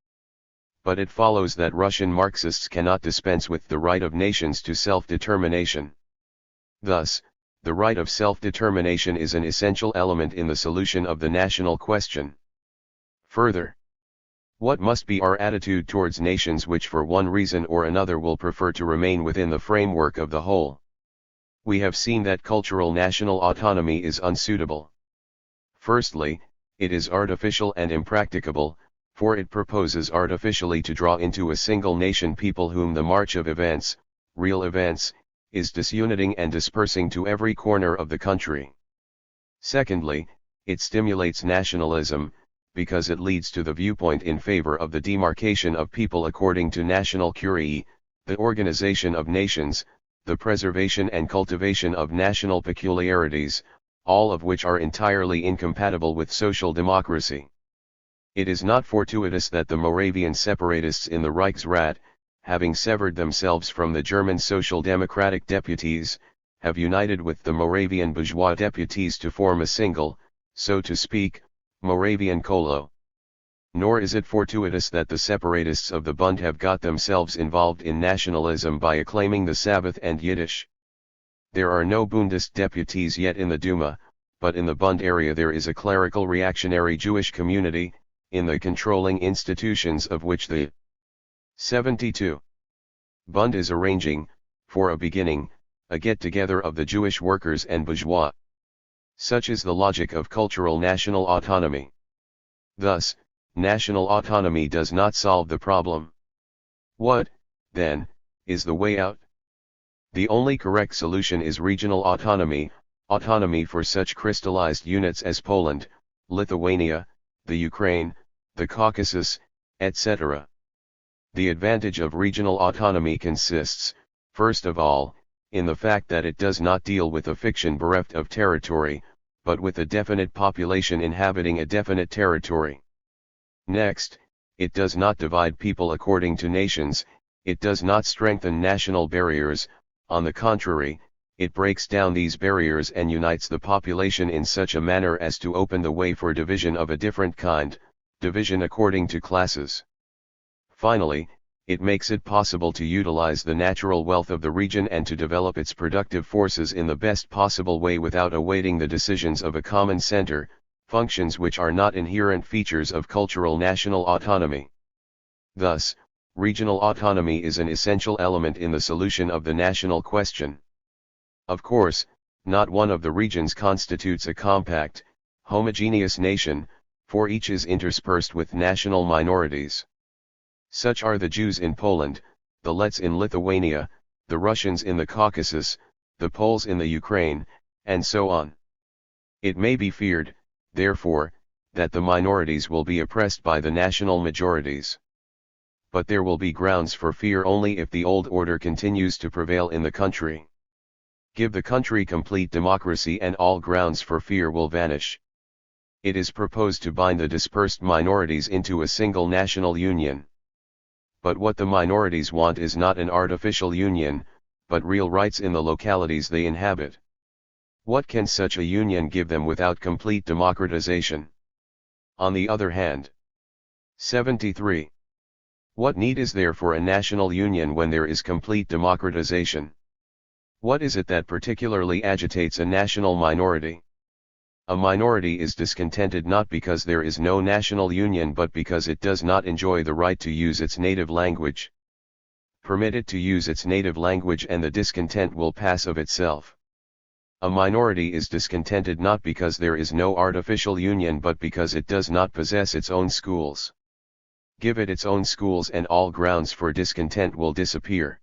But it follows that Russian Marxists cannot dispense with the right of nations to self-determination. Thus, the right of self-determination is an essential element in the solution of the national question. Further, What must be our attitude towards nations which for one reason or another will prefer to remain within the framework of the whole? We have seen that cultural national autonomy is unsuitable. Firstly, it is artificial and impracticable, for it proposes artificially to draw into a single nation people whom the march of events, real events, is disuniting and dispersing to every corner of the country. Secondly, it stimulates nationalism, because it leads to the viewpoint in favor of the demarcation of people according to national curie, the organization of nations, the preservation and cultivation of national peculiarities, all of which are entirely incompatible with social democracy. It is not fortuitous that the Moravian separatists in the Reichsrat, having severed themselves from the German Social Democratic deputies, have united with the Moravian bourgeois deputies to form a single, so to speak, Moravian Kolo. Nor is it fortuitous that the separatists of the Bund have got themselves involved in nationalism by acclaiming the Sabbath and Yiddish. There are no Bundist deputies yet in the Duma, but in the Bund area there is a clerical reactionary Jewish community, in the controlling institutions of which the 72 Bund is arranging, for a beginning, a get-together of the Jewish workers and bourgeois. Such is the logic of cultural national autonomy. Thus, national autonomy does not solve the problem. What, then, is the way out? The only correct solution is regional autonomy, autonomy for such crystallized units as Poland, Lithuania, the Ukraine, the Caucasus, etc. The advantage of regional autonomy consists, first of all, in the fact that it does not deal with a fiction bereft of territory, but with a definite population inhabiting a definite territory. Next, it does not divide people according to nations, it does not strengthen national barriers, on the contrary, it breaks down these barriers and unites the population in such a manner as to open the way for division of a different kind, division according to classes. Finally, it makes it possible to utilize the natural wealth of the region and to develop its productive forces in the best possible way without awaiting the decisions of a common center, functions which are not inherent features of cultural national autonomy. Thus, regional autonomy is an essential element in the solution of the national question. Of course, not one of the regions constitutes a compact, homogeneous nation, for each is interspersed with national minorities. Such are the Jews in Poland, the Lets in Lithuania, the Russians in the Caucasus, the Poles in the Ukraine, and so on. It may be feared, therefore, that the minorities will be oppressed by the national majorities. But there will be grounds for fear only if the old order continues to prevail in the country. Give the country complete democracy and all grounds for fear will vanish. It is proposed to bind the dispersed minorities into a single national union. But what the minorities want is not an artificial union, but real rights in the localities they inhabit. What can such a union give them without complete democratization? On the other hand, 73. What need is there for a national union when there is complete democratization? What is it that particularly agitates a national minority? A minority is discontented not because there is no national union but because it does not enjoy the right to use its native language. Permit it to use its native language and the discontent will pass of itself. A minority is discontented not because there is no artificial union but because it does not possess its own schools. Give it its own schools and all grounds for discontent will disappear.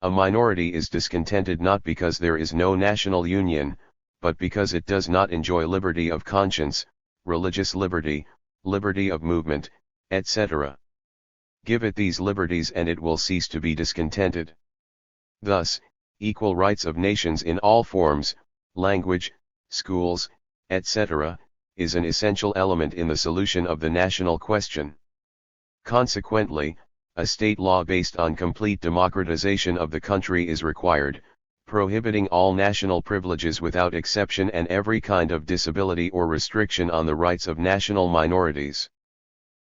A minority is discontented not because there is no national union, but because it does not enjoy liberty of conscience, religious liberty, liberty of movement, etc. Give it these liberties and it will cease to be discontented. Thus, equal rights of nations in all forms, language, schools, etc., is an essential element in the solution of the national question. Consequently, a state law based on complete democratization of the country is required, prohibiting all national privileges without exception and every kind of disability or restriction on the rights of national minorities.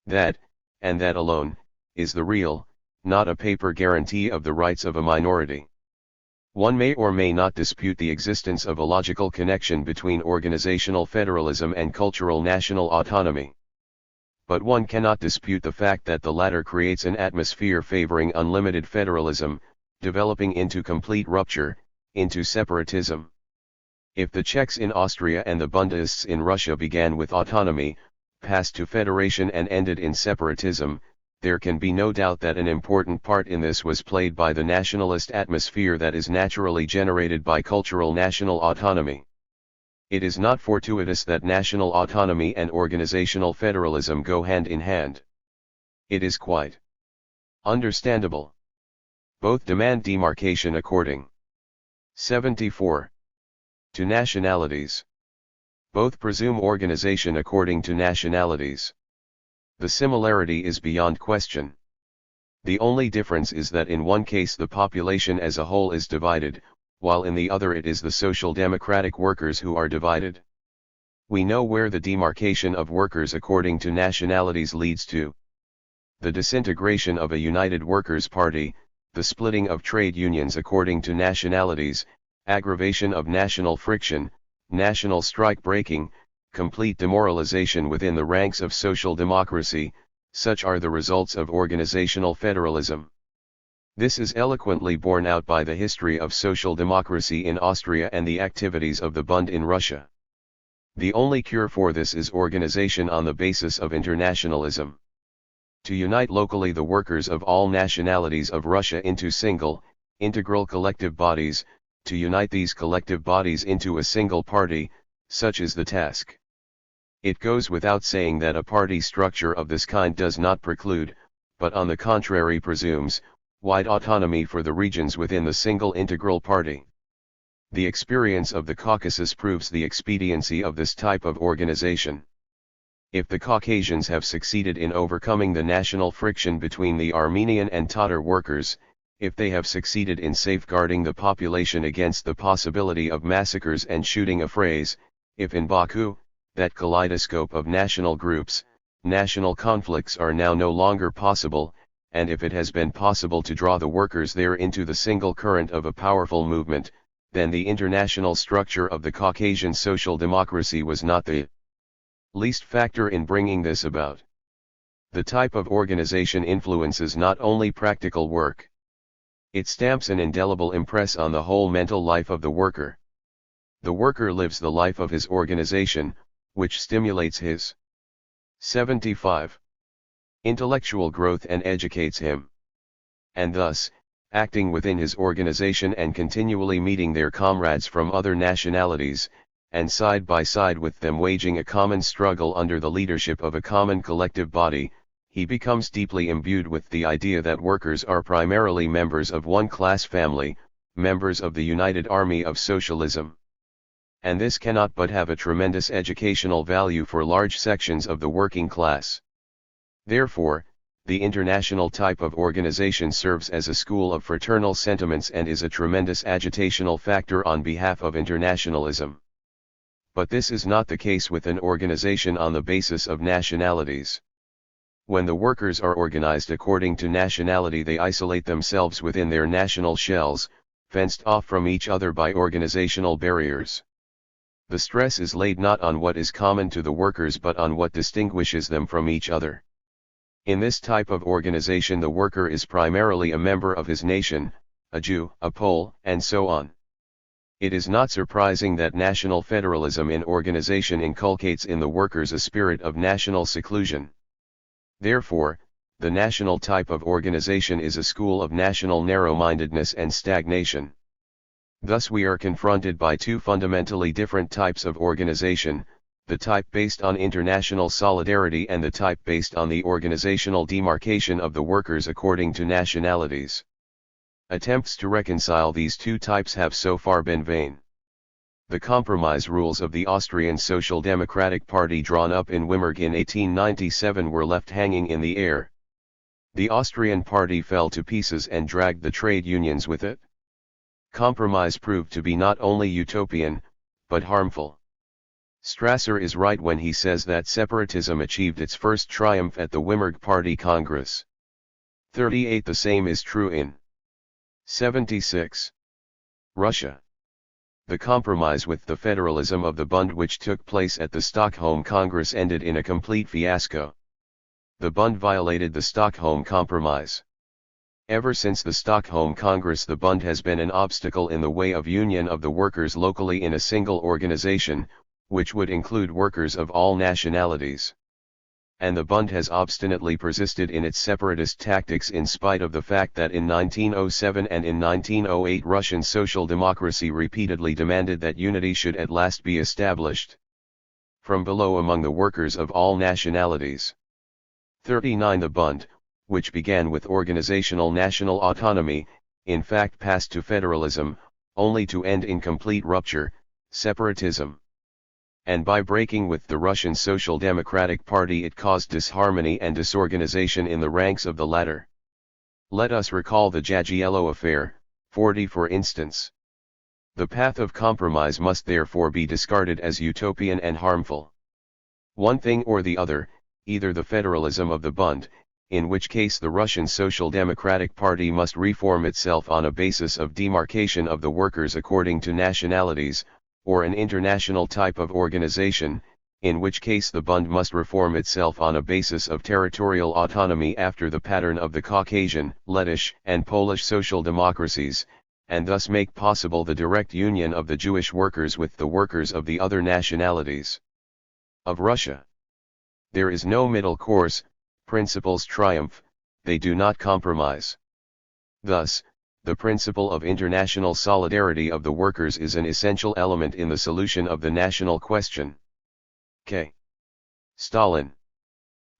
That, and that alone, is the real, not a paper guarantee of the rights of a minority. One may or may not dispute the existence of a logical connection between organizational federalism and cultural national autonomy. But one cannot dispute the fact that the latter creates an atmosphere favoring unlimited federalism, developing into complete rupture, into separatism. If the Czechs in Austria and the Bundists in Russia began with autonomy, passed to federation and ended in separatism, there can be no doubt that an important part in this was played by the nationalist atmosphere that is naturally generated by cultural national autonomy. It is not fortuitous that national autonomy and organizational federalism go hand in hand. It is quite understandable. Both demand demarcation according 74 to nationalities. Both presume organization according to nationalities. The similarity is beyond question. The only difference is that in one case the population as a whole is divided, while in the other it is the social democratic workers who are divided. We know where the demarcation of workers according to nationalities leads to. The disintegration of a united workers' party, the splitting of trade unions according to nationalities, aggravation of national friction, national strike breaking, complete demoralization within the ranks of social democracy, such are the results of organizational federalism. This is eloquently borne out by the history of social democracy in Austria and the activities of the Bund in Russia. The only cure for this is organization on the basis of internationalism. To unite locally the workers of all nationalities of Russia into single, integral collective bodies, to unite these collective bodies into a single party, such is the task. It goes without saying that a party structure of this kind does not preclude, but on the contrary presumes, wide autonomy for the regions within the single integral party. The experience of the Caucasus proves the expediency of this type of organization. If the Caucasians have succeeded in overcoming the national friction between the Armenian and Tatar workers, if they have succeeded in safeguarding the population against the possibility of massacres and shooting affrays, if in Baku, that kaleidoscope of national groups, national conflicts are now no longer possible, and if it has been possible to draw the workers there into the single current of a powerful movement, then the international structure of the Caucasian social democracy was not the least factor in bringing this about. The type of organization influences not only practical work. It stamps an indelible impress on the whole mental life of the worker. The worker lives the life of his organization, which stimulates his 75 intellectual growth and educates him. And thus, acting within his organization and continually meeting their comrades from other nationalities, and side by side with them waging a common struggle under the leadership of a common collective body, he becomes deeply imbued with the idea that workers are primarily members of one class family, members of the united army of socialism. And this cannot but have a tremendous educational value for large sections of the working class. Therefore, the international type of organization serves as a school of fraternal sentiments and is a tremendous agitational factor on behalf of internationalism. But this is not the case with an organization on the basis of nationalities. When the workers are organized according to nationality, they isolate themselves within their national shells, fenced off from each other by organizational barriers. The stress is laid not on what is common to the workers but on what distinguishes them from each other. In this type of organization the worker is primarily a member of his nation, a Jew, a Pole, and so on. It is not surprising that national federalism in organization inculcates in the workers a spirit of national seclusion. Therefore, the national type of organization is a school of national narrow-mindedness and stagnation. Thus we are confronted by two fundamentally different types of organization, the type based on international solidarity and the type based on the organizational demarcation of the workers according to nationalities. Attempts to reconcile these two types have so far been vain. The compromise rules of the Austrian Social Democratic Party drawn up in Wimmerg in 1897 were left hanging in the air. The Austrian party fell to pieces and dragged the trade unions with it. Compromise proved to be not only utopian, but harmful. Strasser is right when he says that separatism achieved its first triumph at the Wimmerg Party Congress. 38. The same is true in 76. Russia. The compromise with the federalism of the Bund which took place at the Stockholm Congress ended in a complete fiasco. The Bund violated the Stockholm Compromise. Ever since the Stockholm Congress, the Bund has been an obstacle in the way of union of the workers locally in a single organization, which would include workers of all nationalities. And the Bund has obstinately persisted in its separatist tactics in spite of the fact that in 1907 and in 1908 Russian social democracy repeatedly demanded that unity should at last be established from below among the workers of all nationalities. 39 The Bund, which began with organizational national autonomy, in fact passed to federalism, only to end in complete rupture, separatism. And by breaking with the Russian Social Democratic Party it caused disharmony and disorganization in the ranks of the latter. Let us recall the Jagiello affair, 40 for instance. The path of compromise must therefore be discarded as utopian and harmful. One thing or the other, either the federalism of the Bund, in which case the Russian Social Democratic Party must reform itself on a basis of demarcation of the workers according to nationalities, or an international type of organization, in which case the Bund must reform itself on a basis of territorial autonomy after the pattern of the Caucasian, Lettish, and Polish social democracies, and thus make possible the direct union of the Jewish workers with the workers of the other nationalities of Russia. There is no middle course, principles triumph, they do not compromise. Thus, the principle of international solidarity of the workers is an essential element in the solution of the national question. K. Stalin.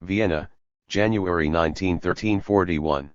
Vienna, January 1913. 41.